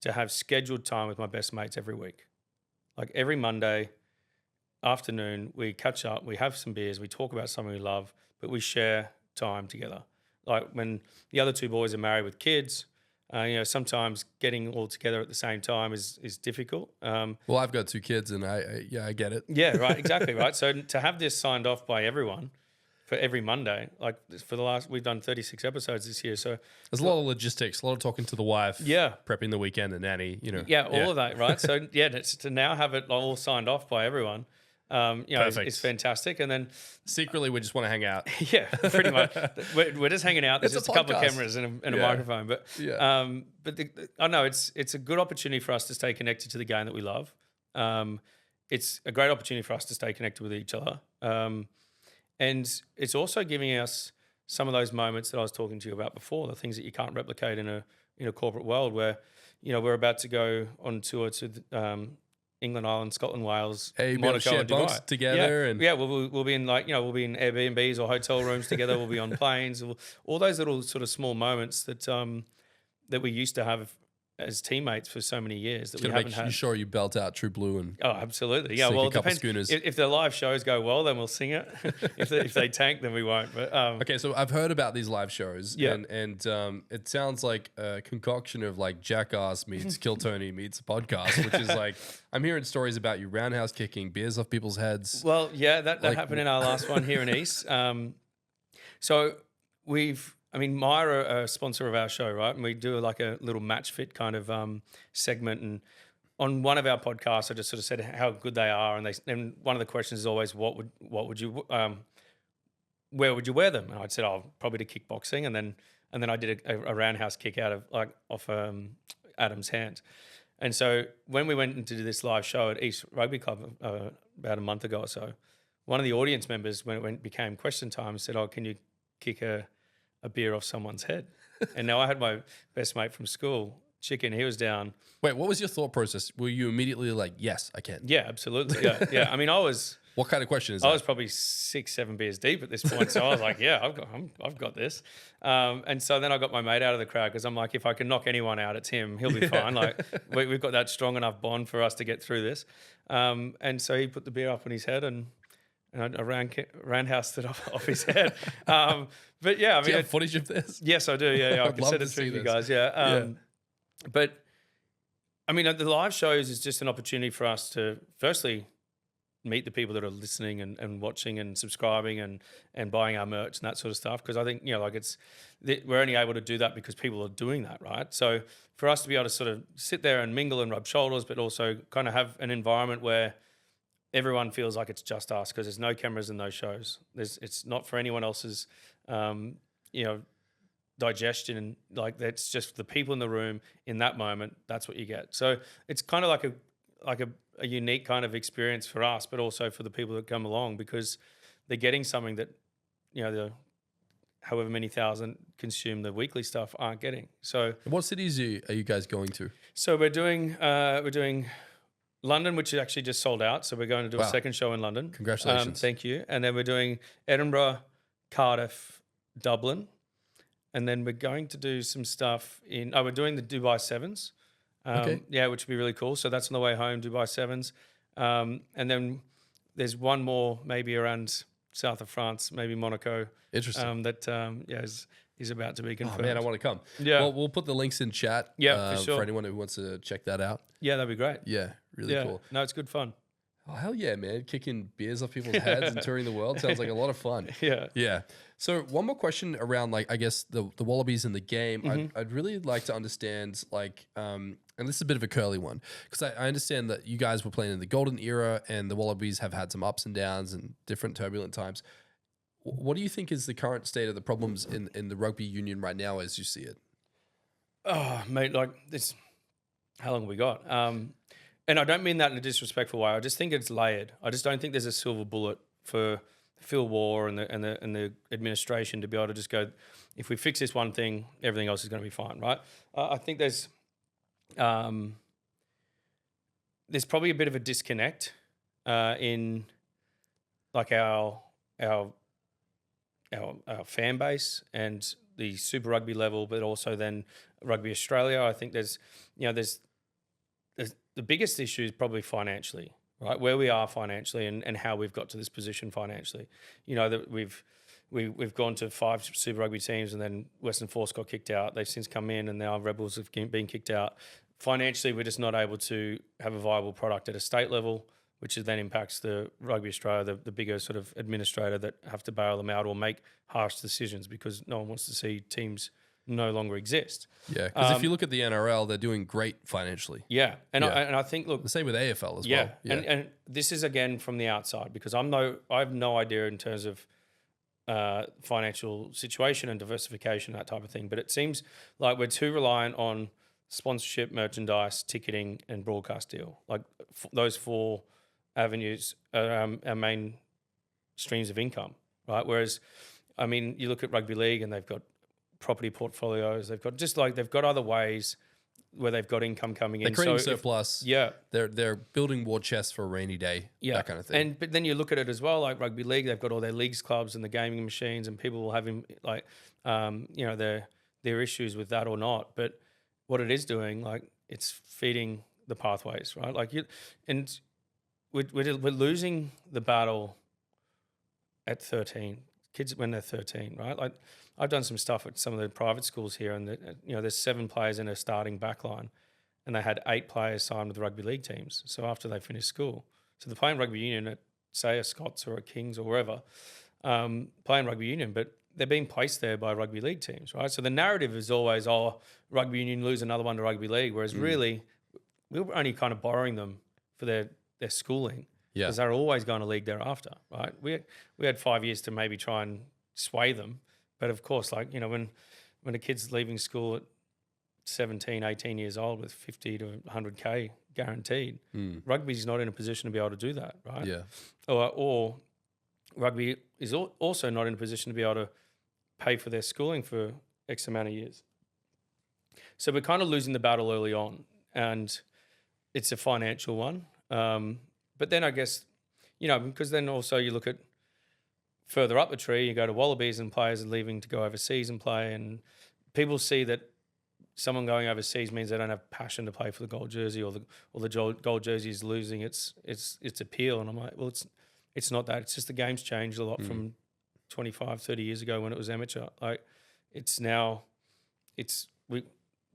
to have scheduled time with my best mates every week. Like every Monday afternoon, we catch up, we have some beers, we talk about something we love, but we share time together. Like when the other two boys are married with kids, sometimes getting all together at the same time is difficult. Well, I've got 2 kids, and I get it. Yeah, right, exactly, right. So to have this signed off by everyone for every Monday, like we've done 36 episodes this year. So there's a lot of logistics, a lot of talking to the wife, yeah, prepping the weekend, the nanny, all of that, right? So to now have it all signed off by everyone. It's fantastic. And then secretly we just want to hang out. Yeah, pretty much. We're just hanging out. There's just a couple of cameras and a microphone. But I know it's a good opportunity for us to stay connected to the game that we love. It's a great opportunity for us to stay connected with each other. And it's also giving us some of those moments that I was talking to you about before, the things that you can't replicate in a corporate world where, we're about to go on tour to England, Ireland, Scotland, Wales, Monaco, and Dubai together. We'll be in we'll be in Airbnbs or hotel rooms together. We'll be on planes. All those little sort of small moments that that we used to have as teammates for so many years that we Gonna haven't make had. sure you belt out True Blue and Oh, absolutely. Yeah, sink well, a it couple depends. schooners. If the live shows go well, then we'll sing it. if they tank, then we won't. But Okay, so I've heard about these live shows, Yeah. and it sounds like a concoction of like Jackass meets Kill Tony meets a podcast, which is like I'm hearing stories about you roundhouse kicking beers off people's heads. well, yeah, that Like- happened in our last one here in East. So Maya are a sponsor of our show, right? And we do like a little match fit kind of segment. And on one of our podcasts, I just sort of said how good they are, and one of the questions is always, where would you wear them? And I'd said, probably to kickboxing, and then I did a roundhouse kick off Adam's hand. And so when we went into this live show at East Rugby Club about a month ago or so, one of the audience members, when it became question time, said, can you kick a beer off someone's head? And now I had my best mate from school, Chicken, he was down. Wait, what was your thought process? Were you immediately like, yes, I can? Yeah, absolutely. Yeah. I mean, What kind of question is I that? was probably 6-7 beers deep at this point, so I was like, "Yeah, I've got this." And so then I got my mate out of the crowd because I'm like, if I can knock anyone out, it's him. He'll be fine. Like we've got that strong enough bond for us to get through this. And so he put the beer up on his head, and I roundhoused it off his head. But yeah, I mean, Do you have footage of this? yes, I do. Yeah, I I'd can love send to it through see to you this. guys. Yeah. But I mean, the live shows is just an opportunity for us to firstly meet the people that are listening and watching and subscribing and buying our merch and that sort of stuff. Because I think, we're only able to do that because people are doing that, right? So for us to be able to sort of sit there and mingle and rub shoulders, but also kind of have an environment where everyone feels like it's just us, because there's no cameras in those shows. It's not for anyone else's, digestion. Like, that's just the people in the room in that moment. That's what you get. So it's kind of like a unique kind of experience for us, but also for the people that come along, because they're getting something that, the however many thousand consume the weekly stuff aren't getting. So What cities are you guys going to? so we're doing London, which is actually just sold out. So we're going to do Wow. a second show in London. Congratulations. Thank you. And then we're doing Edinburgh, Cardiff, Dublin. And then we're going to do some stuff we're doing the Dubai Sevens. Okay. Yeah, which would be really cool. So that's on the way home, Dubai Sevens. And then there's one more maybe around south of France, maybe Monaco. Interesting. Is about to be Oh confirmed. man, I want to come. Yeah. Well, we'll put the links in chat. Yeah, for sure. For anyone who wants to check that out. Yeah, that'd be great. Yeah, really Yeah. cool. No, it's good fun. Oh hell yeah, man! Kicking beers off people's heads and touring the world sounds like a lot of fun. Yeah. Yeah. So one more question around, like, I guess the Wallabies in the game. Mm-hmm. I'd really like to understand, like, and this is a bit of a curly one, because I understand that you guys were playing in the golden era and the Wallabies have had some ups and downs and different turbulent times. What do you think is the current state of the problems in the rugby union right now as you see it? Oh, mate, like this. How long have we got? And I don't mean that in a disrespectful way. I just think it's layered. I just don't think there's a silver bullet for Phil Waugh and the administration to be able to just go, if we fix this one thing, everything else is going to be fine, right? I think there's probably a bit of a disconnect in like our fan base and the Super Rugby level, but also then Rugby Australia. I think there's the biggest issue is probably financially, right? Where we are financially and how we've got to this position financially. That we've gone to 5 Super Rugby teams, and then Western Force got kicked out. They've since come in, and now Rebels have been kicked out. Financially, we're just not able to have a viable product at a state level, which then impacts the Rugby Australia, the bigger sort of administrator that have to bail them out or make harsh decisions, because no one wants to see teams no longer exist. Yeah, because if you look at the NRL, they're doing great financially. Yeah, and Yeah. I think, look, The same with AFL as yeah, well. Yeah, and this is again from the outside, because I have no idea in terms of financial situation and diversification, that type of thing. But it seems like we're too reliant on sponsorship, merchandise, ticketing, and broadcast deal. Like those 4 avenues are our main streams of income, right? Whereas, I mean, you look at rugby league and they've got property portfolios. They've got other ways where they've got income coming in. they're creating So surplus. yeah. They're building war chests for a rainy day. Yeah, that kind of thing. But then you look at it as well, like rugby league. They've got all their leagues clubs and the gaming machines, and people will have their issues with that or not. But what it is doing, like it's feeding the pathways, right? Like we're losing the battle at 13, kids when they're 13, right? Like I've done some stuff at some of the private schools here, and there's 7 players in a starting back line, and they had 8 players signed with rugby league teams. So after they finish school, so they're playing rugby union at, say, a Scots or a Kings or wherever, playing rugby union, but they're being placed there by rugby league teams, right? So the narrative is always, oh, rugby union lose another one to rugby league, whereas really we were only kind of borrowing them for their schooling, because they're always going to league thereafter, right? We had 5 years to maybe try and sway them, but of course, like, when a kid's leaving school at 17, 18 years old with 50 to 100K guaranteed, rugby's not in a position to be able to do that, right? Yeah. Or rugby is also not in a position to be able to pay for their schooling for X amount of years. So we're kind of losing the battle early on, and it's a financial one. But then I guess, because then also you look at further up the tree, you go to Wallabies and players are leaving to go overseas and play, and people see that someone going overseas means they don't have passion to play for the gold jersey, or the gold jersey is losing its appeal. And I'm like, well, it's not that. It's just the game's changed a lot from 25, 30 years ago when it was amateur. Like the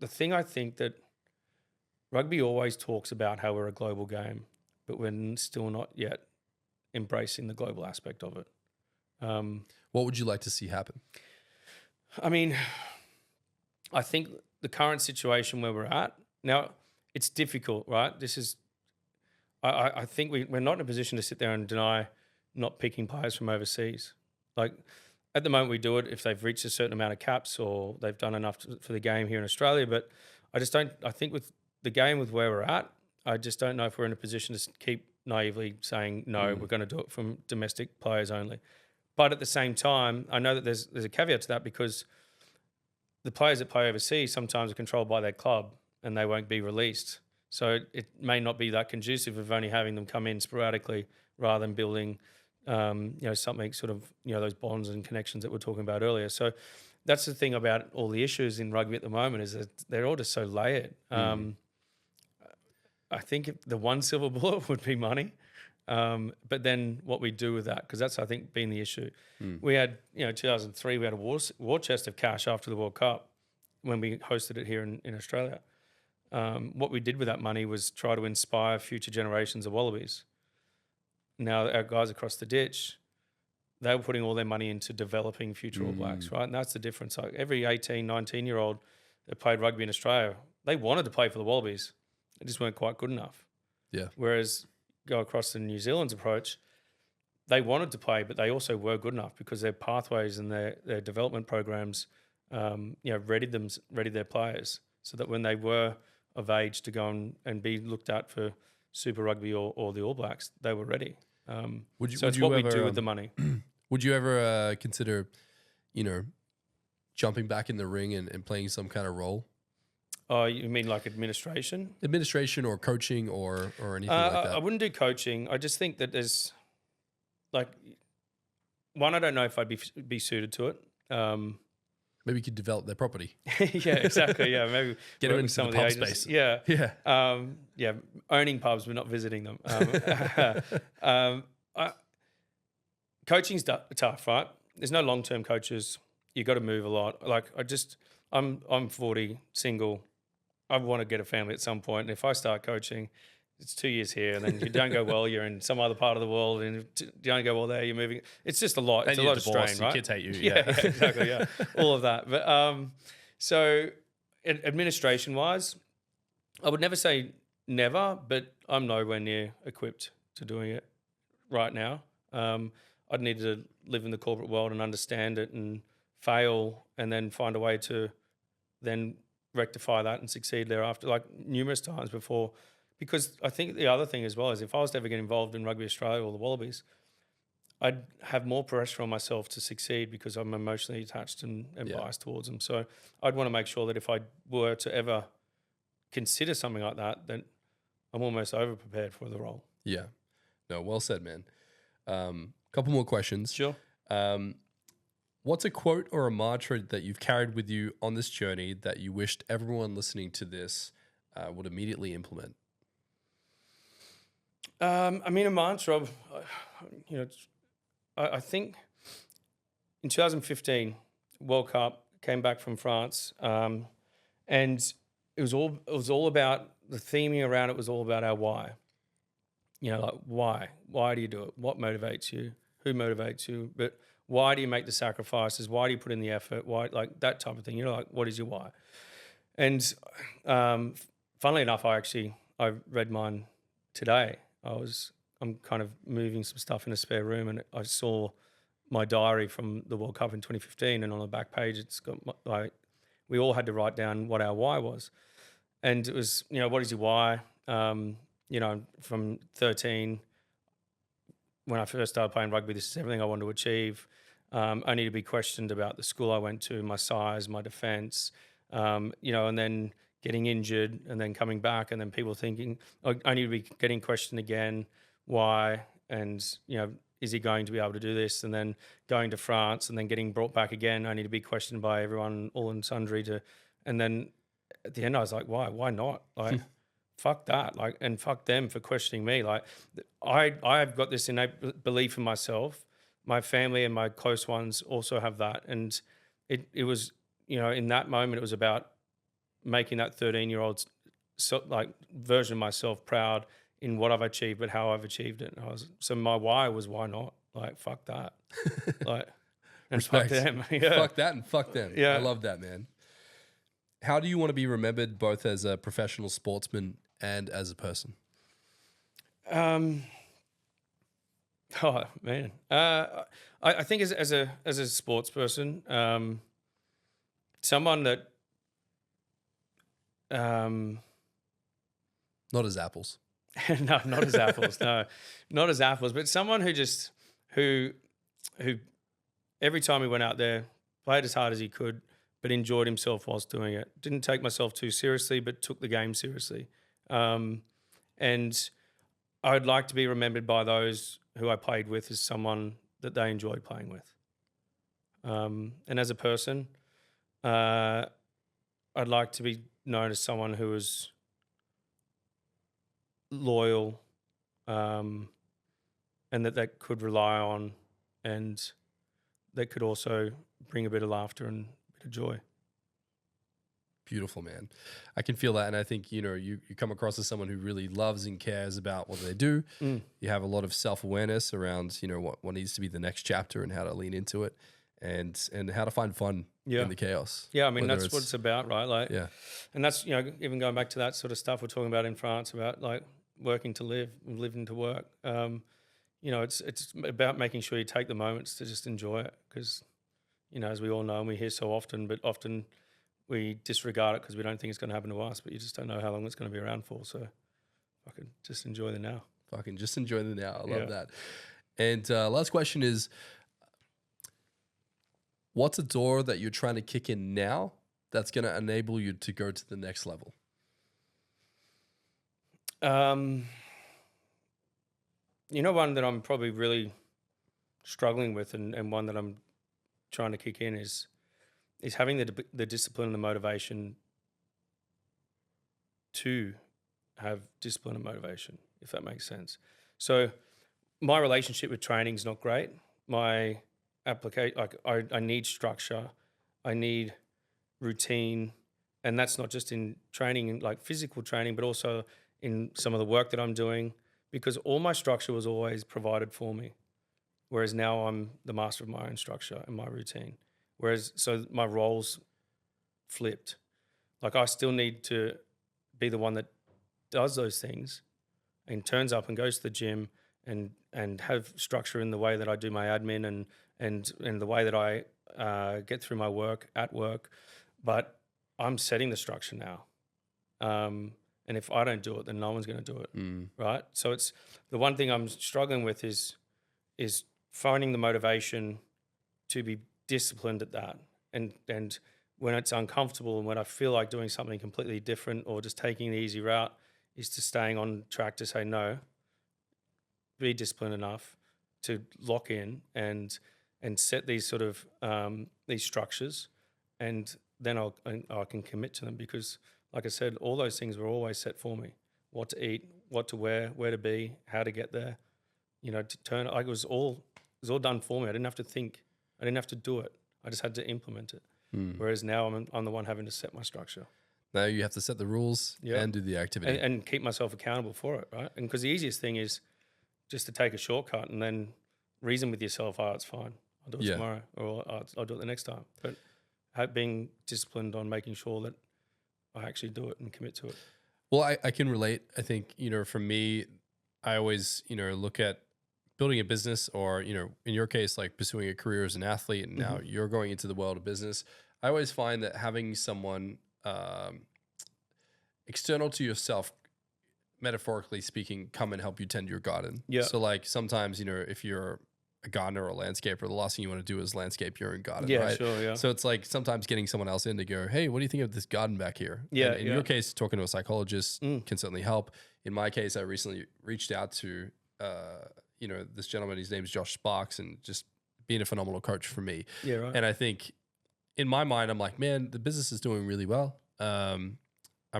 thing I think that rugby always talks about how we're a global game, but we're still not yet embracing the global aspect of it. What would you like to see happen? I mean, I think the current situation where we're at now, it's difficult, right? I think we're not in a position to sit there and deny not picking players from overseas. Like at the moment we do it if they've reached a certain amount of caps or they've done enough for the game here in Australia. But I think with the game, with where we're at, I just don't know if we're in a position to keep naively saying, no, we're going to do it from domestic players only. But at the same time, I know that there's a caveat to that, because the players that play overseas sometimes are controlled by their club and they won't be released. So it may not be that conducive of only having them come in sporadically rather than building, something sort of, those bonds and connections that we're talking about earlier. So that's the thing about all the issues in rugby at the moment, is that they're all just so layered. I think the one silver bullet would be money. But then what we do with that, because that's, I think, been the issue. We had, 2003, we had a war chest of cash after the World Cup when we hosted it here in Australia. What we did with that money was try to inspire future generations of Wallabies. Now our guys across the ditch, they were putting all their money into developing future All Blacks, right? And that's the difference. Like every 18, 19-year-old that played rugby in Australia, they wanted to play for the Wallabies. They just weren't quite good enough. Yeah. Whereas go across to New Zealand's approach, they wanted to play, but they also were good enough because their pathways and their development programs, readied their players so that when they were of age to go and be looked at for Super Rugby or the All Blacks, they were ready. We do with the money. Would you ever consider, jumping back in the ring and playing some kind of role? Oh, you mean like administration? Administration or coaching or anything like that? I wouldn't do coaching. I just think that there's, like, one, I don't know if I'd be suited to it. Maybe you could develop their property. Yeah, exactly. Yeah, maybe get them into some of the pub space. Yeah, yeah. Owning pubs, but not visiting them. Coaching's tough, right? There's no long-term coaches. You got to move a lot. Like I'm 40, single. I want to get a family at some point. And if I start coaching, it's 2 years here, and then you don't go well, you're in some other part of the world, and if you don't go well there, you're moving. It's just a lot. It's a lot of strain, right? Your kids hate you. Yeah, exactly. Yeah, all of that. But so administration-wise, I would never say never, but I'm nowhere near equipped to doing it right now. I'd need to live in the corporate world and understand it and fail, and then find a way to then rectify that and succeed thereafter, like numerous times before. Because I think the other thing as well is if I was to ever get involved in Rugby Australia or the Wallabies, I'd have more pressure on myself to succeed because I'm emotionally attached and biased towards them. So I'd want to make sure that if I were to ever consider something like that, then I'm almost over-prepared for the role. Yeah. No, well said, man. Couple more questions. Sure. What's a quote or a mantra that you've carried with you on this journey that you wished everyone listening to this would immediately implement? I mean, a mantra, I think in 2015, World Cup, came back from France, and it was all about the theming around it was all about our why. Like why? Why do you do it? What motivates you? Who motivates you? But why do you make the sacrifices? Why do you put in the effort? Why, like that type of thing? Like, what is your why? And funnily enough, I read mine today. I'm kind of moving some stuff in a spare room, and I saw my diary from the World Cup in 2015, and on the back page, it's got we all had to write down what our why was, and it was what is your why? From 13, when I first started playing rugby, this is everything I wanted to achieve. Only to be questioned about the school I went to, my size, my defence, and then getting injured and then coming back, and then people thinking, only to be getting questioned again, why? And, is he going to be able to do this? And then going to France and then getting brought back again, only to be questioned by everyone, all and sundry and then at the end I was like, why? Why not? Like, fuck that. Like, and fuck them for questioning me. Like, I've got this innate belief in myself. My family and my close ones also have that. And it was, in that moment, it was about making that 13-year-old version of myself proud in what I've achieved, but how I've achieved it. So my why was why not? Like, fuck that. Like, and Respect. fuck them. Yeah. Fuck that and fuck them. Yeah. I love that, man. How do you want to be remembered both as a professional sportsman and as a person? Oh man, I think as a sports person, someone that Not as apples. no, not as apples, no, not as apples, but someone who every time he went out there played as hard as he could, but enjoyed himself whilst doing it. Didn't take myself too seriously, but took the game seriously. And I would like to be remembered by those who I played with as someone that they enjoyed playing with. And as a person, I'd like to be known as someone who was loyal, and that they could rely on, and that could also bring a bit of laughter and a bit of joy. Beautiful, man. I can feel that. And I think, you come across as someone who really loves and cares about what they do. You have a lot of self-awareness around, what needs to be the next chapter and how to lean into it and how to find fun in the chaos. Yeah, I mean, that's what it's about, right? Like, yeah. And that's, even going back to that sort of stuff we're talking about in France about like working to live, living to work. It's about making sure you take the moments to just enjoy it because, as we all know and we hear so often, but often we disregard it because we don't think it's going to happen to us, but you just don't know how long it's going to be around for. So fucking just enjoy the now. Fucking just enjoy the now. I love that. And last question is, what's a door that you're trying to kick in now that's going to enable you to go to the next level? One that I'm probably really struggling with and one that I'm trying to kick in is having the discipline and the motivation to have discipline and motivation, if that makes sense. So my relationship with training is not great. My application, I need structure, I need routine, and that's not just in training, like physical training, but also in some of the work that I'm doing, because all my structure was always provided for me, whereas now I'm the master of my own structure and my routine. So my roles flipped. Like I still need to be the one that does those things and turns up and goes to the gym and have structure in the way that I do my admin and the way that I get through my work at work. But I'm setting the structure now. And if I don't do it, then no one's going to do it, right? So it's the one thing I'm struggling with is finding the motivation to be disciplined at that. And when it's uncomfortable and when I feel like doing something completely different or just taking the easy route, is to staying on track to say no, be disciplined enough to lock in and and set these sort of these structures, and then I can commit to them, because, like I said, all those things were always set for me: what to eat, what to wear, where to be, how to get there. You know, to turn. It was all done for me. I didn't have to think. I didn't have to do it. I just had to implement it. Whereas now I'm the one having to set my structure. Now you have to set the rules and do the activity. And keep myself accountable for it, right? And because the easiest thing is just to take a shortcut and then reason with yourself, it's fine, I'll do it tomorrow, or I'll do it the next time. But being disciplined on making sure that I actually do it and commit to it. Well, I can relate. I think, for me, I always, look at building a business, or, in your case, like pursuing a career as an athlete, and now you're going into the world of business. I always find that having someone external to yourself, metaphorically speaking, come and help you tend your garden. Yeah. So like sometimes, if you're a gardener or a landscaper, the last thing you want to do is landscape your own garden, right? Sure, yeah. So it's like sometimes getting someone else in to go, hey, what do you think of this garden back here? Yeah. And in your case, talking to a psychologist can certainly help. In my case, I recently reached out to, this gentleman, his name is Josh Sparks, and just being a phenomenal coach for me. Yeah, right. And I think in my mind, I'm like, man, the business is doing really well. I'm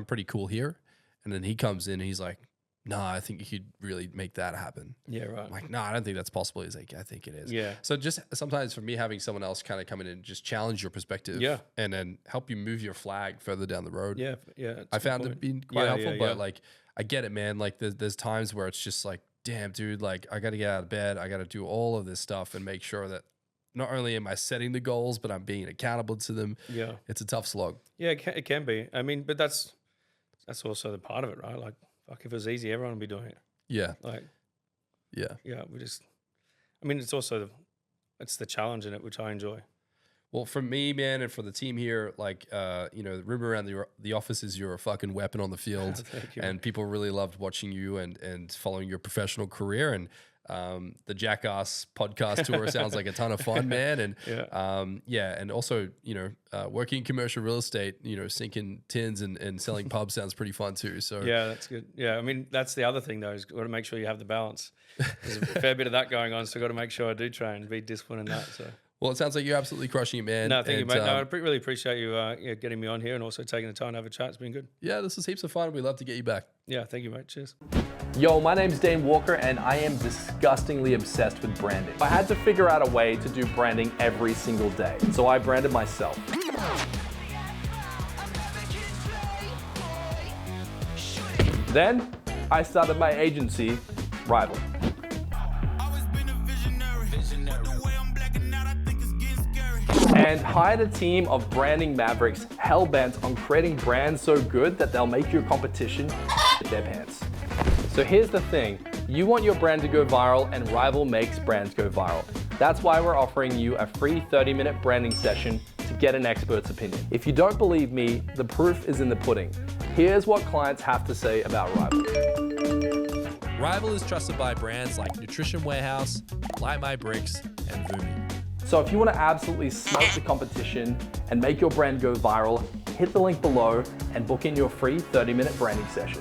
pretty cool here. And then he comes in and he's like, nah, I think you could really make that happen. Yeah, right. I'm like, nah, I don't think that's possible. He's like, I think it is. Yeah. So just sometimes for me, having someone else kind of come in and just challenge your perspective and then help you move your flag further down the road. Yeah, yeah. I found it being quite helpful, but like, I get it, man. Like there's times where it's just like, damn, dude, like I got to get out of bed. I got to do all of this stuff and make sure that not only am I setting the goals, but I'm being accountable to them. Yeah. It's a tough slog. Yeah, it can be. I mean, but that's also the part of it, right? Like, fuck, if it was easy, everyone would be doing it. Yeah. Like, yeah. It's the challenge in it, which I enjoy. Well, for me, man, and for the team here, like, the room around the office is your fucking weapon on the field. Thank you. And people really loved watching you and following your professional career. And the Jackass podcast tour sounds like a ton of fun, man. And and also, working in commercial real estate, sinking tins and selling pubs sounds pretty fun too. So yeah, that's good. Yeah, I mean, that's the other thing though, is got to make sure you have the balance. There's a fair bit of that going on, so got to make sure I do train, be disciplined in that. So. Well, it sounds like you're absolutely crushing it, man. No, thank you, mate. I really appreciate you getting me on here and also taking the time to have a chat. It's been good. Yeah, this was heaps of fun. We'd love to get you back. Yeah, thank you, mate. Cheers. Yo, my name's DAIN Walker and I am disgustingly obsessed with branding. I had to figure out a way to do branding every single day, so I branded myself. Then, I started my agency, Rival. And hired a team of branding mavericks hell-bent on creating brands so good that they'll make your competition shit their pants. So here's the thing, you want your brand to go viral and Rival makes brands go viral. That's why we're offering you a free 30-minute branding session to get an expert's opinion. If you don't believe me, the proof is in the pudding. Here's what clients have to say about Rival. Rival is trusted by brands like Nutrition Warehouse, Light My Bricks, and Vumi. So if you want to absolutely smoke the competition and make your brand go viral, hit the link below and book in your free 30-minute branding session.